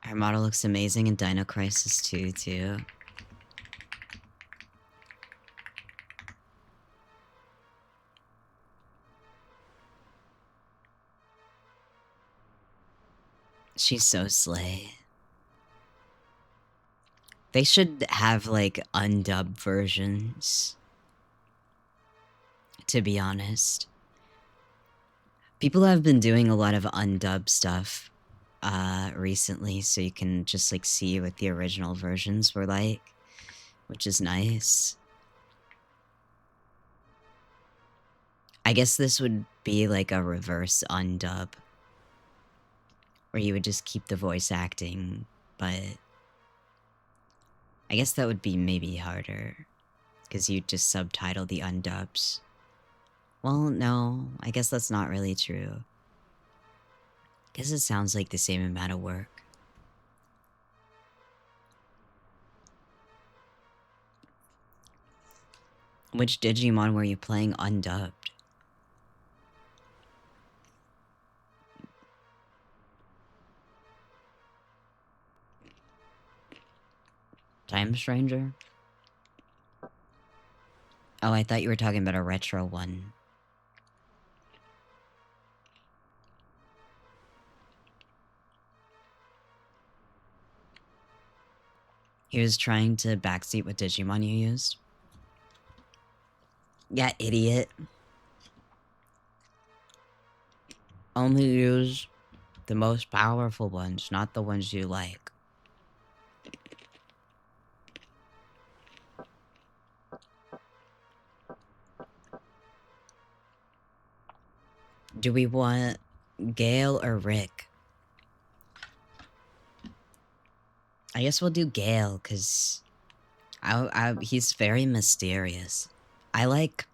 Her model looks amazing in Dino Crisis 2, too. She's so slay. They should have, like, undubbed versions. To be honest. People have been doing a lot of undubbed stuff recently, so you can just, like, see what the original versions were like, which is nice. I guess this would be, like, a reverse undub, where you would just keep the voice acting, but I guess that would be maybe harder, because you'd just subtitle the undubs. Well, no, I guess that's not really true. Guess it sounds like the same amount of work. Which Digimon were you playing undubbed? Time Stranger? Oh, I thought you were talking about a retro one. He was trying to backseat what Digimon you used? Yeah, idiot. Only use the most powerful ones, not the ones you like. Do we want Gale or Rick? I guess we'll do Gale, because he's very mysterious. I like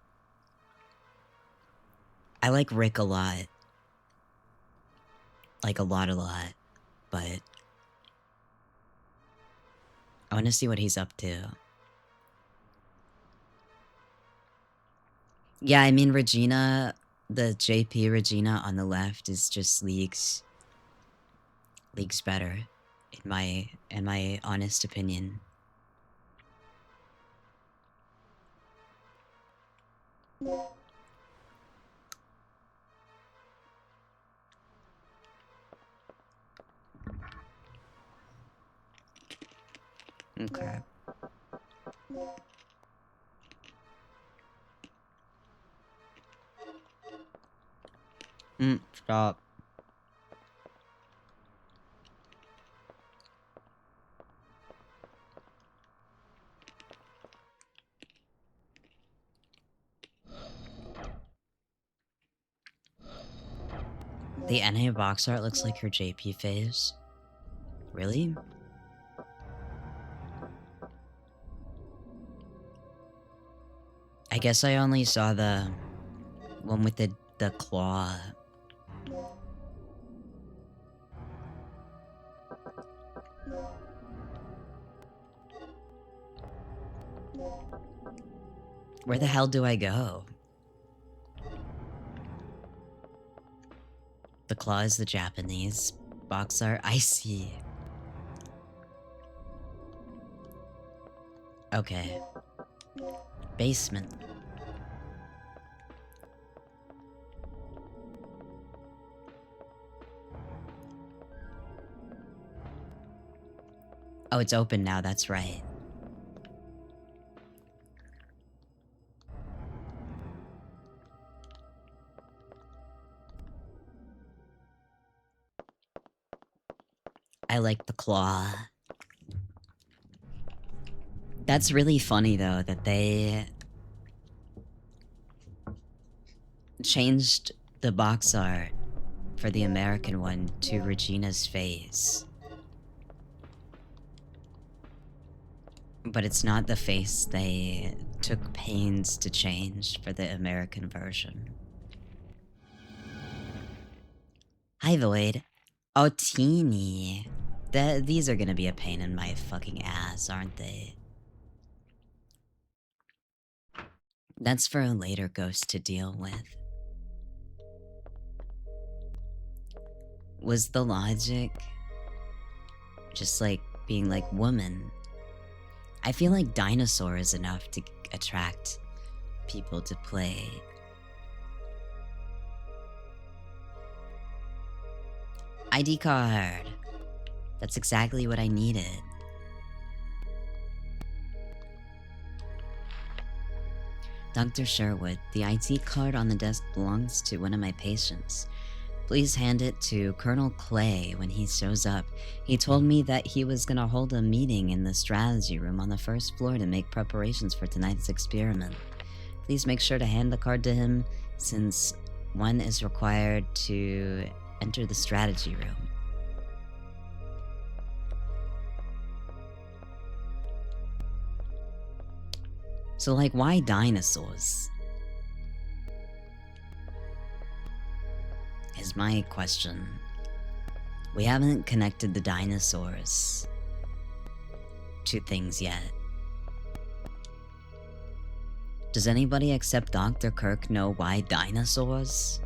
Rick a lot. Like, a lot, but I want to see what he's up to. Yeah, I mean, Regina, the JP Regina on the left is just leagues better, in my honest opinion. Okay. Stop. The NA box art looks like her JP phase. Really? I guess I only saw the one with the claw. Where the hell do I go? The claw is the Japanese box art. I see. Okay. Basement. Oh, it's open now, that's right. I like the claw. That's really funny, though, that they changed the box art for the American one to Regina's face. But it's not the face they took pains to change for the American version. Hi, Void. Oh, Teeny. These are gonna be a pain in my fucking ass, aren't they? That's for a later ghost to deal with. Was the logic just like being like, woman? I feel like dinosaur is enough to attract people to play. ID card. That's exactly what I needed. Dr. Sherwood, the ID card on the desk belongs to one of my patients. Please hand it to Colonel Clay when he shows up. He told me that he was gonna hold a meeting in the strategy room on the first floor to make preparations for tonight's experiment. Please make sure to hand the card to him, since one is required to enter the strategy room. So, like, why dinosaurs? Is my question. We haven't connected the dinosaurs to things yet. Does anybody except Dr. Kirk know why dinosaurs?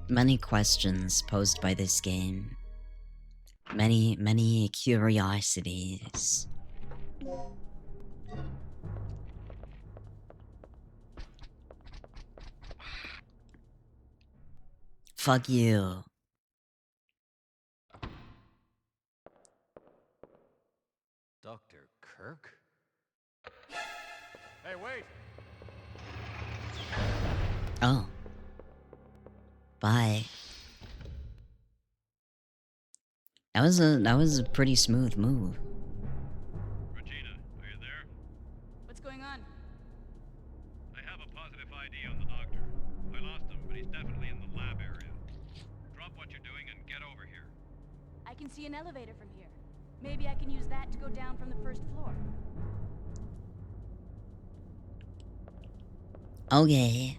Many questions posed by this game. Many curiosities. Fuck you. Dr. Kirk? Hey, wait! Oh. Bye. That was a pretty smooth move. Regina, going on? I have a positive ID on the doctor. I lost him, but he's definitely in the lab area. Drop what you're doing and get over here. I can see an elevator from here. Maybe I can use that to go down from the first floor. Okay.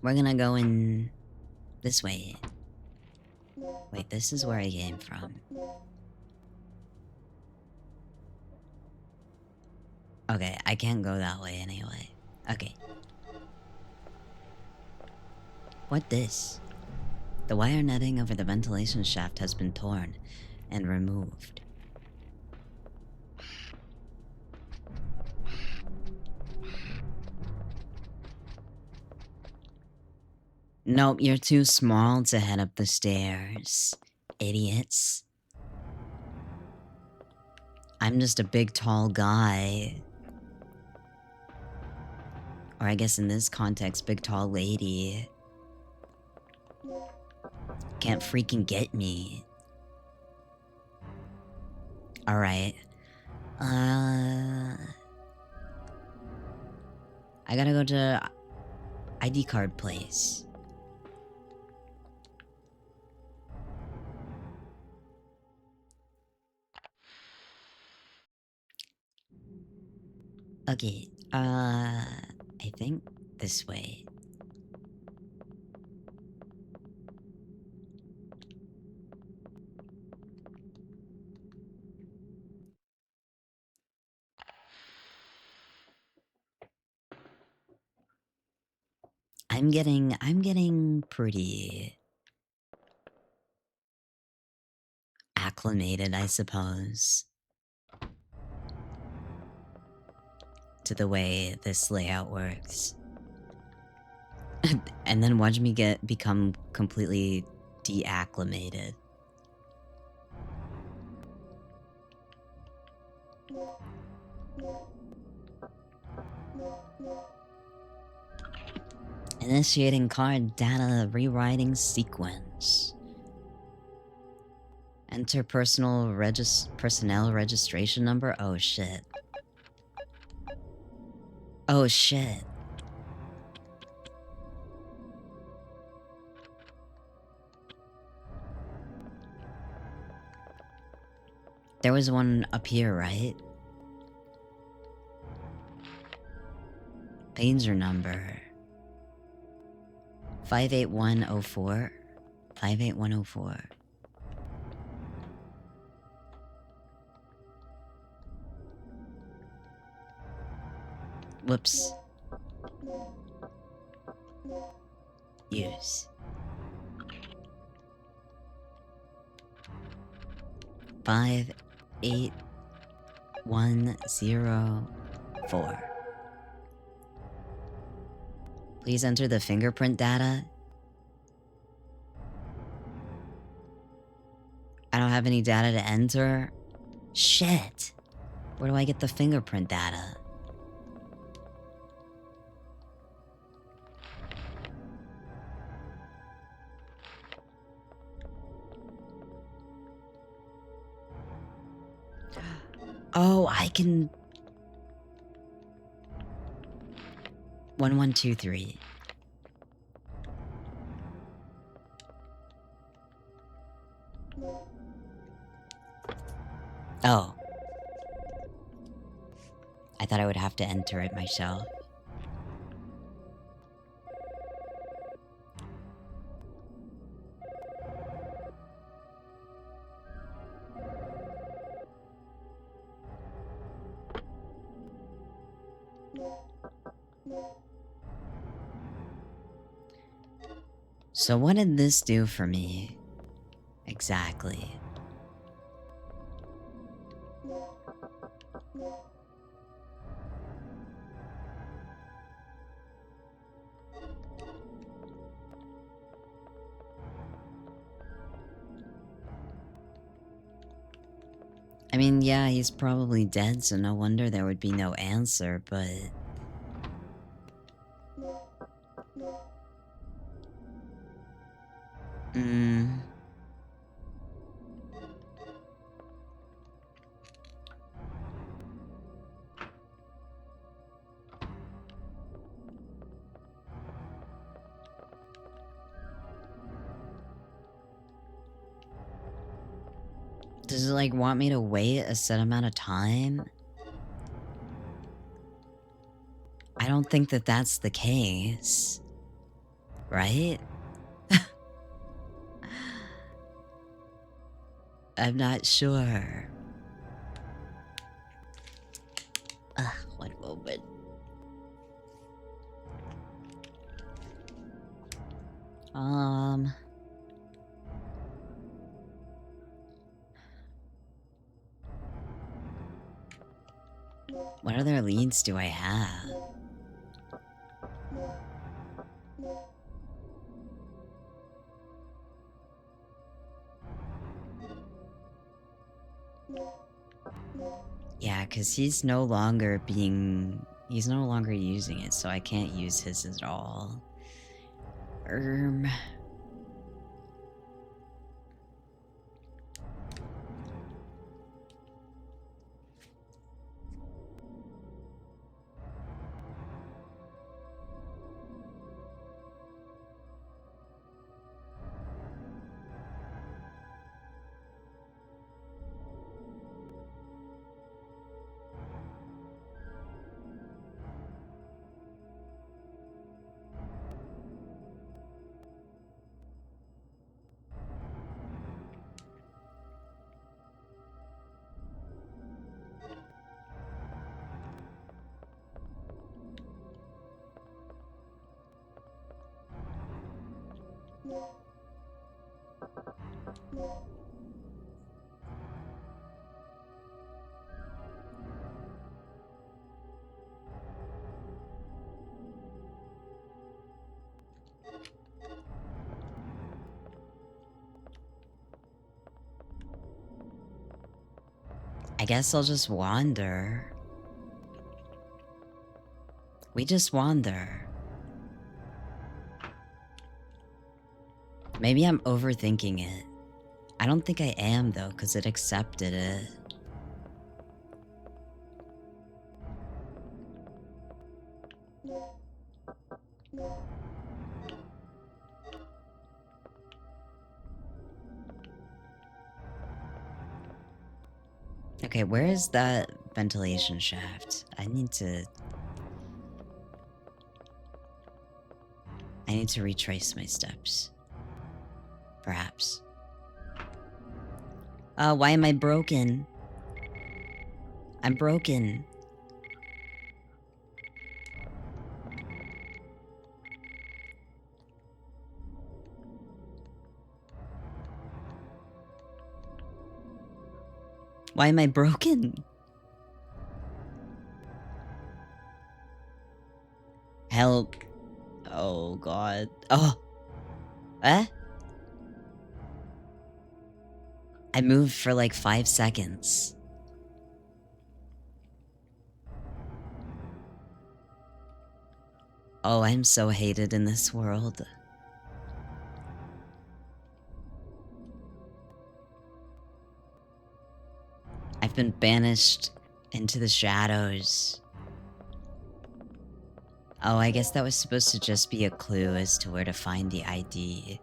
We're gonna go in this way. Wait, this is where I came from. Okay, I can't go that way anyway. Okay. What this? The wire netting over the ventilation shaft has been torn and removed. Nope, you're too small to head up the stairs, idiots. I'm just a big, tall guy. Or I guess in this context, big, tall lady. Can't freaking get me. Alright. I gotta go to ID card place. Okay, I think this way. I'm getting pretty acclimated, I suppose, to the way this layout works. And then watch me become completely deacclimated. Initiating card data rewriting sequence. Enter personnel registration number. Oh shit. Oh shit. There was one up here, right? Pager number 58104. 58104. Whoops. Use. 58104. Please enter the fingerprint data. I don't have any data to enter. Shit. Where do I get the fingerprint data? Oh, I can... 1123. Oh. I thought I would have to enter it myself. So what did this do for me? Exactly. I mean, yeah, he's probably dead, so no wonder there would be no answer, but... Does it, like, want me to wait a set amount of time? I don't think that that's the case. Right? I'm not sure. One moment. What other leads do I have? Yeah, because he's no longer using it, so I can't use his at all. I guess I'll just wander. We just wander. Maybe I'm overthinking it. I don't think I am, though, because it accepted it. Okay, where is that ventilation shaft? I need to retrace my steps. Perhaps. Why am I broken? I'm broken. Why am I broken? Help. Oh, God. Oh. Eh? I moved for like 5 seconds. Oh, I'm so hated in this world. I've been banished into the shadows. Oh, I guess that was supposed to just be a clue as to where to find the ID.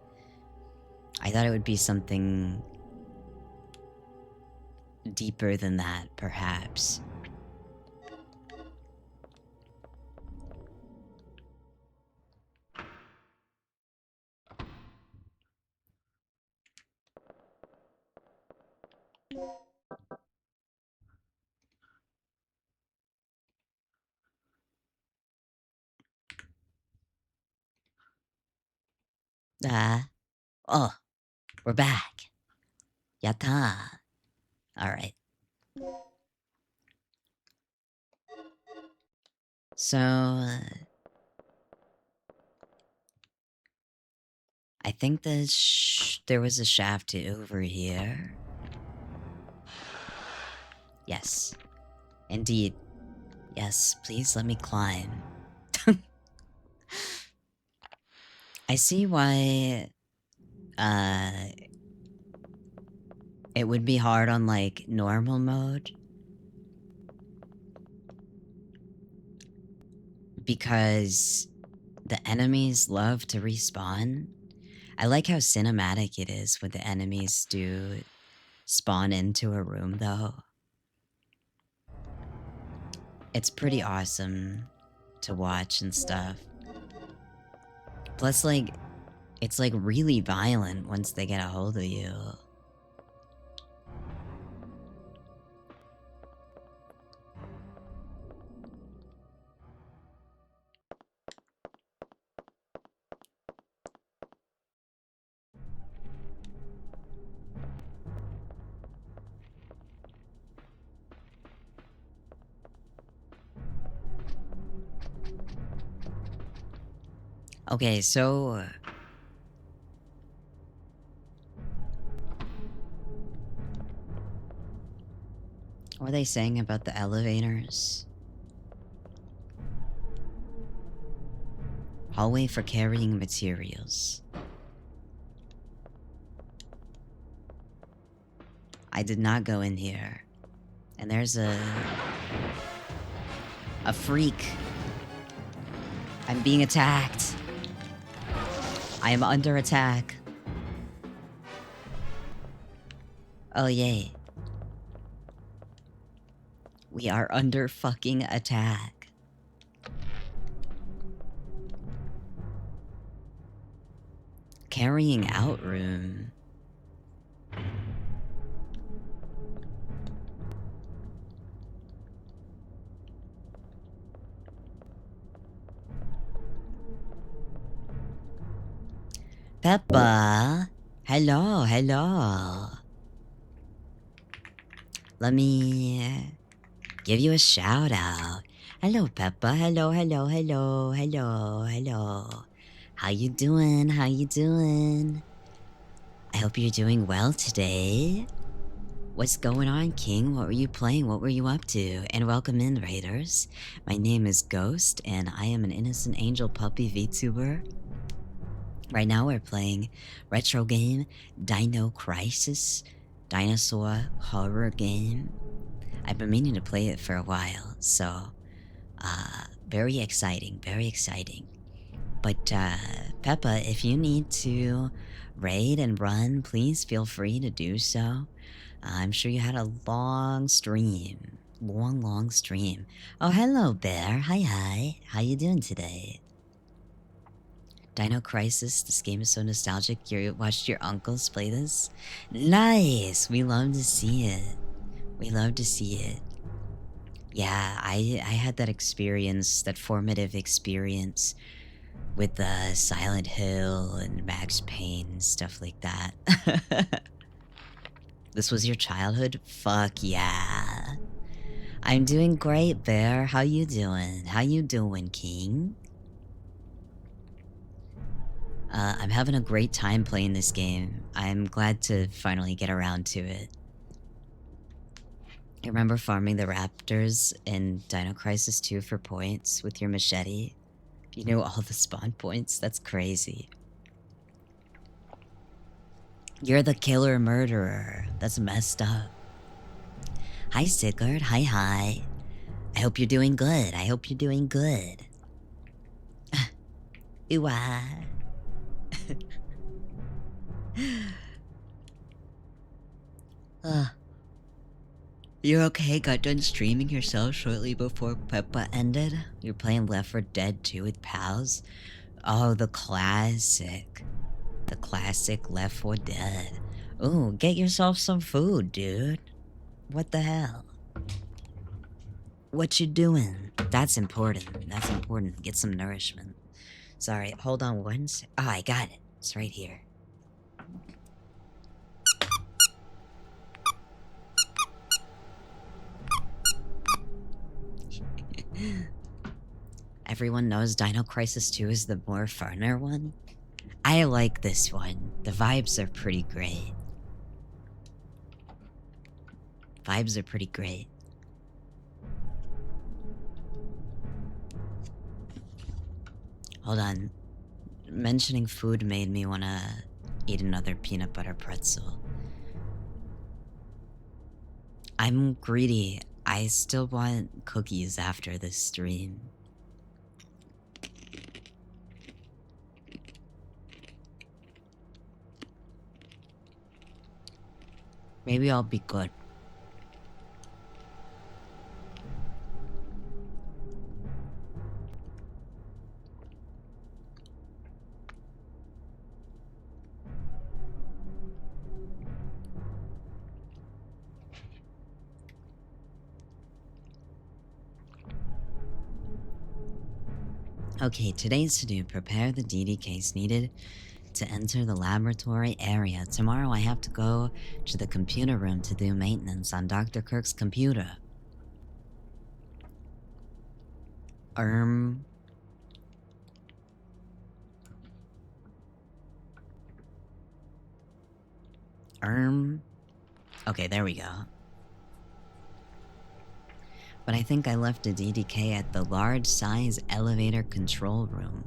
I thought it would be something deeper than that, perhaps. Oh, we're back. Yatta. Alright. So, I think there was a shaft over here. Yes. Indeed. Yes, please let me climb. I see why, it would be hard on, like, normal mode. Because the enemies love to respawn. I like how cinematic it is when the enemies do spawn into a room, though. It's pretty awesome to watch and stuff. Plus, like, it's like really violent once they get a hold of you. Okay, so what were they saying about the elevators? Hallway for carrying materials. I did not go in here. And there's a freak. I'm being attacked. I am under attack. Oh, yay. We are under fucking attack. Carrying out room. Peppa. Hello, hello. Let me give you a shout out. Hello, Peppa. Hello, hello, hello, hello, hello. How you doing? How you doing? I hope you're doing well today. What's going on, King? What were you playing? What were you up to? And welcome in, Raiders. My name is Ghost, and I am an innocent angel puppy VTuber. Right now we're playing retro game Dino Crisis, dinosaur horror game. I've been meaning to play it for a while, so very exciting, very exciting. But Peppa, if you need to raid and run, please feel free to do so. I'm sure you had a long stream. Long stream. Oh, hello, Bear. Hi. How you doing today? Dino Crisis, this game is so nostalgic. You watched your uncles play this? Nice! We love to see it. We love to see it. Yeah, I had that experience, that formative experience with Silent Hill and Max Payne and stuff like that. This was your childhood? Fuck yeah. I'm doing great, Bear. How you doing? How you doing, King? I'm having a great time playing this game. I'm glad to finally get around to it. You remember farming the raptors in Dino Crisis 2 for points with your machete? You know all the spawn points? That's crazy. You're the killer murderer. That's messed up. Hi, Sigurd. Hi. I hope you're doing good. I hope you're doing good. Ooh, You're okay? Got done streaming yourself shortly before Peppa ended? You're playing Left 4 Dead 2 with pals? Oh, the classic. The classic Left 4 Dead. Ooh, get yourself some food, dude. What the hell? What you doing? That's important. That's important. Get some nourishment. Sorry, hold on one sec. Oh, I got it. It's right here. Everyone knows Dino Crisis 2 is the more funner one. I like this one. The vibes are pretty great. Vibes are pretty great. Hold on. Mentioning food made me wanna eat another peanut butter pretzel. I'm greedy. I still want cookies after this stream. Maybe I'll be good. Okay, today's to-do: prepare the DD case needed to enter the laboratory area. Tomorrow I have to go to the computer room to do maintenance on Dr. Kirk's computer. Um... Okay, there we go. But I think I left a DDK at the large size elevator control room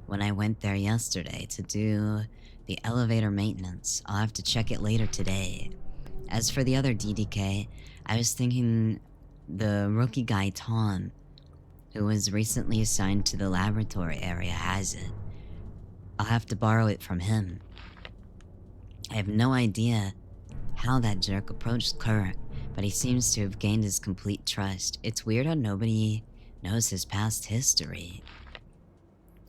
when I went there yesterday to do the elevator maintenance. I'll have to check it later today. As for the other DDK, I was thinking the rookie guy Tom, who was recently assigned to the laboratory area, has it. I'll have to borrow it from him. I have no idea how that jerk approached Kirk, but he seems to have gained his complete trust. It's weird how nobody knows his past history.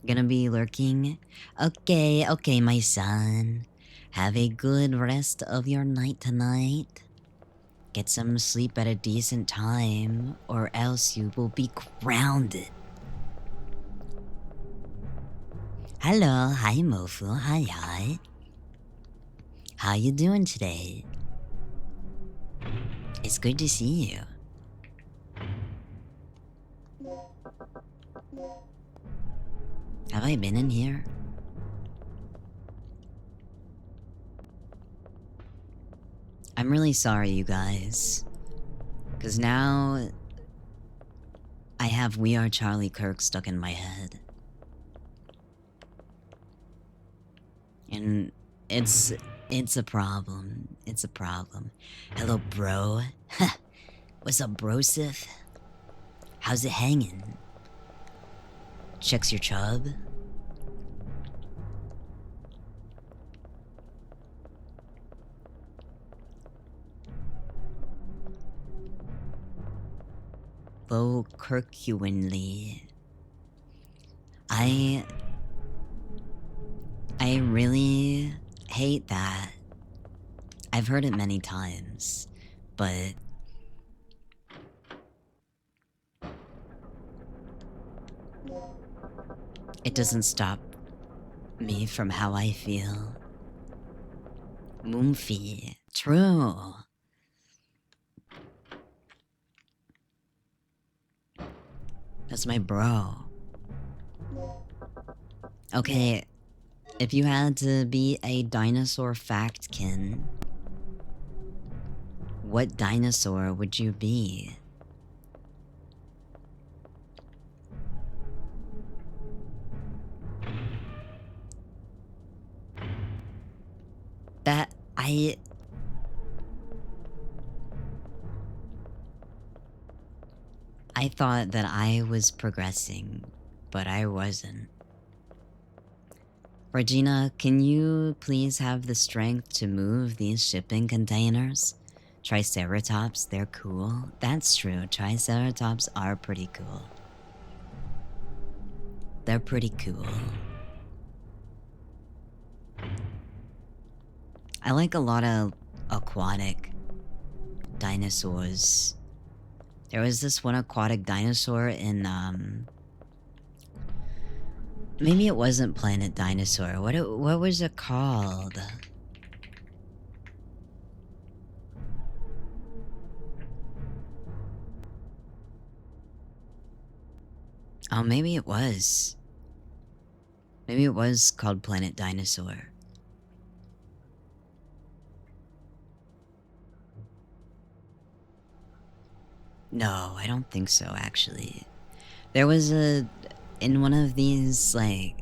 Gonna be lurking? Okay, my son. Have a good rest of your night tonight. Get some sleep at a decent time, or else you will be grounded. Hello, hi Mofu, hi. How you doing today? It's good to see you. Have I been in here? I'm really sorry, you guys. Because now I have We Are Charlie Kirk stuck in my head. And it's a problem. It's a problem. Hello, bro. What's up, brosif? How's it hanging? Checks your chub? Bo Kirkuinly. I really hate that. I've heard it many times, but it doesn't stop me from how I feel. Moomfy. True. That's my bro. Okay, if you had to be a dinosaur factkin, what dinosaur would you be? That I thought that I was progressing, but I wasn't. Regina, can you please have the strength to move these shipping containers? Triceratops, they're cool. That's true, Triceratops are pretty cool. They're pretty cool. I like a lot of aquatic dinosaurs. There was this one aquatic dinosaur in, maybe it wasn't Planet Dinosaur. What was it called? Oh, maybe it was. Maybe it was called Planet Dinosaur. No, I don't think so, actually. There was in one of these, like,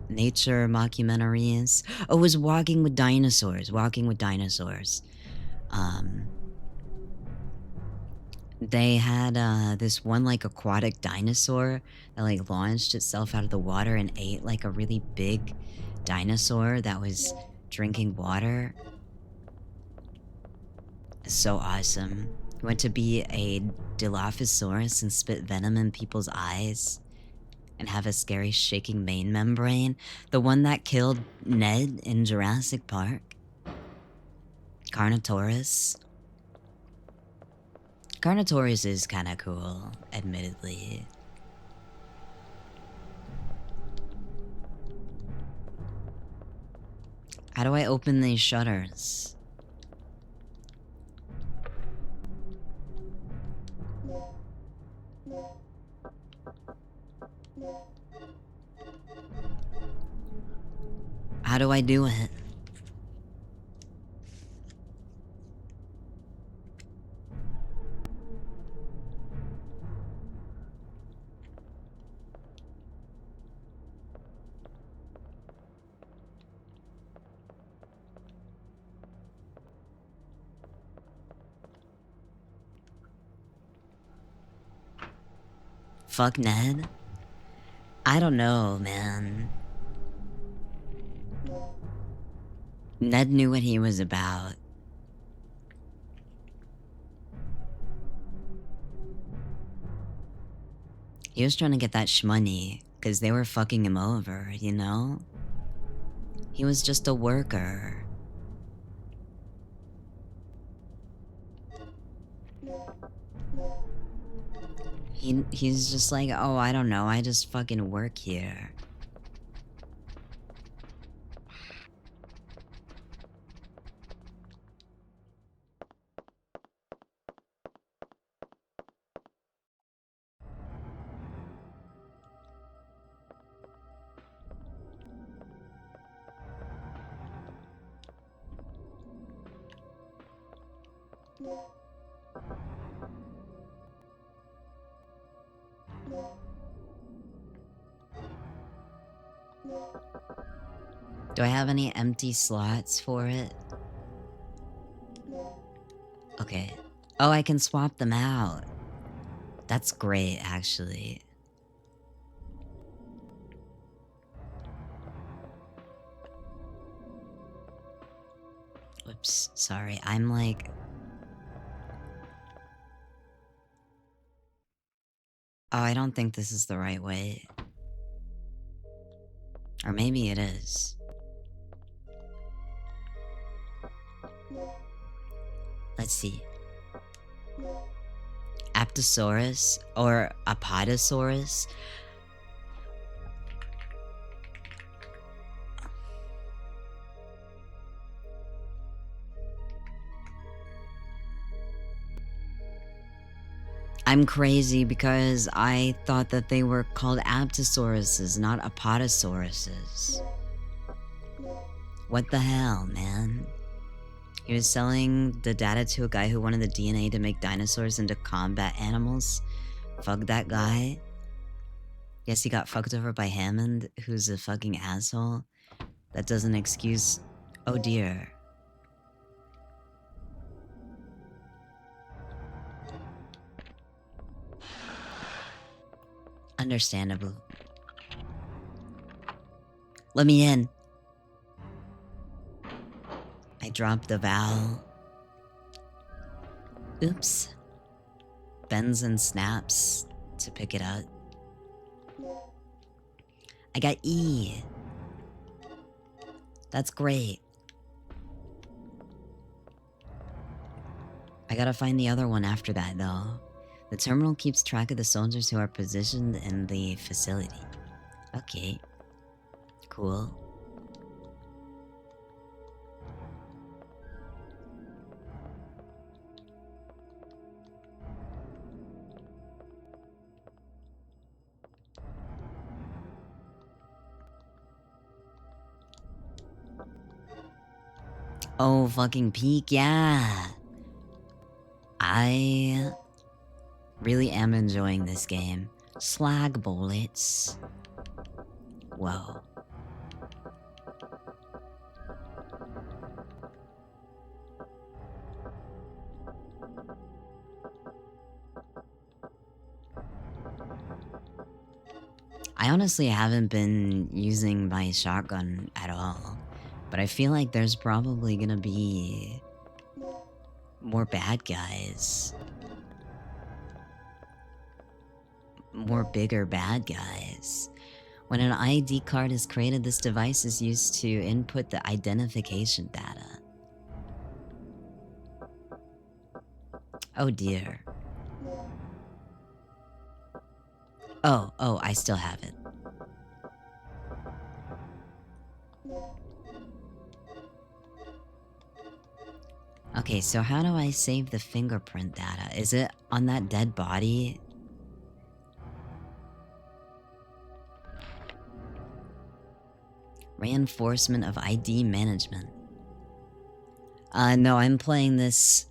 nature mockumentaries. Oh, it was Walking with Dinosaurs. They had, this one, like, aquatic dinosaur that, like, launched itself out of the water and ate, like, a really big dinosaur that was drinking water. so awesome. He went to be a Dilophosaurus and spit venom in people's eyes and have a scary shaking main membrane. The one that killed Ned in Jurassic Park. Carnotaurus. Carnotaurus is kind of cool, admittedly. How do I open these shutters? How do I do it? Fuck Ned? I don't know, man. Ned knew what he was about. He was trying to get that shmoney, because they were fucking him over, you know? He was just a worker. He's just like, oh, I don't know, I just fucking work here. Do I have any empty slots for it? Okay. Oh, I can swap them out. That's great, actually. Whoops, sorry. I'm like... Oh, I don't think this is the right way. Or maybe it is. Let's see. Apatosaurus or Apatosaurus. I'm crazy because I thought that they were called Apatosauruses, not Apatosauruses. What the hell, man? He was selling the data to a guy who wanted the DNA to make dinosaurs into combat animals. Fuck that guy. Guess he got fucked over by Hammond, who's a fucking asshole. That doesn't excuse... Oh dear. Understandable. Let me in. I dropped the vowel. Oops. Bends and snaps to pick it up. I got E. That's great. I gotta find the other one after that, though. The terminal keeps track of the soldiers who are positioned in the facility. Okay. Cool. Oh, fucking peak, yeah. I really am enjoying this game. Slag bullets. Whoa. I honestly haven't been using my shotgun at all, but I feel like there's probably gonna be More bad guys. More bigger bad guys. When an ID card is created, this device is used to input the identification data. Oh dear. Oh, I still have it. Okay, so how do I save the fingerprint data? Is it on that dead body? Reinforcement of ID management. No, I'm playing this.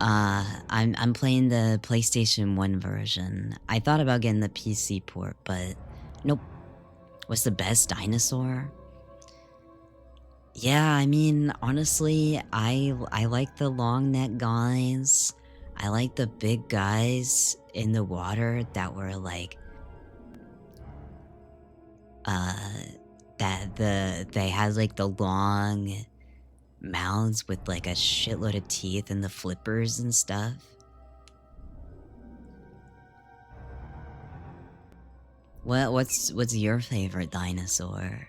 I'm playing the PlayStation 1 version. I thought about getting the PC port, but nope. What's the best dinosaur? Yeah, I mean, honestly, I like the long neck guys. I like the big guys in the water that were like they had like the long mouths with like a shitload of teeth and the flippers and stuff. What's your favorite dinosaur?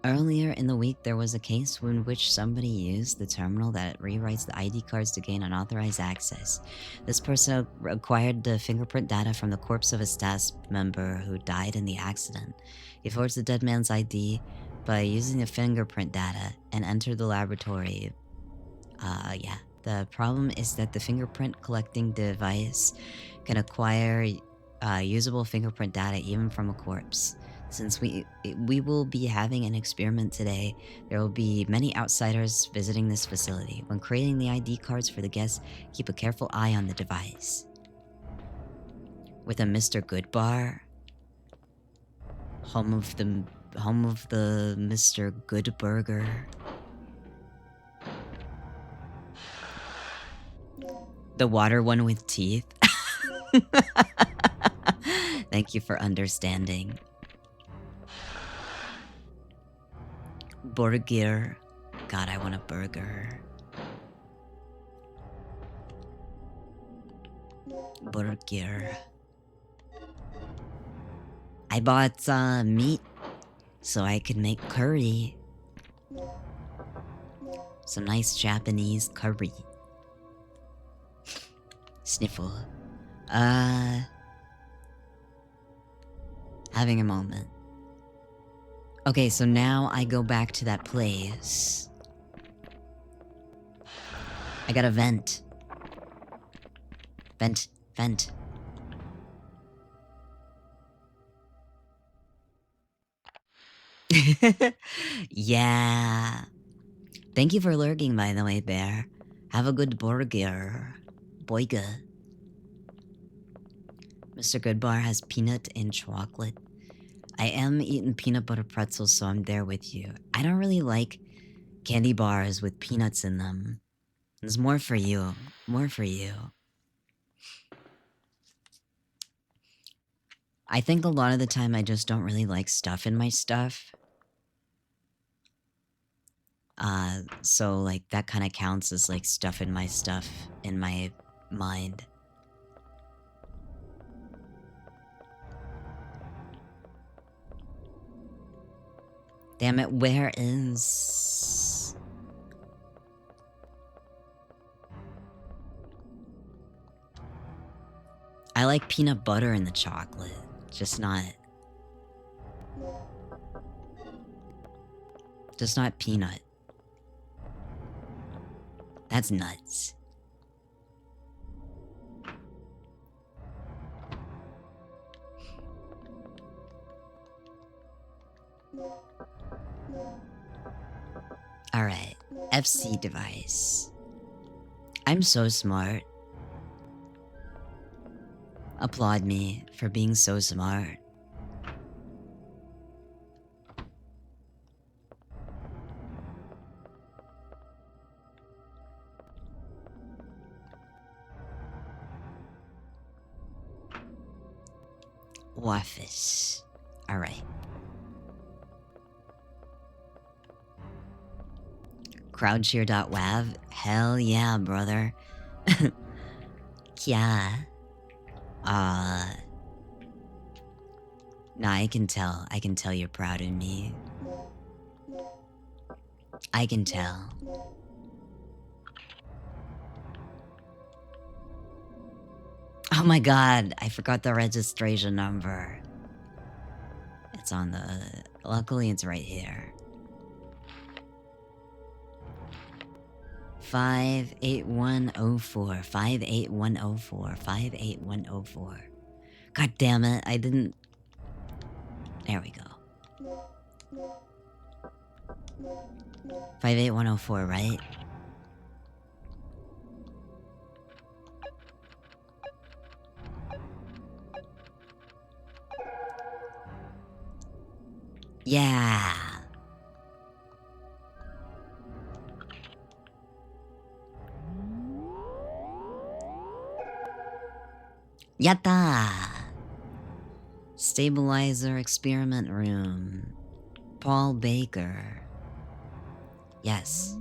Earlier in the week, there was a case in which somebody used the terminal that rewrites the ID cards to gain unauthorized access. This person acquired the fingerprint data from the corpse of a staff member who died in the accident. He forged the dead man's ID by using the fingerprint data and entered the laboratory. Yeah. The problem is that the fingerprint collecting device can acquire usable fingerprint data even from a corpse. Since we will be having an experiment today, there will be many outsiders visiting this facility. When creating the ID cards for the guests, keep a careful eye on the device. With a Mr. Goodbar, home of the Mr. Good Burger. The water one with teeth. Thank you for understanding. Burger. God, I want a burger. Burger. I bought meat so I could make curry. Some nice Japanese curry. Sniffle. Having a moment. Okay, so now I go back to that place. I got a vent. Vent. Yeah. Thank you for lurking, by the way, Bear. Have a good burger. Boyga. Mr. Goodbar has peanut and chocolate. I am eating peanut butter pretzels, so I'm there with you. I don't really like candy bars with peanuts in them. There's more for you. More for you. I think a lot of the time I just don't really like stuff in my stuff. So like that kind of counts as like stuff in my stuff in my mind. Damn it, where is... I like peanut butter in the chocolate, just not peanut. That's nuts. Alright, FC device. I'm so smart. Applaud me for being so smart. Office. Alright. Crowdcheer.wav? Hell yeah, brother. Yeah. Nah, I can tell. I can tell you're proud of me. I can tell. Oh my god, I forgot the registration number. It's on the... Luckily, it's right here. 58104, 58104, 58104. God damn it, I didn't... There we go. 58104, right? Yeah. Yatta! Stabilizer experiment room. Paul Baker. Yes.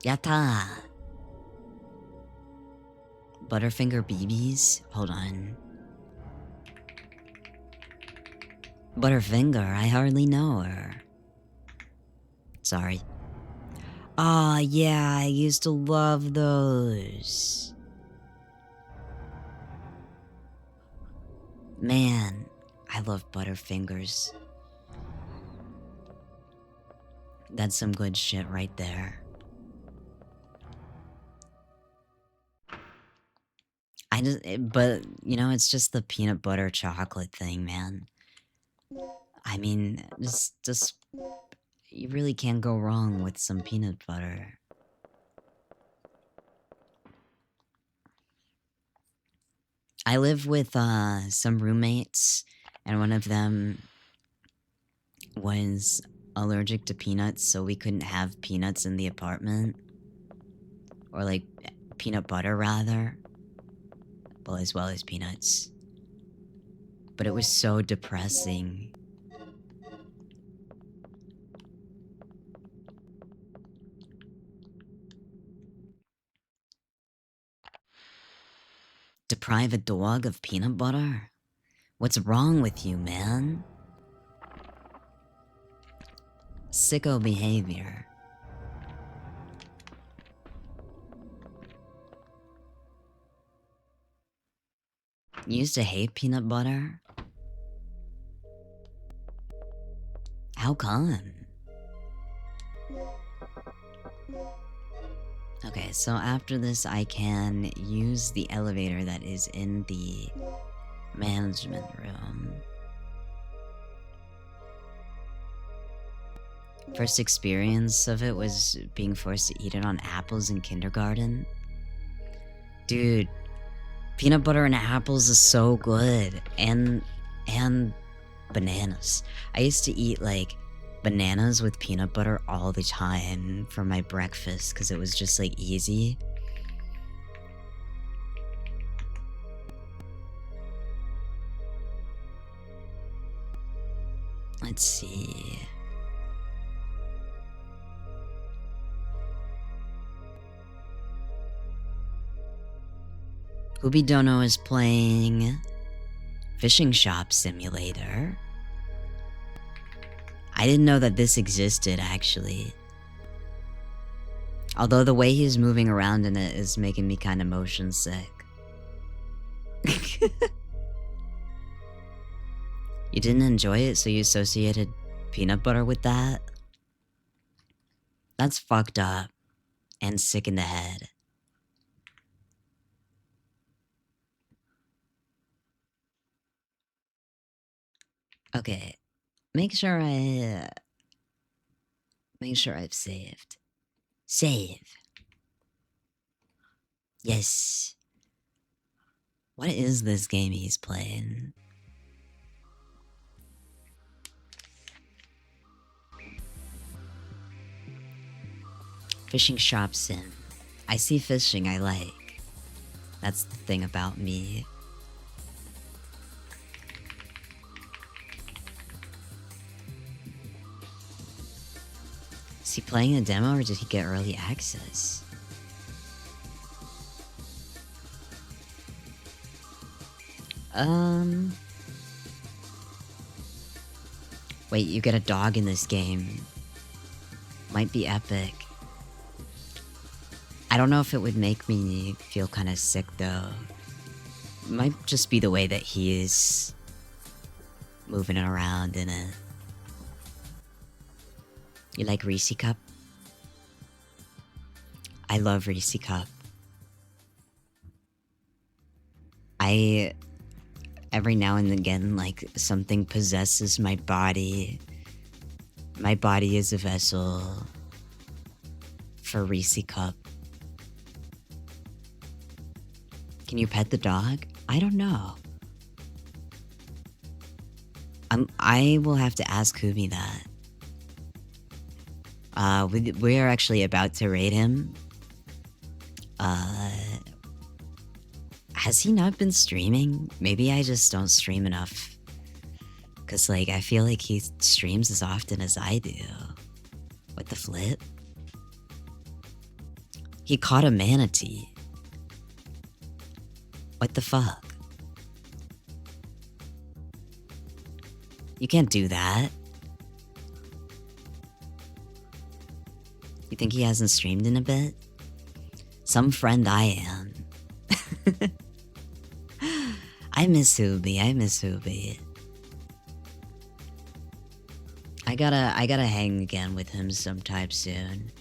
Yatta! Butterfinger BBs? Hold on. Butterfinger, I hardly know her. Sorry. Aw, yeah, I used to love those. Man, I love Butterfingers. That's some good shit right there. But, you know, it's just the peanut butter chocolate thing, man. I mean, just, you really can't go wrong with some peanut butter. I live with, some roommates, and one of them was allergic to peanuts, so we couldn't have peanuts in the apartment. Or, like, peanut butter, rather. Well, as well as peanuts. But it was so depressing. Deprive a dog of peanut butter? What's wrong with you, man? Sicko behavior. You used to hate peanut butter? How come? Okay, so after this I can use the elevator that is in the management room. First experience of it was being forced to eat it on apples in kindergarten. Dude, peanut butter and apples is so good. And bananas. I used to eat, like, bananas with peanut butter all the time for my breakfast because it was just, like, easy. Let's see. Dono is playing Fishing Shop Simulator. I didn't know that this existed, actually. Although the way he's moving around in it is making me kind of motion sick. You didn't enjoy it, so you associated peanut butter with that? That's fucked up and sick in the head. Okay, make sure I've saved. Save. Yes. What is this game he's playing? Fishing Shop Sim. I see fishing I like. That's the thing about me. Is he playing a demo or did he get early access? Wait, you get a dog in this game. Might be epic. I don't know if it would make me feel kind of sick though. Might just be the way that he is moving it around in it. You like Reese Cup? I love Reese Cup. Every now and again, like, something possesses my body. My body is a vessel for Reese Cup. Can you pet the dog? I don't know. I will have to ask Kumi that. We are actually about to raid him. Has he not been streaming? Maybe I just don't stream enough. Cause like, I feel like he streams as often as I do. What the flip? He caught a manatee. What the fuck? You can't do that. You think he hasn't streamed in a bit? Some friend I am. I miss Hooby. I gotta hang again with him sometime soon.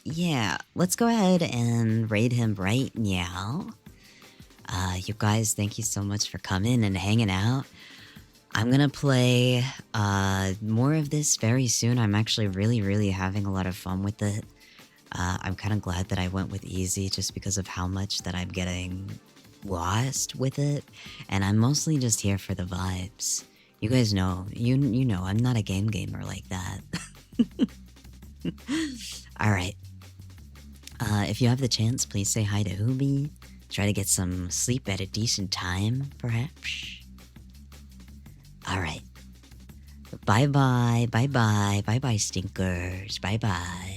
Yeah, let's go ahead and raid him right now. You guys, thank you so much for coming and hanging out. I'm gonna play more of this very soon. I'm actually really having a lot of fun with it. I'm kind of glad that I went with easy just because of how much that I'm getting lost with it. And I'm mostly just here for the vibes. You guys know, you know, I'm not a gamer like that. Alright. If you have the chance, please say hi to Hooby. Try to get some sleep at a decent time, perhaps. Alright. Bye-bye, stinkers. Bye-bye.